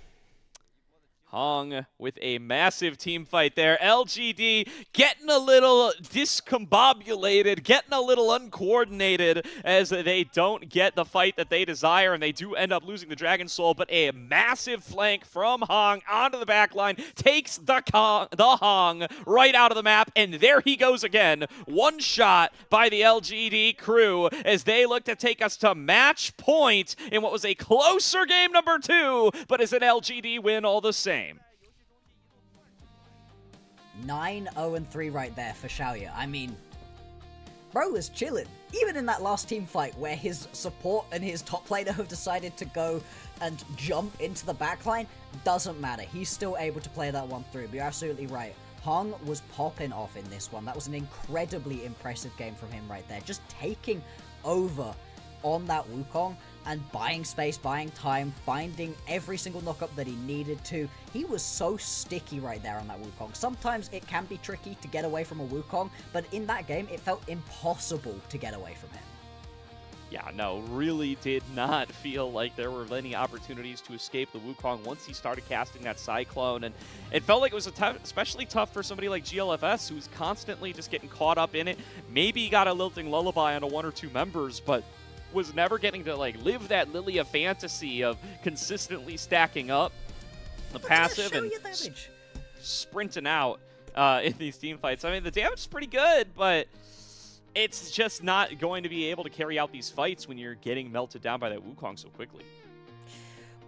Hong with a massive team fight there. LGD getting a little discombobulated, getting a little uncoordinated as they don't get the fight that they desire, and they do end up losing the Dragon Soul, but a massive flank from Hong onto the back line takes the Hong right out of the map, and there he goes again. One shot by the LGD crew as they look to take us to match point in what was a closer game number 2, but is an LGD win all the same. 9-0-3 right there for Xiaoya. I mean, bro was chilling. Even in that last team fight where his support and his top laner have decided to go and jump into the backline, doesn't matter. He's still able to play that one through. But you're absolutely right. Hong was popping off in this one. That was an incredibly impressive game from him right there. Just taking over on that Wukong and buying space, buying time, finding every single knockup that he needed to. He was so sticky right there on that Wukong. Sometimes it can be tricky to get away from a Wukong, but in that game, it felt impossible to get away from him. Yeah, no, really did not feel like there were any opportunities to escape the Wukong once he started casting that Cyclone, and it felt like it was especially tough for somebody like GLFS, who's constantly just getting caught up in it. Maybe he got a lilting lullaby onto 1 or 2 members, but was never getting to like live that Lilia fantasy of consistently stacking up the passive and sprinting out in these team fights. I mean, the damage is pretty good, but it's just not going to be able to carry out these fights when you're getting melted down by that Wukong so quickly.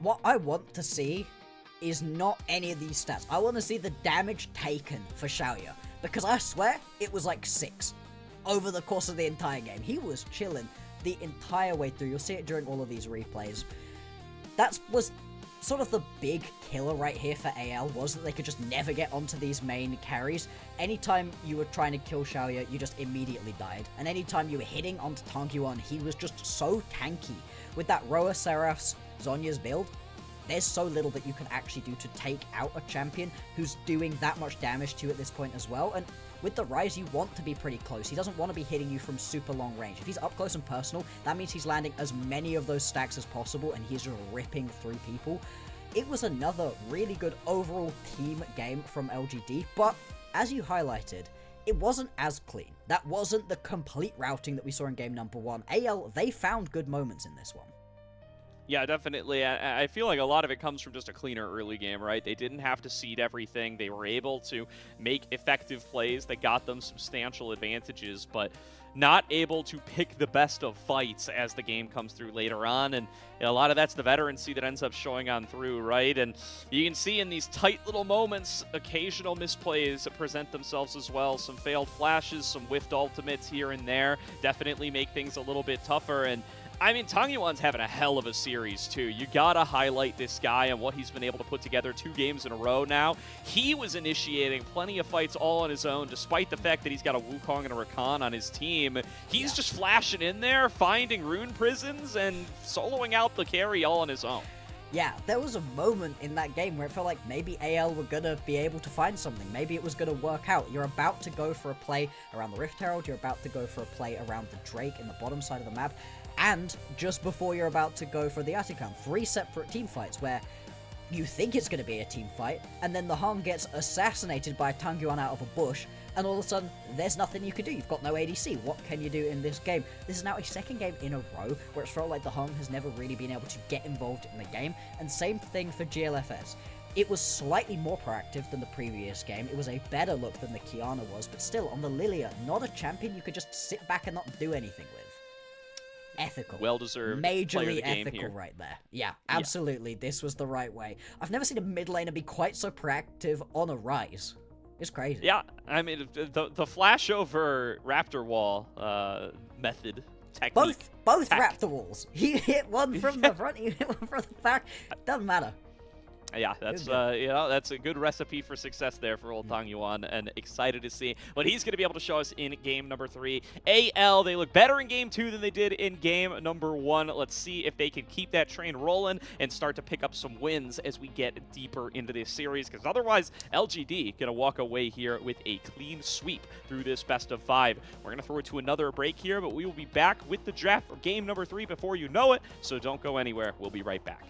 What I want to see is not any of these stats. I want to see the damage taken for Xiaoya, because I swear it was like 6 over the course of the entire game. He was chilling the entire way through. You'll see it during all of these replays. That was sort of the big killer right here for AL, was that they could just never get onto these main carries. Anytime you were trying to kill Xiaoya, you just immediately died. And anytime you were hitting onto Tangyuan, he was just so tanky. With that Roa, Seraph's, Zhonya's build, there's so little that you can actually do to take out a champion who's doing that much damage to you at this point as well. And with the Ryze, you want to be pretty close. He doesn't want to be hitting you from super long range. If he's up close and personal, that means he's landing as many of those stacks as possible, and he's just ripping through people. It was another really good overall team game from LGD, but as you highlighted, it wasn't as clean. That wasn't the complete routing that we saw in game number 1. AL, they found good moments in this one. Yeah, definitely. I feel like a lot of it comes from just a cleaner early game, right? They didn't have to seed everything. They were able to make effective plays that got them substantial advantages, but not able to pick the best of fights as the game comes through later on. And a lot of that's the veterancy that ends up showing on through, right? And you can see in these tight little moments, occasional misplays present themselves as well. Some failed flashes, some whiffed ultimates here and there definitely make things a little bit tougher. And I mean, Tangyuan's having a hell of a series, too. You gotta highlight this guy and what he's been able to put together 2 games in a row now. He was initiating plenty of fights all on his own, despite the fact that he's got a Wukong and a Rakan on his team. He's just flashing in there, finding rune prisons, and soloing out the carry all on his own. Yeah, there was a moment in that game where it felt like maybe AL were going to be able to find something. Maybe it was going to work out. You're about to go for a play around the Rift Herald. You're about to go for a play around the Drake in the bottom side of the map. And just before you're about to go for the Atikan, 3 separate team fights where you think it's going to be a team fight, and then the Hong gets assassinated by Tangyuan out of a bush, and all of a sudden, there's nothing you can do. You've got no ADC. What can you do in this game? This is now a 2nd game in a row where it's felt like the Hong has never really been able to get involved in the game, and same thing for GLFS. It was slightly more proactive than the previous game. It was a better look than the Kiana was, but still, on the Lilia, not a champion you could just sit back and not do anything with. Ethical. Well-deserved. Majorly ethical here. Right there. Yeah, absolutely. Yeah. This was the right way. I've never seen a mid laner be quite so proactive on a Ryze. It's crazy. Yeah, I mean, the flash over Raptor Wall method technique. Both Raptor Walls. He hit one from the front, he hit one from the back. Doesn't matter. Yeah, that's that's a good recipe for success there for old Tangyuan, and excited to see what he's going to be able to show us in game number 3. AL, they look better in game 2 than they did in game number 1. Let's see if they can keep that train rolling and start to pick up some wins as we get deeper into this series, because otherwise LGD going to walk away here with a clean sweep through this best of 5. We're going to throw it to another break here, but we will be back with the draft for game number 3 before you know it, so don't go anywhere. We'll be right back.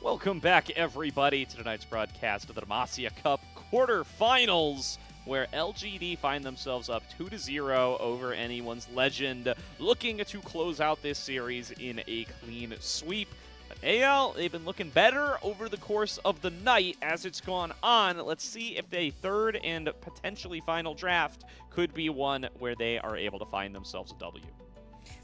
Welcome back, everybody, to tonight's broadcast of the Demacia Cup Quarterfinals, where LGD find themselves up 2-0 over Anyone's Legend, looking to close out this series in a clean sweep. But AL, they've been looking better over the course of the night as it's gone on. Let's see if the third and potentially final draft could be one where they are able to find themselves a W.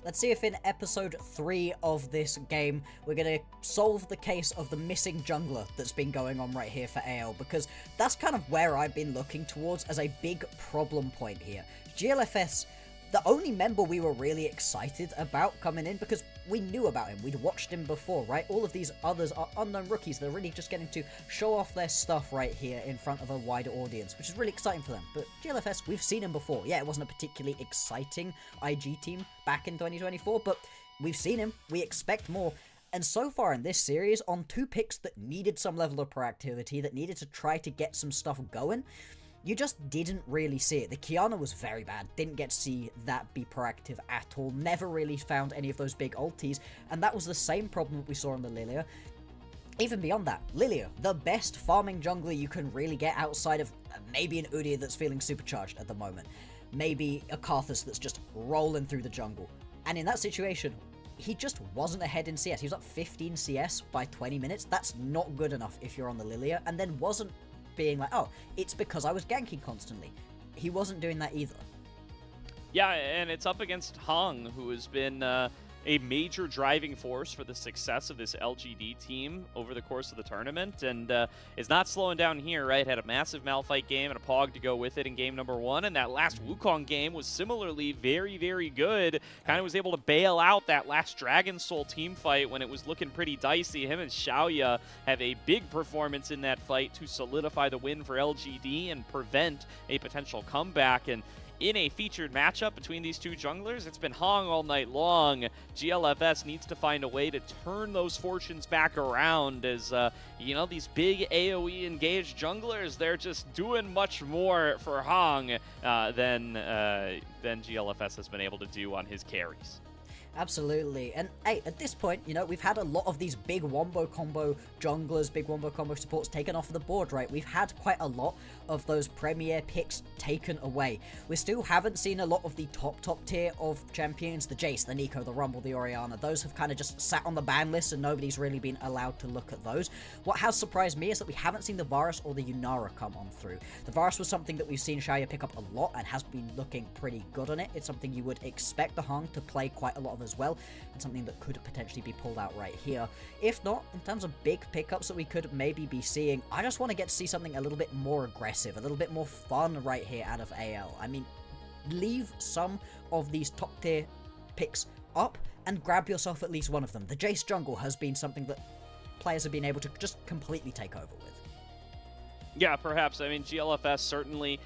Let's see if in episode 3 of this game, we're going to solve the case of the missing jungler that's been going on right here for AL, because that's kind of where I've been looking towards as a big problem point here. GLFS, the only member we were really excited about coming in, because we knew about him, we'd watched him before, right? All of these others are unknown rookies. They're really just getting to show off their stuff right here in front of a wider audience, which is really exciting for them. But GLFS, we've seen him before. Yeah, it wasn't a particularly exciting IG team back in 2024, but we've seen him. We expect more. And so far in this series, on two picks that needed some level of proactivity, that needed to try to get some stuff going, you just didn't really see it. The Kiana was very bad. Didn't get to see that be proactive at all. Never really found any of those big ultis. And that was the same problem that we saw on the Lilia. Even beyond that, Lilia, the best farming jungler you can really get outside of maybe an Udyr that's feeling supercharged at the moment. Maybe a Karthus that's just rolling through the jungle. And in that situation, he just wasn't ahead in CS. He was up 15 CS by 20 minutes. That's not good enough if you're on the Lilia. And then wasn't being like, oh, it's because I was ganking constantly. He wasn't doing that either. Yeah, and it's up against Hong, who has been a major driving force for the success of this LGD team over the course of the tournament, and is not slowing down here, right? Had a massive Malphite game and a Pog to go with it in game number 1, and that last Wukong game was similarly very, very good. Kind of was able to bail out that last Dragon Soul team fight when it was looking pretty dicey. Him and Xiaoya have a big performance in that fight to solidify the win for LGD and prevent a potential comeback. And in a featured matchup between these two junglers, it's been Hong all night long. GLFS needs to find a way to turn those fortunes back around as, you know, these big AoE engaged junglers, they're just doing much more for Hong than GLFS has been able to do on his carries. Absolutely. And hey, at this point, you know, we've had a lot of these big wombo combo junglers, big wombo combo supports taken off the board, right? We've had quite a lot of those premier picks taken away. We still haven't seen a lot of the top tier of champions, the Jace, the Nico, the Rumble, the Orianna. Those have kind of just sat on the ban list and nobody's really been allowed to look at those. What has surprised me is that we haven't seen the Varus or the Yunara come on through. The Varus was something that we've seen Xiaoya pick up a lot and has been looking pretty good on it. It's something you would expect the Hong to play quite a lot of as well, and something that could potentially be pulled out right here. If not, in terms of big pickups that we could maybe be seeing, I just want to get to see something a little bit more aggressive, a little bit more fun right here out of AL. I mean, leave some of these top tier picks up and grab yourself at least one of them. The Jace jungle has been something that players have been able to just completely take over with. Yeah, perhaps. I mean, GLFS certainly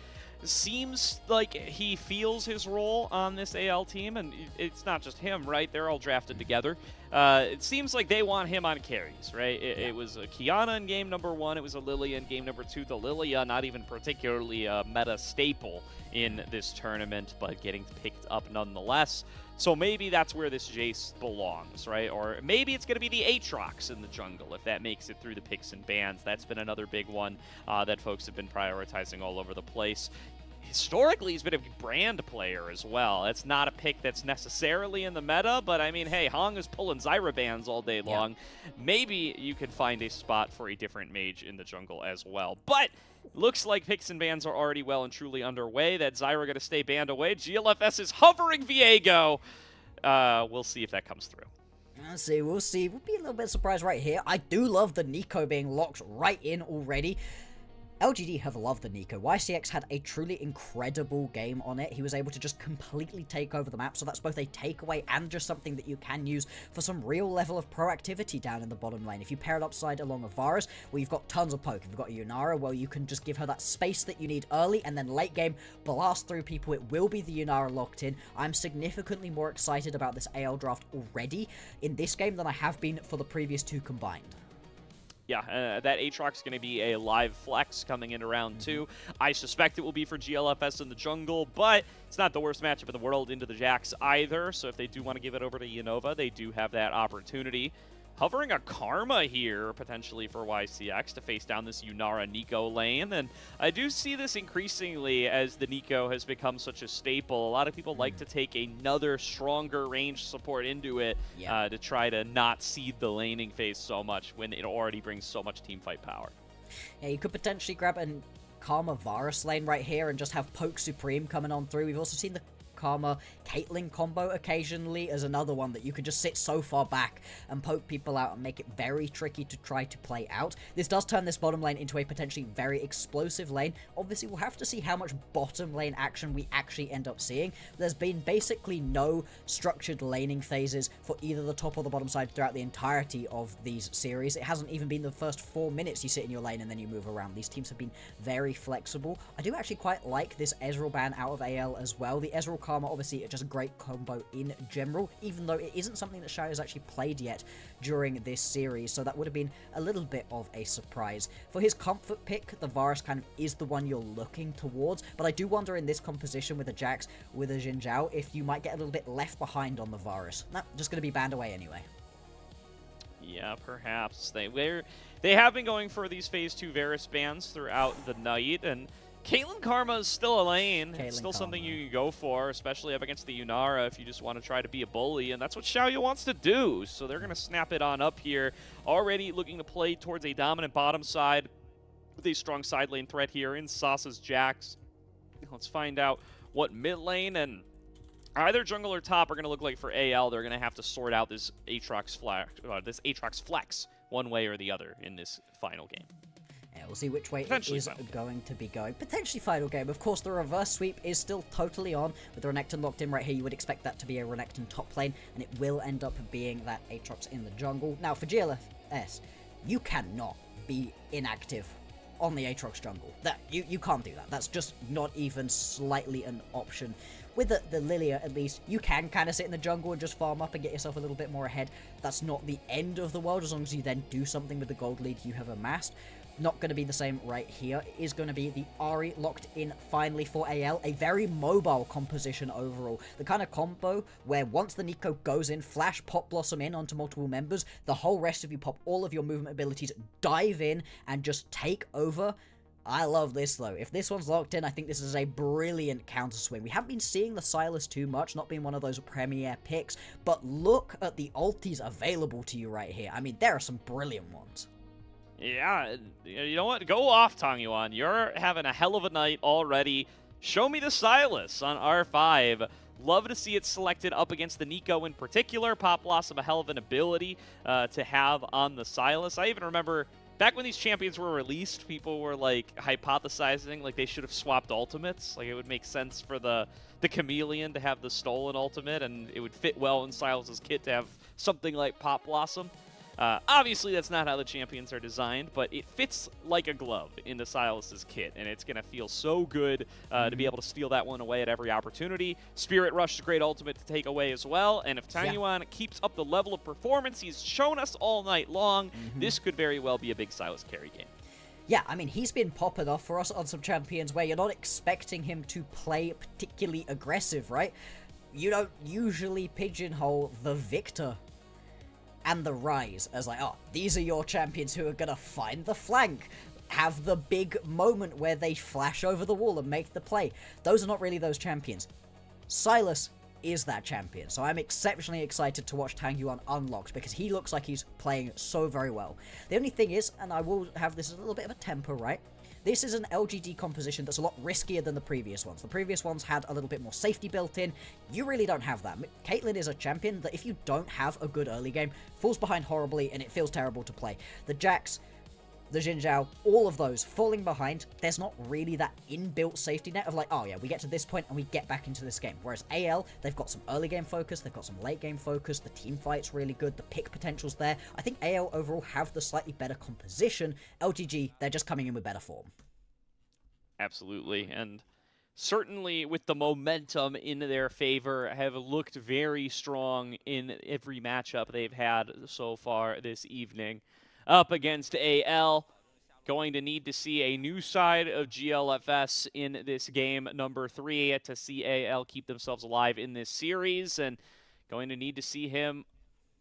seems like he feels his role on this AL team, and it's not just him, right? They're all drafted together. It seems like they want him on carries, right? It was a Kiana in game number 1. It was a Lilia in game number 2. The Lilia, not even particularly a meta staple in this tournament, but getting picked up nonetheless. So maybe that's where this Jace belongs, right? Or maybe it's going to be the Aatrox in the jungle if that makes it through the picks and bans. That's been another big one that folks have been prioritizing all over the place. Historically, he's been a brand player as well. It's not a pick that's necessarily in the meta, but I mean, hey, Hong is pulling Zyra bans all day long. Yeah. Maybe you could find a spot for a different mage in the jungle as well. But looks like picks and bans are already well and truly underway. That Zyra going to stay banned away. GLFS is hovering Viego. We'll see if that comes through. We'll see. We'll be a little bit surprised right here. I do love the Nico being locked right in already. LGD have loved the Nico. YCX had a truly incredible game on it. He was able to just completely take over the map, so that's both a takeaway and just something that you can use for some real level of proactivity down in the bottom lane. If you pair it upside along a Varus, well, you've got tons of poke. If you've got a Yunara, well, you can just give her that space that you need early, and then late game, blast through people. It will be the Yunara locked in. I'm significantly more excited about this AL draft already in this game than I have been for the previous two combined. Yeah, that Aatrox is going to be a live flex coming into round 2. I suspect it will be for GLFS in the jungle, but it's not the worst matchup in the world into the Jax either. So if they do want to give it over to Unova, they do have that opportunity. hovering a Karma here, potentially for YCX, to face down this Yunara Nico lane. And I do see this increasingly as the Nico has become such a staple. A lot of people like to take another stronger range support into it to try to not cede the laning phase so much when it already brings so much teamfight power. Yeah, you could potentially grab a Karma Varus lane right here and just have Poke Supreme coming on through. We've also seen the Karma Caitlyn combo occasionally as another one that you could just sit so far back and poke people out and make it very tricky to try to play out. This does turn this bottom lane into a potentially very explosive lane. Obviously, we'll have to see how much bottom lane action we actually end up seeing. There's been basically no structured laning phases for either the top or the bottom side throughout the entirety of these series. It hasn't even been the first 4 minutes you sit in your lane and then you move around. These teams have been very flexible. I do actually quite like this Ezreal ban out of AL as well. The Ezreal Karma, obviously, just a great combo in general, even though it isn't something that Shy has actually played yet during this series, so that would have been a little bit of a surprise. For his comfort pick, the Varus kind of is the one you're looking towards, but I do wonder in this composition with a Jax, with a Xin Zhao, if you might get a little bit left behind on the Varus. Nah, just going to be banned away anyway. Yeah, perhaps. They have been going for these Phase 2 Varus bans throughout the night, and Caitlyn Karma is still a lane. It's still something you can go for, especially up against the Yunara if you just want to try to be a bully, and that's what Xiaoyu wants to do. So they're going to snap it on up here. Already looking to play towards a dominant bottom side with a strong side lane threat here in Sauce's Jax. Let's find out what mid lane and either jungle or top are going to look like for AL. They're going to have to sort out this Aatrox flex one way or the other in this final game. Yeah, we'll see which way it is going to be going. Potentially final game. Of course, the reverse sweep is still totally on. With the Renekton locked in right here, you would expect that to be a Renekton top lane, and it will end up being that Aatrox in the jungle. Now, for GLFS, you cannot be inactive on the Aatrox jungle. You can't do that. That's just not even slightly an option. With the Lilia, at least, you can kind of sit in the jungle and just farm up and get yourself a little bit more ahead. That's not the end of the world, as long as you then do something with the gold lead you have amassed. Not going to be the same right here. It is going to be the Ahri locked in finally for AL. A very mobile composition overall. The kind of combo where once the Nico goes in, flash Pop Blossom in onto multiple members, the whole rest of you pop all of your movement abilities, dive in, and just take over. I love this though. If this one's locked in, I think this is a brilliant counter swing. We haven't been seeing the Sylas too much, not being one of those premier picks, but look at the ultis available to you right here. I mean, there are some brilliant ones. Yeah, you know what? Go off, Tangyuan. You're having a hell of a night already. Show me the Sylas on R5. Love to see it selected up against the Nico in particular. Pop Blossom, a hell of an ability to have on the Sylas. I even remember back when these champions were released, people were like hypothesizing like they should have swapped ultimates. Like it would make sense for the Chameleon to have the stolen ultimate, and it would fit well in Sylas's kit to have something like Pop Blossom. Obviously, that's not how the champions are designed, but it fits like a glove into Sylas's kit, and it's going to feel so good to be able to steal that one away at every opportunity. Spirit Rush is a great ultimate to take away as well, and if Tangyuan keeps up the level of performance he's shown us all night long, this could very well be a big Sylas carry game. Yeah, I mean, he's been popping off for us on some champions where you're not expecting him to play particularly aggressive, right? You don't usually pigeonhole the Victor and the Rise as like, oh, these are your champions who are gonna find the flank, have the big moment where they flash over the wall and make the play. Those are not really those champions. Sylas is that champion, so I'm exceptionally excited to watch Tangyuan unlocked because he looks like he's playing so very well. The only thing is, and I will have this as a little bit of a temper, right? This is an LGD composition that's a lot riskier than the previous ones. The previous ones had a little bit more safety built in. You really don't have that. Caitlyn is a champion that if you don't have a good early game, falls behind horribly and it feels terrible to play. The Jax, the Xin Zhao, all of those falling behind, there's not really that inbuilt safety net of like, oh yeah, we get to this point and we get back into this game. Whereas AL, they've got some early game focus, they've got some late game focus, the team fight's really good, the pick potential's there. I think AL overall have the slightly better composition. LGG, they're just coming in with better form. Absolutely, and certainly with the momentum in their favor, have looked very strong in every matchup they've had so far this evening. Up against AL, going to need to see a new side of GLFS in this game number 3 to see AL keep themselves alive in this series, and going to need to see him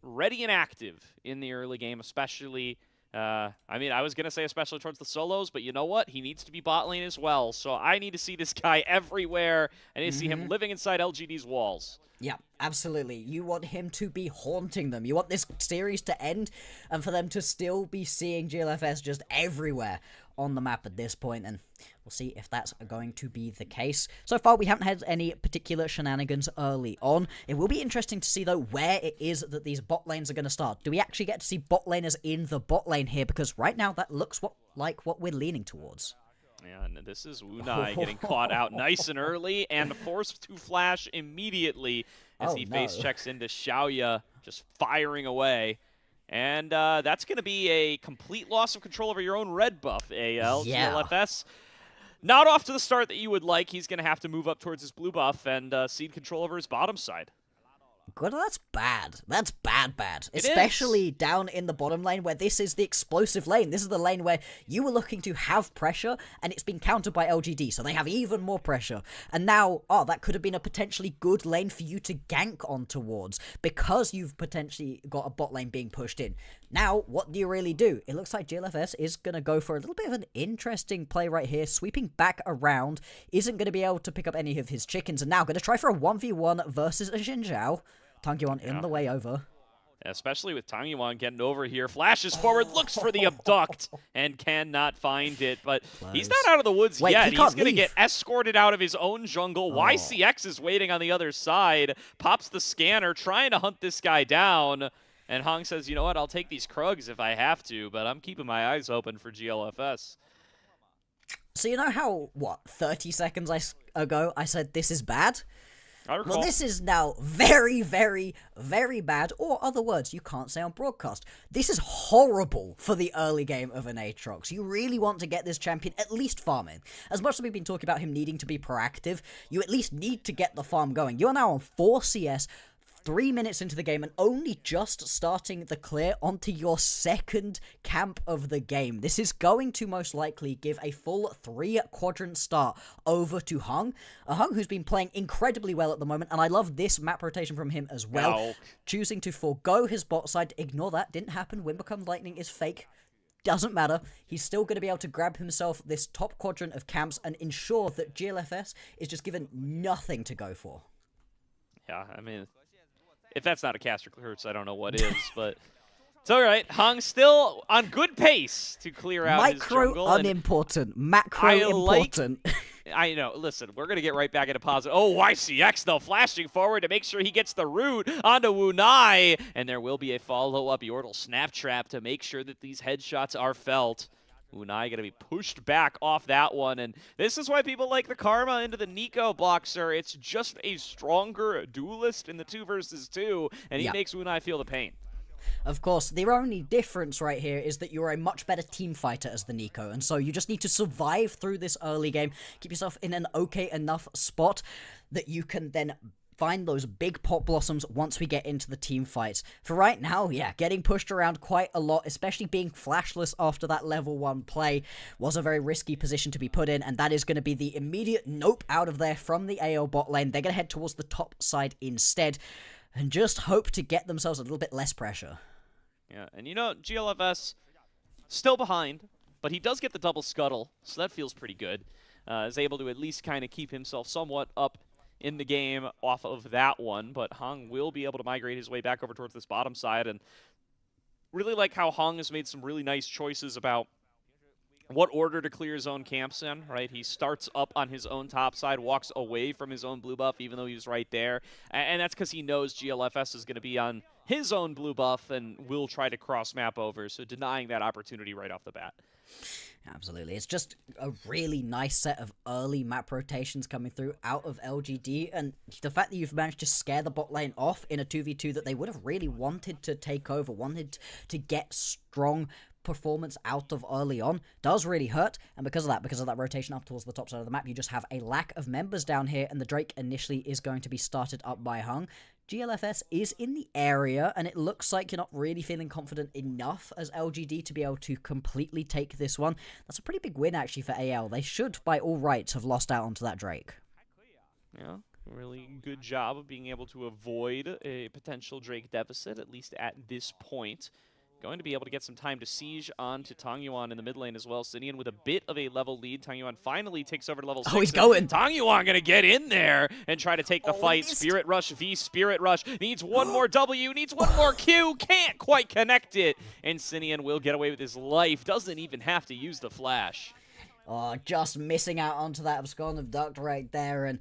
ready and active in the early game, especially. I mean, I was going to say especially towards the solos, but you know what? He needs to be bot lane as well. So I need to see this guy everywhere. I need to see him living inside LGD's walls. Yeah, absolutely. You want him to be haunting them. You want this series to end and for them to still be seeing GLFS just everywhere on the map at this point, and we'll see if that's going to be the case. So far, we haven't had any particular shenanigans early on. It will be interesting to see, though, where it is that these bot lanes are going to start. Do we actually get to see bot laners in the bot lane here? Because right now, that looks like what we're leaning towards. And this is Wunai getting caught out nice and early and forced to flash immediately as he face checks into Xiaoya, just firing away. And that's going to be a complete loss of control over your own red buff, AL. Yeah. GLFS not off to the start that you would like. He's going to have to move up towards his blue buff and cede control over his bottom side. God, that's bad. That's bad. Especially down in the bottom lane where this is the explosive lane. This is the lane where you were looking to have pressure and it's been countered by LGD, so they have even more pressure. And now, that could have been a potentially good lane for you to gank on towards because you've potentially got a bot lane being pushed in. Now, what do you really do? It looks like GLFS is going to go for a little bit of an interesting play right here, sweeping back around, isn't going to be able to pick up any of his chickens, and now going to try for a 1v1 versus a Xin Zhao. Tang Yuan in the way over. Especially with Tang Yuan getting over here. Flashes forward, looks for the abduct, and cannot find it. But he's not out of the woods yet. He's going to get escorted out of his own jungle. YCX is waiting on the other side. Pops the scanner, trying to hunt this guy down. And Hong says, you know what, I'll take these Krugs if I have to, but I'm keeping my eyes open for GLFS. So you know how, 30 seconds ago I said this is bad? Well, this is now very, very, very bad, or other words you can't say on broadcast. This is horrible for the early game of an Aatrox. You really want to get this champion at least farming. As much as we've been talking about him needing to be proactive, you at least need to get the farm going. You are now on 4 CS, 3 minutes into the game, and only just starting the clear onto your second camp of the game. This is going to most likely give a full 3-quadrant start over to Hung. A Hung who's been playing incredibly well at the moment, and I love this map rotation from him as well. Choosing to forego his bot side, ignore that, didn't happen. Wind Becomes Lightning is fake. Doesn't matter. He's still going to be able to grab himself this top quadrant of camps and ensure that GLFS is just given nothing to go for. Yeah, I mean, if that's not a caster curse, I don't know what is, but it's all right. Hung still on good pace to clear out his jungle. Unimportant. Macro important. I know. Listen, we're going to get right back into positive. Oh, YCX, though, flashing forward to make sure he gets the root onto Wunai. And there will be a follow-up Yordle snap trap to make sure that these headshots are felt. Wunai going to be pushed back off that one, and this is why people like the Karma into the Nico block, sir. It's just a stronger duelist in the 2 versus 2, and he makes Wunai feel the pain. Of course, the only difference right here is that you're a much better team fighter as the Nico, and so you just need to survive through this early game, keep yourself in an okay enough spot that you can then find those big pot blossoms once we get into the team fights. For right now, getting pushed around quite a lot, especially being flashless after that level 1 play, was a very risky position to be put in, and that is going to be the immediate nope out of there from the AL bot lane. They're going to head towards the top side instead, and just hope to get themselves a little bit less pressure. Yeah, and you know, GLFS still behind, but he does get the double scuttle, so that feels pretty good. Is able to at least kind of keep himself somewhat up in the game off of that one, but Hung will be able to migrate his way back over towards this bottom side, and really like how Hung has made some really nice choices about what order to clear his own camps in, right? He starts up on his own top side, walks away from his own blue buff, even though he was right there, and that's because he knows GLFS is going to be on his own blue buff and will try to cross map over, so denying that opportunity right off the bat. Absolutely. It's just a really nice set of early map rotations coming through out of LGD, and the fact that you've managed to scare the bot lane off in a 2v2 that they would have really wanted to take over, wanted to get strong performance out of early on, does really hurt. And because of that rotation up towards the top side of the map, you just have a lack of members down here, and the Drake initially is going to be started up by Hung. GLFS is in the area, and it looks like you're not really feeling confident enough as LGD to be able to completely take this one. That's a pretty big win, actually, for AL. They should, by all rights, have lost out onto that Drake. Yeah. really good job of being able to avoid a potential Drake deficit, at least at this point. Going to be able to get some time to siege onto Tang Yuan in the mid lane as well. Sinian with a bit of a level lead. Tang Yuan finally takes over to level 6. Oh, he's going. Tang Yuan going to get in there and try to take the fight. Spirit Rush v Spirit Rush. Needs one more W, needs one more Q. Can't quite connect it. And Sinian will get away with his life. Doesn't even have to use the flash. Oh, just missing out onto that Abscond of Duct right there. And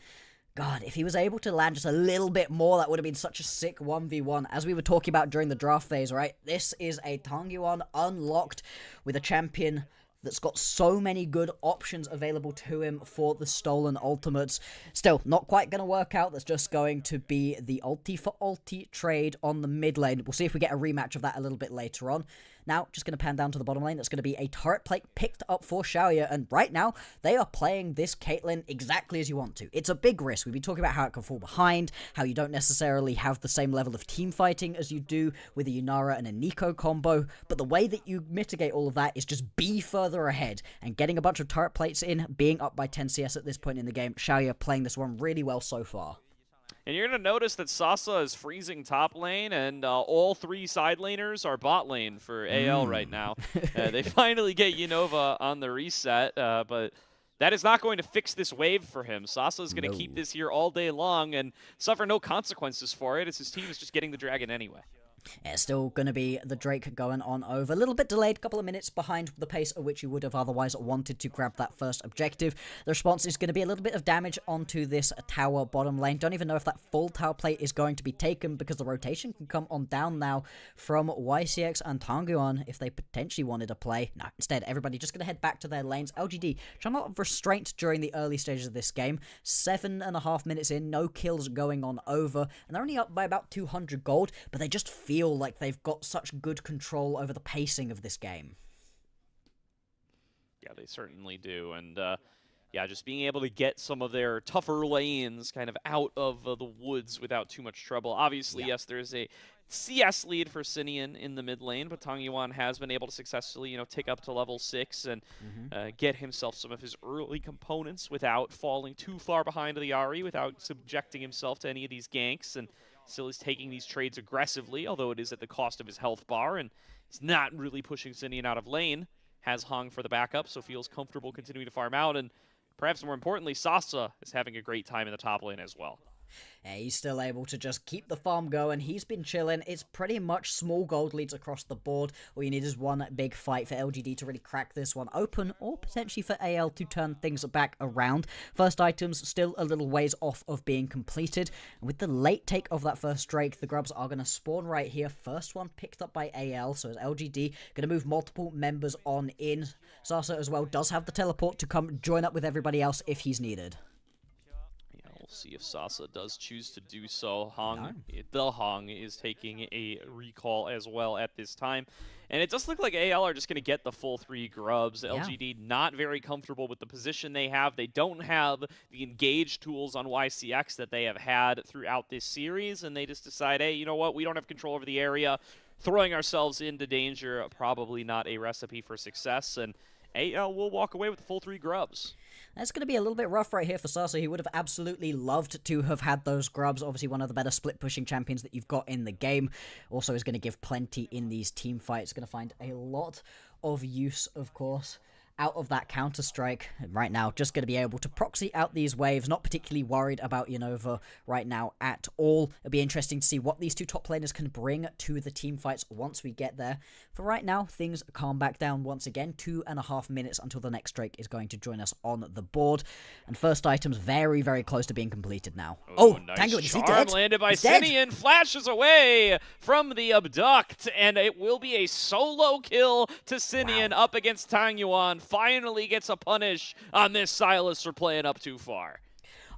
God, if he was able to land just a little bit more, that would have been such a sick 1v1. As we were talking about during the draft phase, right? This is a Tang Yuan unlocked with a champion that's got so many good options available to him for the stolen ultimates. Still, not quite going to work out. That's just going to be the ulti for ulti trade on the mid lane. We'll see if we get a rematch of that a little bit later on. Now, just going to pan down to the bottom lane. That's going to be a turret plate picked up for Xiaoya. And right now, they are playing this Caitlyn exactly as you want to. It's a big risk. We've been talking about how it can fall behind, how you don't necessarily have the same level of team fighting as you do with a Yunara and a Nico combo. But the way that you mitigate all of that is just be further ahead. And getting a bunch of turret plates in, being up by 10 CS at this point in the game. Xiaoya playing this one really well so far. And you're going to notice that Sasa is freezing top lane, and all 3 side laners are bot lane for AL right now. They finally get Unova on the reset, but that is not going to fix this wave for him. Sasa is going to keep this here all day long and suffer no consequences for it, as his team is just getting the dragon anyway. It's still going to be the Drake going on over. A little bit delayed, a couple of minutes behind the pace at which you would have otherwise wanted to grab that first objective. The response is going to be a little bit of damage onto this tower bottom lane. Don't even know if that full tower plate is going to be taken because the rotation can come on down now from YCX and Tang Yuan if they potentially wanted to play. No, instead, everybody just going to head back to their lanes. LGD trying a lot of restraint during the early stages of this game. 7.5 minutes in, no kills going on over, and they're only up by about 200 gold, but they just feel like they've got such good control over the pacing of this game. Yeah, they certainly do. And yeah, just being able to get some of their tougher lanes kind of out of the woods without too much trouble. Obviously, yes, there's a CS lead for Sinian in the mid lane, but Tang Yuan has been able to successfully, tick up to level 6 and get himself some of his early components without falling too far behind the Ahri, without subjecting himself to any of these ganks, and still is taking these trades aggressively, although it is at the cost of his health bar, and he's not really pushing Sinian out of lane. Has Hong for the backup, so feels comfortable continuing to farm out, and perhaps more importantly, Sasa is having a great time in the top lane as well. Yeah, he's still able to just keep the farm going. He's been chilling. It's pretty much small gold leads across the board. All you need is one big fight for LGD to really crack this one open, or potentially for AL to turn things back around. First items still a little ways off of being completed. And with the late take of that first Drake, the grubs are going to spawn right here. First one picked up by AL, so as LGD going to move multiple members on in. Sasa as well does have the teleport to come join up with everybody else if he's needed. See if Sasa does choose to do so. The Hong is taking a recall as well at this time. And it does look like AL are just going to get the full 3 grubs. Yeah. LGD not very comfortable with the position they have. They don't have the engage tools on YCX that they have had throughout this series. And they just decide, hey, you know what? We don't have control over the area. Throwing ourselves into danger, probably not a recipe for success. And AL will walk away with the full 3 grubs. That's going to be a little bit rough right here for Sasa. He would have absolutely loved to have had those grubs. Obviously, one of the better split-pushing champions that you've got in the game. Also is going to give plenty in these team fights. Going to find a lot of use, of course, out of that Counter-Strike. Right now, just going to be able to proxy out these waves. Not particularly worried about Unova right now at all. It'll be interesting to see what these 2 top laners can bring to the team fights once we get there. For right now, things calm back down once again. 2.5 minutes until the next Drake is going to join us on the board. And first item's very, very close to being completed now. Nice Tango, is he dead? Landed by Sinian, flashes away from the abduct, and it will be a solo kill to Sinian up against Tang Yuan. Finally gets a punish on this Silas for playing up too far.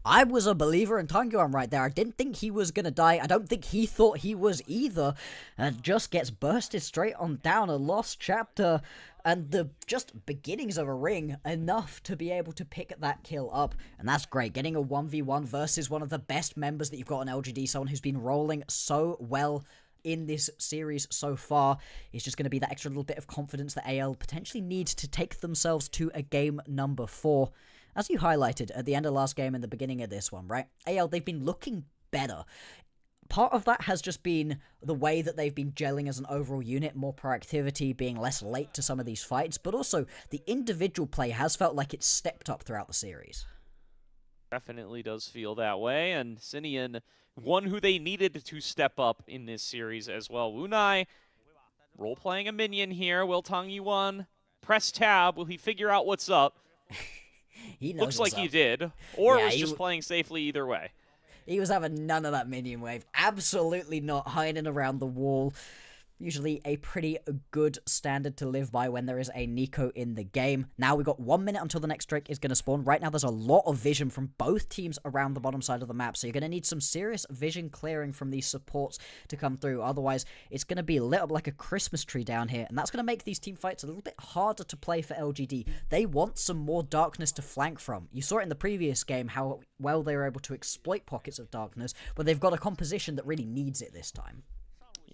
I was a believer in Tang Yuan right there. I didn't think he was going to die. I don't think he thought he was either. And just gets bursted straight on down. A lost chapter. And the just beginnings of a ring. Enough to be able to pick that kill up. And that's great. Getting a 1v1 versus one of the best members that you've got on LGD. Someone who's been rolling so well in this series so far is just going to be that extra little bit of confidence that AL potentially need to take themselves to a game number 4. As you highlighted at the end of last game and the beginning of this one, right? AL, they've been looking better. Part of that has just been the way that they've been gelling as an overall unit, more proactivity, being less late to some of these fights, but also the individual play has felt like it's stepped up throughout the series. Definitely does feel that way, and Sinian, one who they needed to step up in this series as well. Wunai, role-playing a minion here. Will Tang Yuan press tab? Will he figure out what's up? He knows Looks like what's up. he did, or Yeah, was just playing safely either way. He was having none of that minion wave. Absolutely not, hiding around the wall. Usually a pretty good standard to live by when there is a Nico in the game. Now we've got 1 minute until the next Drake is going to spawn. Right now there's a lot of vision from both teams around the bottom side of the map, so you're going to need some serious vision clearing from these supports to come through. Otherwise, it's going to be lit up like a Christmas tree down here, and that's going to make these team fights a little bit harder to play for LGD. They want some more darkness to flank from. You saw it in the previous game how well they were able to exploit pockets of darkness, but they've got a composition that really needs it this time.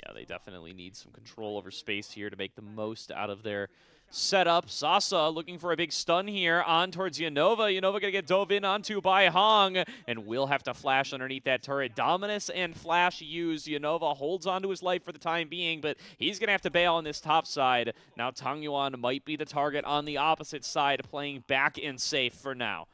Yeah, they definitely need some control over space here to make the most out of their setup. Sasa looking for a big stun here on towards Yanova. Yanova going to get dove in onto by Hong, and will have to flash underneath that turret. Dominus and flash used. Yanova holds onto his life for the time being, but he's going to have to bail on this top side. Now Tang Yuan might be the target on the opposite side, playing back in safe for now.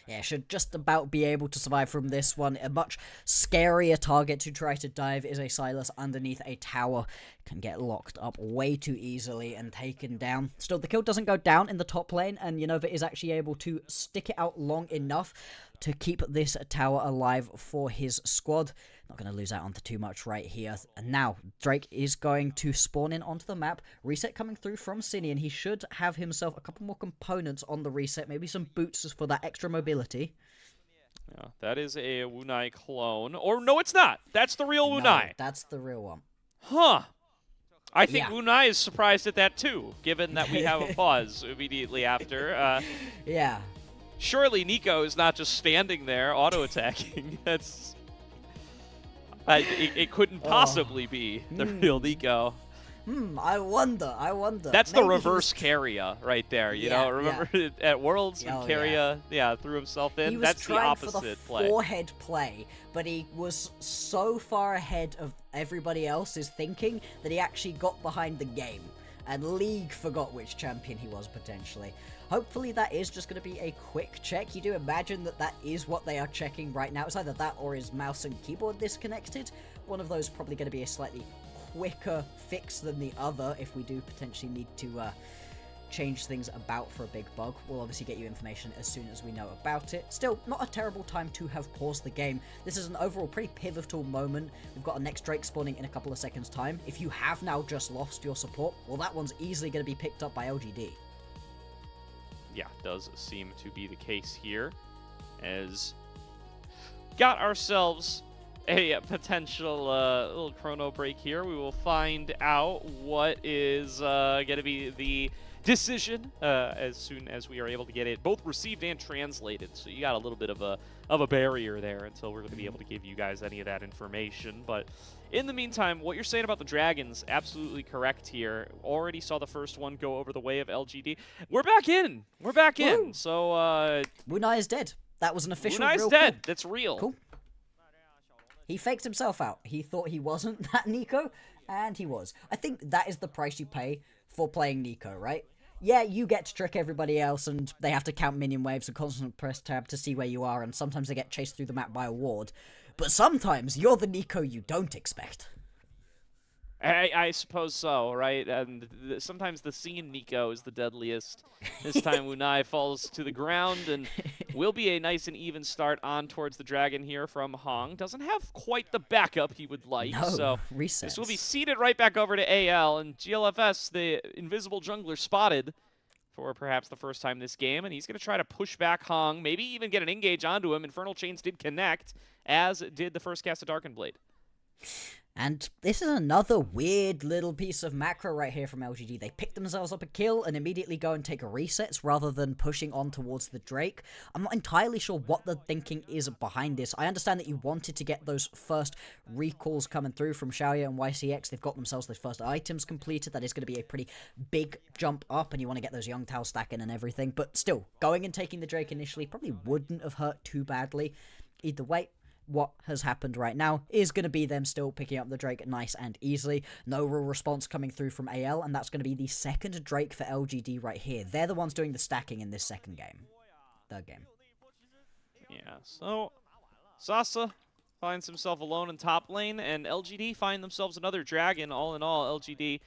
Yeah, should just about be able to survive from this one. A much scarier target to try to dive is a Silas underneath a tower. Can get locked up way too easily and taken down. Still, the kill doesn't go down in the top lane, and Yanova is actually able to stick it out long enough to keep this tower alive for his squad. Not going to lose out onto too much right here. And now, Drake is going to spawn in onto the map. Reset coming through from Cine, and he should have himself a couple more components on the reset. Maybe some boots for that extra mobility. Yeah, that is a Wunai clone. Or no, it's not. That's the real Wunai. No, that's the real one. Huh. I think Yeah. Wunai is surprised at that too, given that we have a pause immediately after. Yeah. Surely Nico is not just standing there auto-attacking. That's... it couldn't possibly be the real Nico. I wonder. That's the Maybe reverse Keria right there, you know? Remember at Worlds when Keria threw himself in? That's the opposite for the play. forehead play, but he was so far ahead of everybody else's thinking that he actually got behind the game. And League forgot which champion he was potentially. Hopefully that is just going to be a quick check. You do imagine that that is what they are checking right now. It's either that or is mouse and keyboard disconnected. One of those probably going to be a slightly quicker fix than the other if we do potentially need to change things about for a big bug. We'll obviously get you information as soon as we know about it. Still, not a terrible time to have paused the game. This is an overall pretty pivotal moment. We've got a next Drake spawning in a couple of seconds time. If you have now just lost your support, well, that one's easily going to be picked up by LGD. Yeah, does seem to be the case here, as got ourselves a potential little chrono break here. We will find out what is going to be the decision as soon as we are able to get it both received and translated. So you got a little bit of a barrier there until we're going to be able to give you guys any of that information. But in the meantime, what you're saying about the Dragons, absolutely correct here. Already saw the first one go over the way of LGD. We're back in. We're back in. So Wunai is dead. That was an official Wunai's real dead. call. That's real. Cool. He faked himself out. He thought he wasn't that Nico, and he was. I think that is the price you pay for playing Nico, right? Yeah, you get to trick everybody else, and they have to count minion waves and constantly press tab to see where you are, and sometimes they get chased through the map by a ward. But sometimes you're the Nico you don't expect. I suppose so, right? And sometimes the scene Nico is the deadliest. This time Wunai falls to the ground, and will be a nice and even start on towards the dragon here from Hong. Doesn't have quite the backup he would like, so resets. This will be seeded right back over to AL, and GLFS, the invisible jungler, spotted for perhaps the first time this game, and he's going to try to push back Hong, maybe even get an engage onto him. Infernal Chains did connect, as did the first cast of Darkened Blade. And this is another weird little piece of macro right here from LGD. They pick themselves up a kill and immediately go and take resets rather than pushing on towards the Drake. I'm not entirely sure what the thinking is behind this. I understand that you wanted to get those first recalls coming through from Xiaoya and YCX. They've got themselves those first items completed. That is going to be a pretty big jump up, and you want to get those Young Tao stacking and everything. But still, going and taking the Drake initially probably wouldn't have hurt too badly. Either way, what has happened right now is going to be them still picking up the Drake nice and easily. No real response coming through from AL, and that's going to be the second Drake for LGD right here. They're the ones doing the stacking in this third game. Yeah, so Sasa finds himself alone in top lane, and LGD find themselves another dragon. All in all, LGD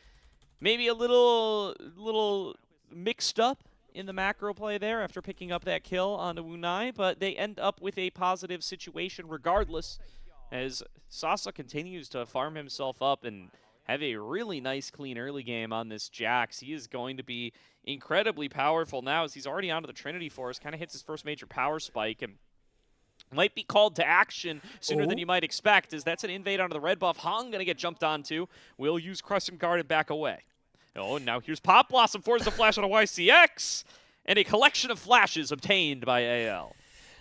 maybe a little mixed up in the macro play there after picking up that kill on the Wunai, but they end up with a positive situation regardless, as Sasa continues to farm himself up and have a really nice clean early game on this Jax. He is going to be incredibly powerful now as he's already onto the Trinity Force, kind of hits his first major power spike, and might be called to action sooner than you might expect, as that's an invade onto the red buff. Hong going to get jumped onto. Will use Crescent Guard and back away. Oh, and now here's Pop Blossom, forces the flash on a YCX, and a collection of flashes obtained by AL.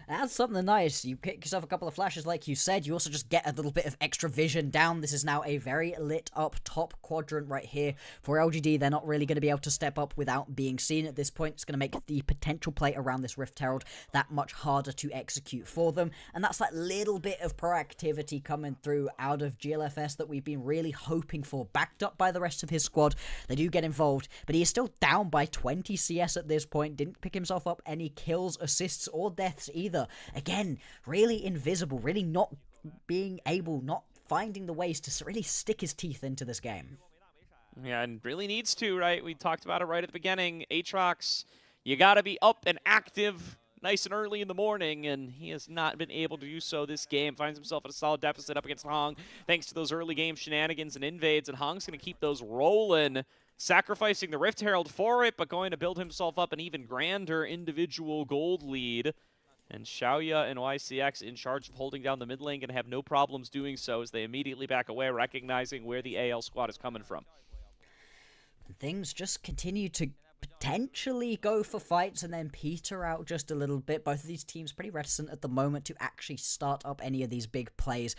That's something nice. You pick yourself a couple of flashes like you said. You also just get a little bit of extra vision down. This is now a very lit up top quadrant right here. For LGD, they're not really going to be able to step up without being seen at this point. It's going to make the potential play around this Rift Herald that much harder to execute for them. And that's that little bit of proactivity coming through out of GLFS that we've been really hoping for, backed up by the rest of his squad. They do get involved, but he is still down by 20 CS at this point. Didn't pick himself up any kills, assists, or deaths either. Again, really invisible, really not finding the ways to really stick his teeth into this game. Yeah, and really needs to, right? We talked about it right at the beginning. Aatrox, you got to be up and active nice and early in the morning, and he has not been able to do so this game. Finds himself at a solid deficit up against Hong, thanks to those early game shenanigans and invades, and Hong's going to keep those rolling, sacrificing the Rift Herald for it, but going to build himself up an even grander individual gold lead. And Xiaoya and YCX in charge of holding down the mid lane, going to have no problems doing so as they immediately back away, recognizing where the AL squad is coming from. Things just continue to potentially go for fights and then peter out just a little bit. Both of these teams pretty reticent at the moment to actually start up any of these big plays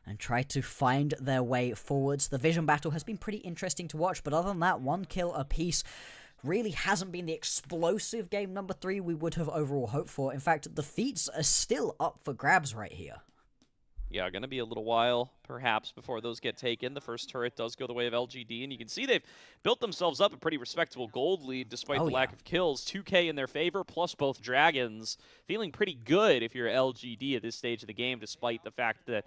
and try to find their way forwards. The vision battle has been pretty interesting to watch, but other than that, one kill apiece really hasn't been the explosive game number 3 we would have overall hoped for. In fact, the feats are still up for grabs right here. Yeah, going to be a little while, perhaps, before those get taken. The first turret does go the way of LGD, and you can see they've built themselves up a pretty respectable gold lead despite the lack of kills. 2K in their favor, plus both dragons. Feeling pretty good if you're LGD at this stage of the game, despite the fact that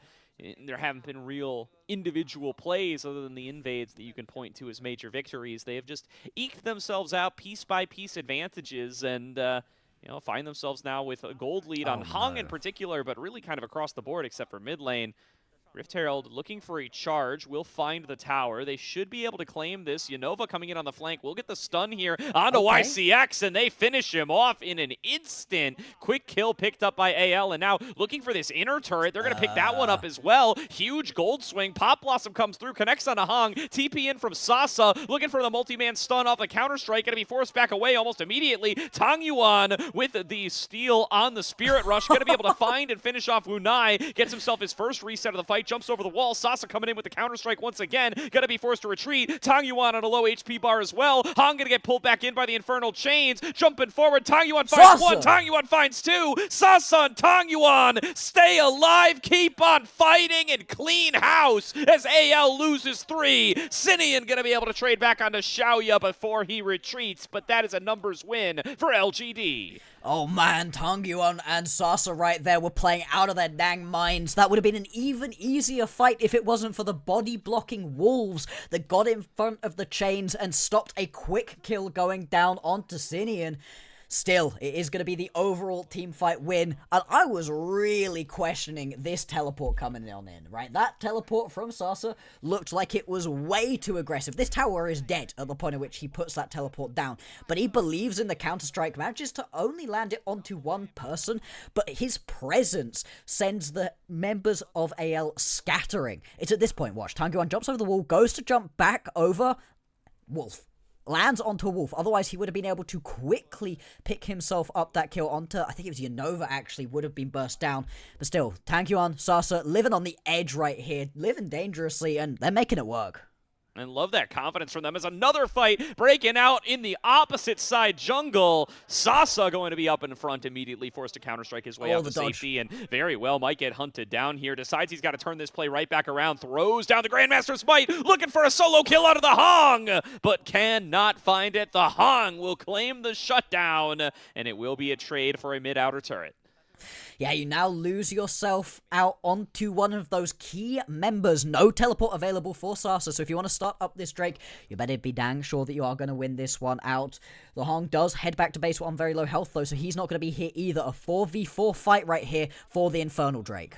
there haven't been real individual plays other than the invades that you can point to as major victories. They have just eked themselves out piece by piece advantages and find themselves now with a gold lead on Hong in particular, but really kind of across the board except for mid lane. Rift Herald looking for a charge, will find the tower. They should be able to claim this. Unova coming in on the flank. We'll get the stun here onto YCX, and they finish him off in an instant. Quick kill picked up by AL, and now looking for this inner turret. They're going to pick that one up as well. Huge gold swing. Pop Blossom comes through, connects onto Hong. TP in from Sasa, looking for the multi-man stun off the counter-strike. Going to be forced back away almost immediately. Tang Yuan with the steal on the Spirit Rush. Going to be able to find and finish off Wunai. Gets himself his first reset of the fight. Jumps over the wall. Sasa coming in with the counter-strike once again. Gonna be forced to retreat. Tang Yuan on a low HP bar as well. Hong gonna get pulled back in by the Infernal Chains. Jumping forward. Tang Yuan finds one. Tang Yuan finds two. Sasa and Tang Yuan stay alive. Keep on fighting and clean house as AL loses 3. Sinian gonna be able to trade back onto Xiaoya before he retreats, but that is a numbers win for LGD. Oh man, Tang Yuan and Sasa right there were playing out of their dang minds. That would have been an even easier fight if it wasn't for the body-blocking wolves that got in front of the chains and stopped a quick kill going down onto Sinian. Still, it is going to be the overall team fight win, and I was really questioning this teleport coming on in, right? That teleport from Sasa looked like it was way too aggressive. This tower is dead at the point at which he puts that teleport down, but he believes in the Counter-Strike, manages to only land it onto one person, but his presence sends the members of AL scattering. It's at this point, watch, Tanguan jumps over the wall, goes to jump back over Wolf. Lands onto a Wolf. Otherwise, he would have been able to quickly pick himself up that kill onto, I think it was Yanova actually, would have been burst down. But still, Tankyuan, Sasa, living on the edge right here, living dangerously, and they're making it work. And love that confidence from them as another fight breaking out in the opposite side jungle. Sasa going to be up in front immediately, forced to counter-strike his way out to safety, and very well might get hunted down here. Decides he's got to turn this play right back around, throws down the Grandmaster's Might, looking for a solo kill out of the Hong, but cannot find it. The Hong will claim the shutdown, and it will be a trade for a mid-outer turret. Yeah, you now lose yourself out onto one of those key members. No teleport available for Sasa, so if you want to start up this Drake, you better be dang sure that you are going to win this one out. The Hong does head back to base on very low health, though, so he's not going to be here either. A 4v4 fight right here for the Infernal Drake.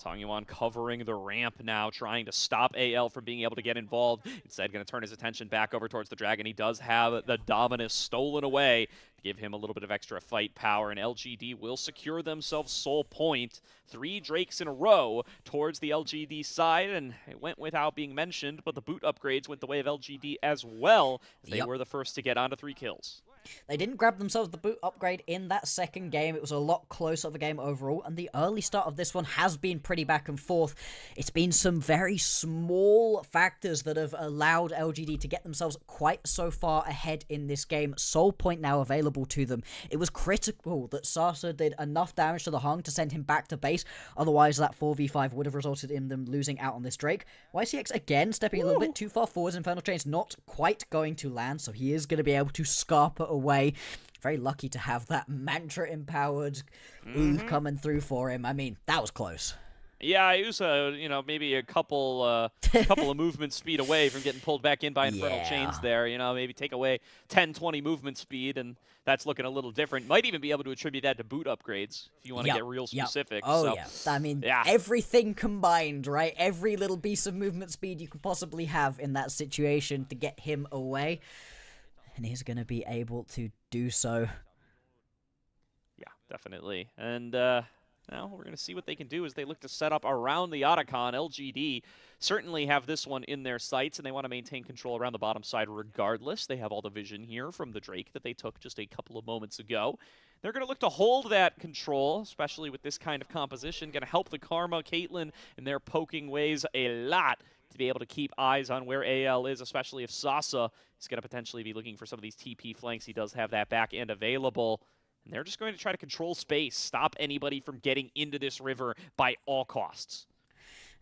Tangyuan covering the ramp now, trying to stop AL from being able to get involved. Instead, going to turn his attention back over towards the Dragon. He does have the Dominus stolen away to give him a little bit of extra fight power, and LGD will secure themselves Soul Point. 3 Drakes in a row towards the LGD side, and it went without being mentioned, but the boot upgrades went the way of LGD as well, as they were the first to get onto 3 kills. They didn't grab themselves the boot upgrade in that second game. It was a lot closer of a game overall, and the early start of this one has been pretty back and forth. It's been some very small factors that have allowed LGD to get themselves quite so far ahead in this game. Soul Point now available to them. It was critical that Sasa did enough damage to the Hong to send him back to base. Otherwise, that 4v5 would have resulted in them losing out on this Drake. YCX again stepping a little bit too far forwards. Infernal Chain's not quite going to land, so he is going to be able to scarper away. Very lucky to have that mantra-empowered coming through for him. I mean, that was close. Yeah, he was, maybe a couple of movement speed away from getting pulled back in by Infernal Chains there. Maybe take away 10, 20 movement speed, and that's looking a little different. Might even be able to attribute that to boot upgrades, if you want to get real specific. Oh, so, yeah. I mean, everything combined, right? Every little piece of movement speed you could possibly have in that situation to get him away. And he's going to be able to do so. Yeah, definitely. And now we're going to see what they can do as they look to set up around the Otacon. LGD certainly have this one in their sights, and they want to maintain control around the bottom side regardless. They have all the vision here from the Drake that they took just a couple of moments ago. They're going to look to hold that control, especially with this kind of composition. Going to help the Karma, Caitlyn, in their poking ways a lot to be able to keep eyes on where AL is, especially if Sasa is going to potentially be looking for some of these TP flanks. He does have that back end available. And they're just going to try to control space, stop anybody from getting into this river by all costs.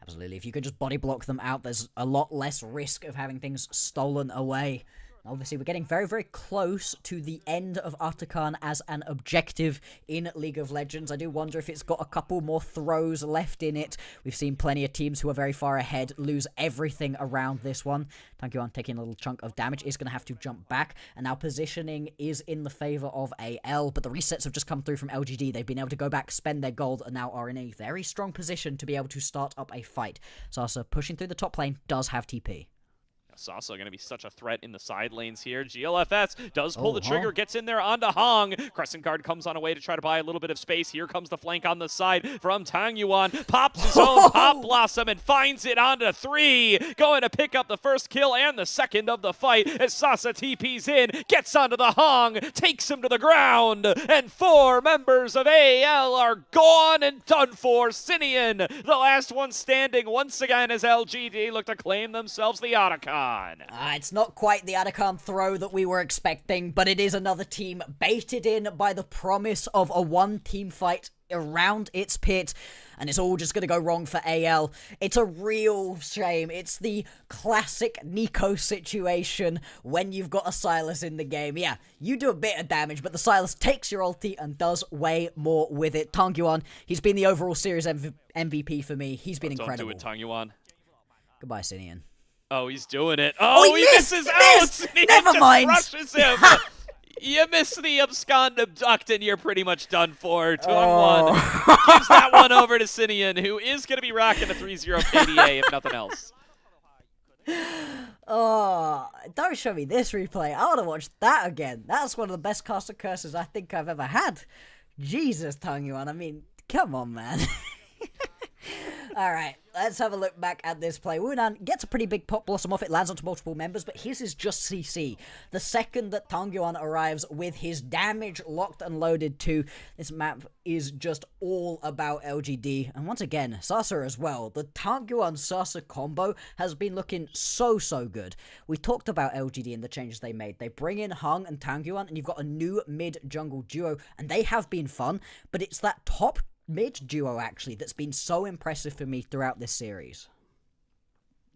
Absolutely. If you could just body block them out, there's a lot less risk of having things stolen away. Obviously, we're getting very, very close to the end of Otacon as an objective in League of Legends. I do wonder if it's got a couple more throws left in it. We've seen plenty of teams who are very far ahead lose everything around this one. Tankyuan taking a little chunk of damage, is going to have to jump back. And now positioning is in the favor of AL, but the resets have just come through from LGD. They've been able to go back, spend their gold, and now are in a very strong position to be able to start up a fight. Sasa pushing through the top lane, does have TP. Sasa going to be such a threat in the side lanes here. GLFS does pull the trigger, gets in there onto Hong. Crescent Guard comes on a way to try to buy a little bit of space. Here comes the flank on the side from Tangyuan. Pops his own Pop Blossom and finds it onto 3. Going to pick up the first kill and the second of the fight as Sasa TP's in, gets onto the Hong, takes him to the ground, and 4 members of AL are gone and done for. Sinian, the last one standing once again as LGD look to claim themselves the Otacon. It's not quite the Otacon throw that we were expecting, but it is another team baited in by the promise of a one-team fight around its pit, and it's all just going to go wrong for AL. It's a real shame. It's the classic Nico situation when you've got a Sylas in the game. Yeah, you do a bit of damage, but the Sylas takes your ulti and does way more with it. Tangyuan, he's been the overall series MVP for me. He's been incredible. Don't do it, Tangyuan. Goodbye, Sinian. Oh, he's doing it. Oh, he misses out! Never mind. Crushes him. You miss the abscond abduct, and you're pretty much done for. 2-on-1. Gives that one over to Sinian, who is going to be rocking a 3-0 KDA, if nothing else. Oh, don't show me this replay. I want to watch that again. That's one of the best caster curses I think I've ever had. Jesus, Tangyuan. I mean, come on, man. Alright, let's have a look back at this play. Wunan gets a pretty big pop blossom off. It lands onto multiple members, but his is just CC. The second that Tangyuan arrives with his damage locked and loaded too, this map is just all about LGD. And once again, Sasa as well. The Tangyuan-Sasa combo has been looking so good. We talked about LGD and the changes they made. They bring in Hung and Tangyuan, and you've got a new mid-jungle duo, and they have been fun, but it's that top mid duo actually that's been so impressive for me throughout this series.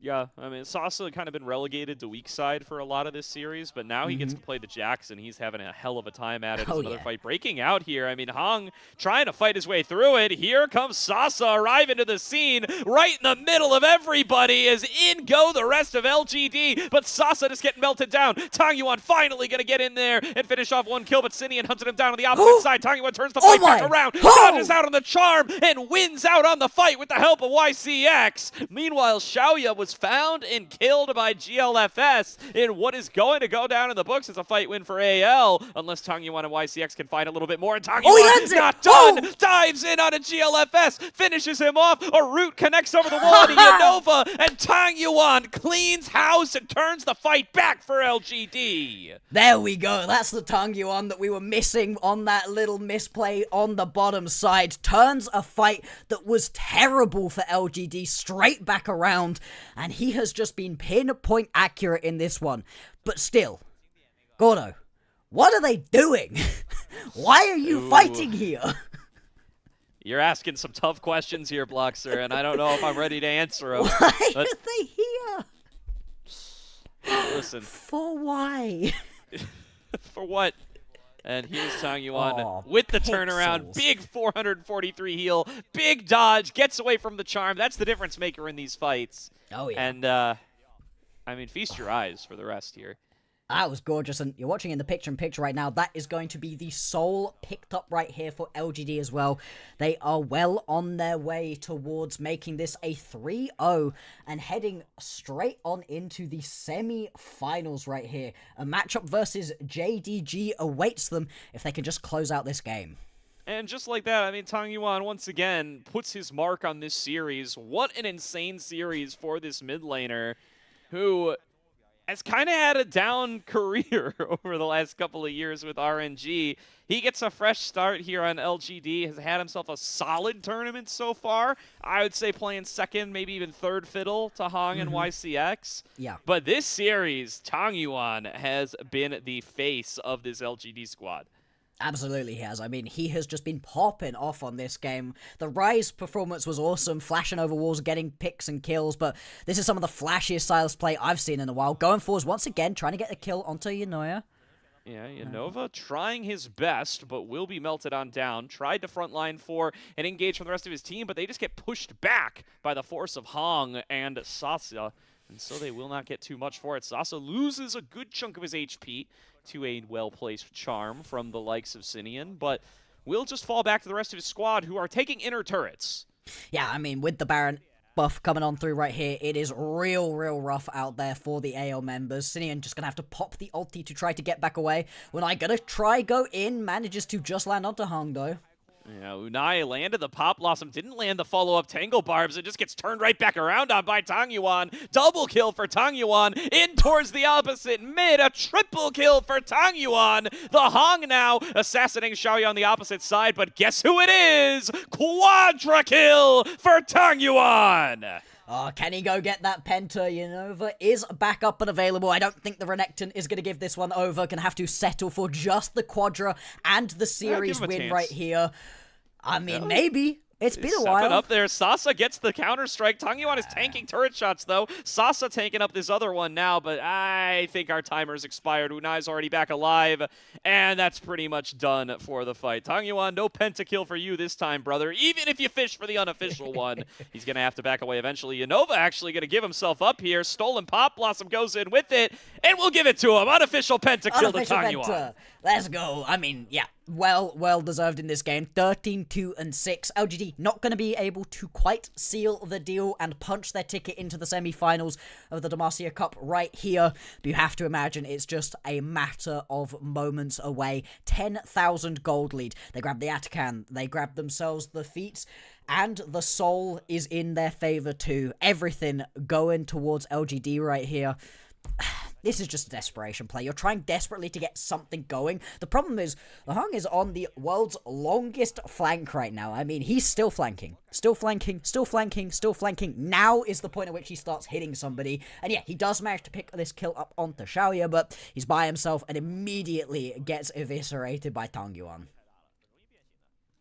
Yeah, I mean, Sasa kind of been relegated to weak side for a lot of this series, but now he gets to play the Jax, and he's having a hell of a time at it. As another fight breaking out here. I mean, Hung trying to fight his way through it. Here comes Sasa arriving to the scene right in the middle of everybody as in go the rest of LGD, but Sasa just getting melted down. Tangyuan finally going to get in there and finish off one kill, but Sinian hunted him down on the opposite side. Tangyuan turns the fight back around, dodges out on the charm, and wins out on the fight with the help of YCX. Meanwhile, Xiaoya was found and killed by GLFS in what is going to go down in the books as a fight win for AL, unless Tangyuan and YCX can find a little bit more. And Tangyuan not done! Dives in on a GLFS, finishes him off. A root connects over the wall to Unova, and Tangyuan cleans house and turns the fight back for LGD. There we go. That's the Tangyuan that we were missing on that little misplay on the bottom side. Turns a fight that was terrible for LGD straight back around, and he has just been pinpoint accurate in this one. But still, Gordo, what are they doing? Why are you fighting here? You're asking some tough questions here, Bloxer, and I don't know if I'm ready to answer them. Why are they here? Listen. For why? For what? And here's Tangyuan with the turnaround. Big 443 heal. Big dodge. Gets away from the charm. That's the difference maker in these fights. Oh, yeah. And, I mean, feast your eyes for the rest here. That was gorgeous, and you're watching in the picture-in-picture right now. That is going to be the soul picked up right here for LGD as well. They are well on their way towards making this a 3-0 and heading straight on into the semi-finals right here. A matchup versus JDG awaits them if they can just close out this game. And just like that, I mean, Tangyuan once again puts his mark on this series. What an insane series for this mid laner who has kind of had a down career over the last couple of years with RNG. He gets a fresh start here on LGD, has had himself a solid tournament so far. I would say playing second, maybe even third fiddle to Hong and YCX. Yeah. But this series, Tangyuan has been the face of this LGD squad. Absolutely he has. I mean, he has just been popping off on this game. The Rise performance was awesome, flashing over walls, getting picks and kills, but this is some of the flashiest styles play I've seen in a while. Going forwards once again, trying to get a kill onto Unova. Yeah, Unova trying his best, but will be melted on down. Tried to frontline for an engage from the rest of his team, but they just get pushed back by the force of Hong and Sasa, and so they will not get too much for it. Sasa loses a good chunk of his HP to a well-placed charm from the likes of Sinian, but will just fall back to the rest of his squad, who are taking inner turrets. Yeah, I mean, with the Baron buff coming on through right here, it is real rough out there for the AO members. Sinian just gonna have to pop the ulti to try to get back away. When I gonna try go in, manages to just land onto Hung, though. Yeah, Unai landed the Pop Blossom, didn't land the follow-up Tangle Barbs. It just gets turned right back around on by Tangyuan. Double kill for Tangyuan. In towards the opposite mid. A triple kill for Tangyuan. The Hong now assassinating Xiaoya on the opposite side, but guess who it is? Quadra kill for Tangyuan. Oh, can he go get that Penta? Unova is back up and available. I don't think the Renekton is going to give this one over. Can have to settle for just the Quadra and the series win right here. I mean, maybe. It's been a while. Up there. Sasa gets the counter-strike. Tangyuan is tanking turret shots, though. Sasa taking up this other one now, but I think our timer's expired. Unai's already back alive, and that's pretty much done for the fight. Tangyuan, no pentakill for you this time, brother. Even if you fish for the unofficial one, he's going to have to back away eventually. Unova actually going to give himself up here. Stolen Pop Blossom goes in with it, and we'll give it to him. Unofficial pentakill to Tangyuan. Let's go. I mean, yeah, well deserved in this game. 13-2-6. LGD not going to be able to quite seal the deal and punch their ticket into the semi-finals of the Demacia Cup right here. But you have to imagine it's just a matter of moments away. 10,000 gold lead. They grab the Atakan. They grab themselves the feats. And the soul is in their favor too. Everything going towards LGD right here. This is just a desperation play. You're trying desperately to get something going. The problem is, the Hung is on the world's longest flank right now. I mean, he's still flanking. Still flanking, still flanking, still flanking. Now is the point at which he starts hitting somebody. And yeah, he does manage to pick this kill up onto Xiaoya, but he's by himself and immediately gets eviscerated by Tang Yuan.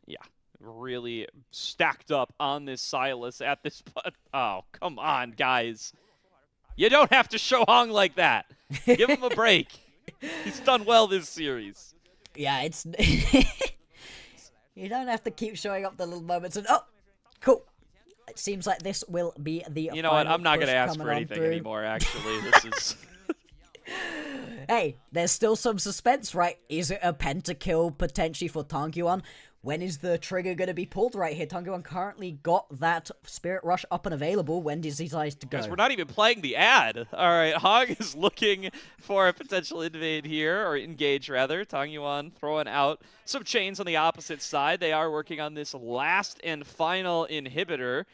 Yeah, really stacked up on this Silas at this point. Oh, come on, guys. You don't have to show Hong like that. Give him a break. He's done well this series. Yeah, it's... You don't have to keep showing up the little moments and... Oh, cool. It seems like this will be the... You know what? I'm not going to ask for anything anymore, actually. This is... Hey, there's still some suspense, right? Is it a pentakill potentially for Tang Yuan? When is the trigger going to be pulled right here? Tang Yuan currently got that Spirit Rush up and available. When does he decide to go? Guys, we're not even playing the ad. All right, Hong is looking for a potential invade here, or engage rather. Tang Yuan throwing out some chains on the opposite side. They are working on this last and final inhibitor.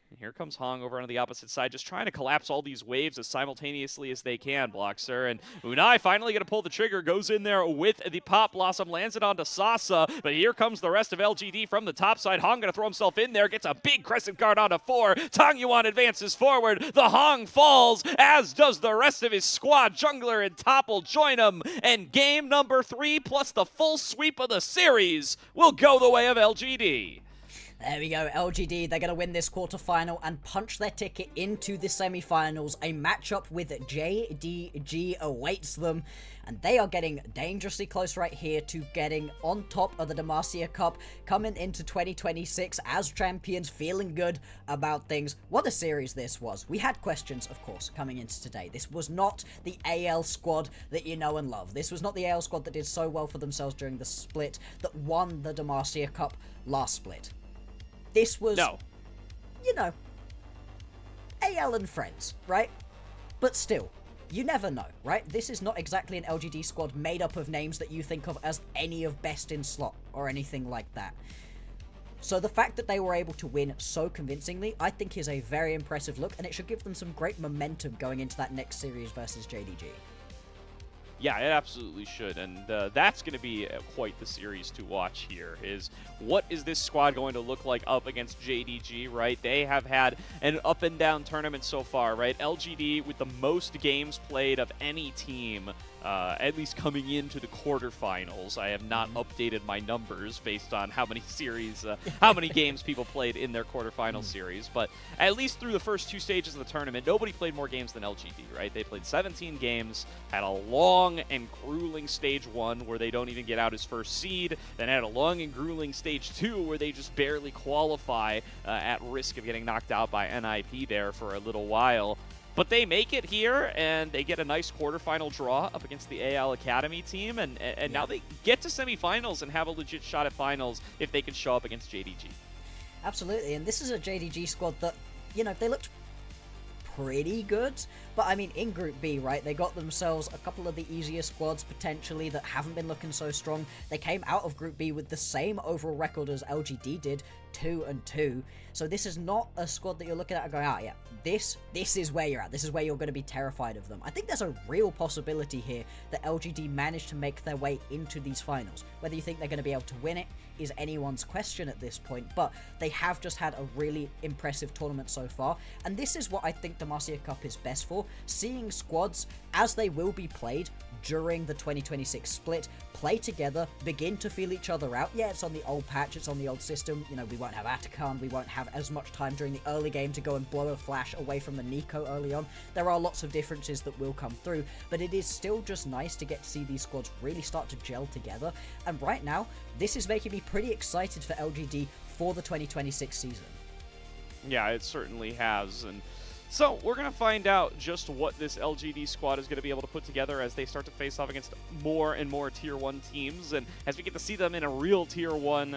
And here comes Hong over on the opposite side, just trying to collapse all these waves as simultaneously as they can, Bloxer. And Unai finally going to pull the trigger, goes in there with the Pop Blossom, lands it onto Sasa. But here comes the rest of LGD from the top side. Hong going to throw himself in there, gets a big Crescent Guard onto 4. Tang Yuan advances forward. The Hong falls, as does the rest of his squad. Jungler and Topple join him. And game number 3, plus the full sweep of the series, will go the way of LGD. There we go, LGD, they're going to win this quarterfinal and punch their ticket into the semifinals. A matchup with JDG awaits them, and they are getting dangerously close right here to getting on top of the Demacia Cup, coming into 2026 as champions, feeling good about things. What a series this was. We had questions, of course, coming into today. This was not the AL squad that you know and love. This was not the AL squad that did so well for themselves during the split that won the Demacia Cup last split. This was, you know, AL and friends, right? But still, you never know, right? This is not exactly an LGD squad made up of names that you think of as any of best in slot or anything like that. So the fact that they were able to win so convincingly, I think is a very impressive look, and it should give them some great momentum going into that next series versus JDG. Yeah, it absolutely should, and that's going to be quite the series to watch here, is what is this squad going to look like up against JDG, right? They have had an up-and-down tournament so far, right? LGD with the most games played of any team, at least coming into the quarterfinals. I have not updated my numbers based on how many series, how many games people played in their quarterfinal series, but at least through the first 2 stages of the tournament, nobody played more games than LGD, right? They played 17 games, had a long and grueling stage 1 where they don't even get out as first seed, then had a long and grueling stage 2 where they just barely qualify at risk of getting knocked out by NIP there for a little while. But they make it here, and they get a nice quarterfinal draw up against the AL Academy team, and now they get to semifinals and have a legit shot at finals if they can show up against JDG. Absolutely, and this is a JDG squad that, you know, they looked pretty good, but I mean, in Group B, right, they got themselves a couple of the easier squads potentially that haven't been looking so strong. They came out of Group B with the same overall record as LGD did, 2-2. So this is not a squad that you're looking at and going, yeah, this is where you're at. This is where you're going to be terrified of them. I think there's a real possibility here that LGD managed to make their way into these finals. Whether you think they're going to be able to win it is anyone's question at this point, but they have just had a really impressive tournament so far, and this is what I think Demacia Cup is best for, seeing squads, as they will be played during the 2026 split, play together, begin to feel each other out. Yeah, it's on the old patch, it's on the old system, you know, we won't have Atakan, we won't have as much time during the early game to go and blow a flash away from the Nico early on. There are lots of differences that will come through, but it is still just nice to get to see these squads really start to gel together, and right now, this is making me pretty excited for LGD for the 2026 season. Yeah, it certainly has, and So we're going to find out just what this LGD squad is going to be able to put together as they start to face off against more and more Tier 1 teams, and as we get to see them in a real Tier 1,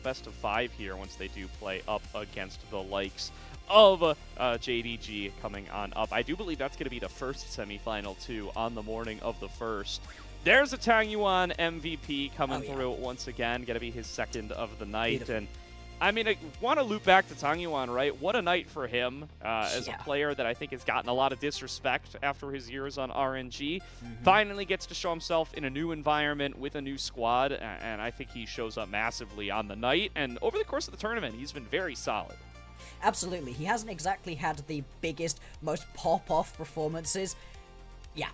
best of 5 here once they do play up against the likes of JDG coming on up. I do believe that's going to be the first semifinal, too, on the morning of the first. There's a Tangyuan MVP coming through once again, going to be his second of the night. Beautiful. And I mean, I want to loop back to Tangyuan, right? What a night for him as a player that I think has gotten a lot of disrespect after his years on RNG. Finally gets to show himself in a new environment with a new squad, and I think he shows up massively on the night. And over the course of the tournament, he's been very solid. Absolutely. He hasn't exactly had the biggest, most pop-off performances. Yeah.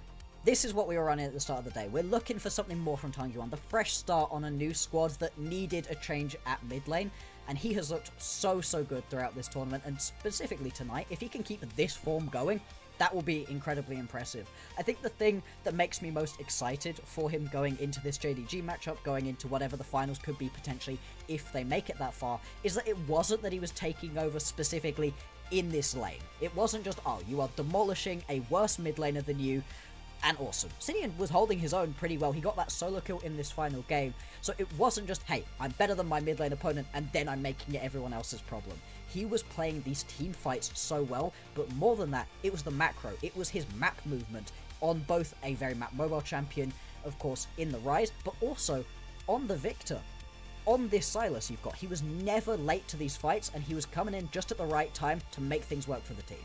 This is what we were running at the start of the day. We're looking for something more from Tangyuan, the fresh start on a new squad that needed a change at mid lane, and he has looked so good throughout this tournament, and specifically tonight. If he can keep this form going, that will be incredibly impressive. I think the thing that makes me most excited for him going into this JDG matchup, going into whatever the finals could be potentially if they make it that far, is that it wasn't that he was taking over specifically in this lane. It wasn't just, oh, you are demolishing a worse mid laner than you, and awesome. Sinian was holding his own pretty well. He got that solo kill in this final game. So it wasn't just, hey, I'm better than my mid lane opponent, and then I'm making it everyone else's problem. He was playing these team fights so well, but more than that, it was the macro. It was his map movement on both a very map mobile champion, of course, in the Rise, but also on the Victor. On this Sylas you've got, he was never late to these fights, and he was coming in just at the right time to make things work for the team.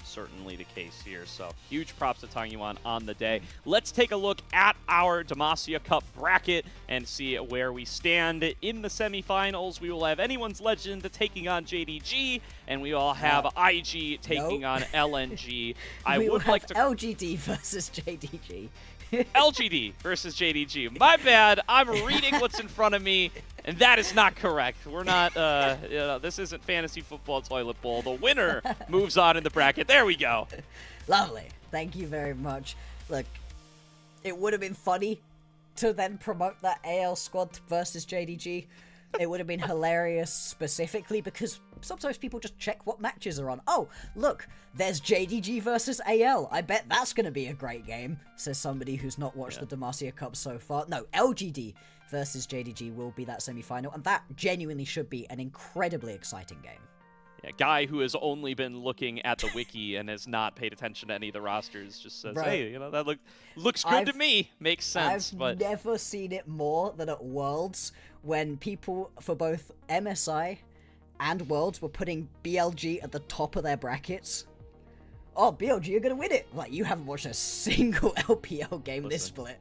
Certainly the case here, so huge props to Tangyuan on the day. Let's take a look at our Demacia Cup bracket and see where we stand in the semifinals. We will have Anyone's Legend taking on JDG, and we will have IG taking on LNG. We would like to LGD versus JDG. LGD versus JDG. My bad. I'm reading what's in front of me, and that is not correct. We're not, this isn't fantasy football toilet bowl. The winner moves on in the bracket. There we go. Lovely. Thank you very much. Look, it would have been funny to then promote that AL squad versus JDG. It would have been hilarious specifically because sometimes people just check what matches are on. Oh, look, there's JDG versus AL. I bet that's going to be a great game, says somebody who's not watched the Demacia Cup so far. No, LGD versus JDG will be that semi-final, and that genuinely should be an incredibly exciting game. Yeah, guy who has only been looking at the wiki and has not paid attention to any of the rosters just says, hey, that looks good to me. Makes sense. I've never seen it more than at Worlds when people for both MSI and Worlds were putting BLG at the top of their brackets. Oh, BLG, you're going to win it. Like, you haven't watched a single LPL game this split.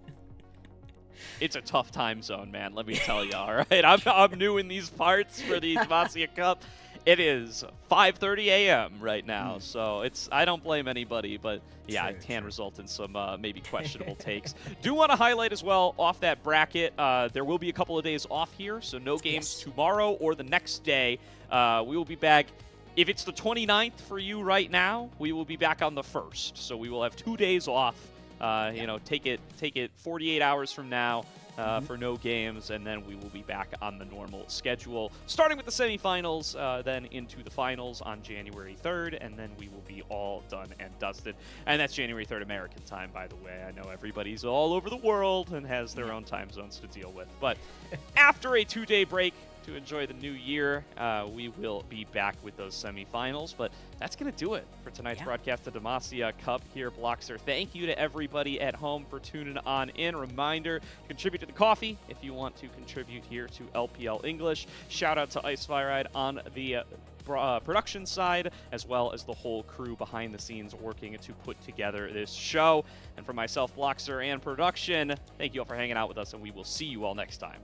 It's a tough time zone, man, let me tell you, all right? I'm new in these parts for the Demacia Cup. It is 5:30 a.m. right now, so I don't blame anybody, but yeah, it can result in some maybe questionable takes. Do want to highlight as well off that bracket, there will be a couple of days off here, so no games tomorrow or the next day. We will be back. If it's the 29th for you right now, we will be back on the 1st, so we will have 2 days off. Take it 48 hours from now. For no games, and then we will be back on the normal schedule, starting with the semifinals, then into the finals on January 3rd, and then we will be all done and dusted. And that's January 3rd American time, by the way. I know everybody's all over the world and has their own time zones to deal with. But after a 2-day break to enjoy the new year, we will be back with those semifinals. But that's going to do it for tonight's broadcast of Demacia Cup here, Blockster. Thank you to everybody at home for tuning on in. Reminder, contribute to the coffee if you want to contribute here to LPL English. Shout out to Ice Firide on the production side, as well as the whole crew behind the scenes working to put together this show. And for myself, Blockster, and production, thank you all for hanging out with us, and we will see you all next time.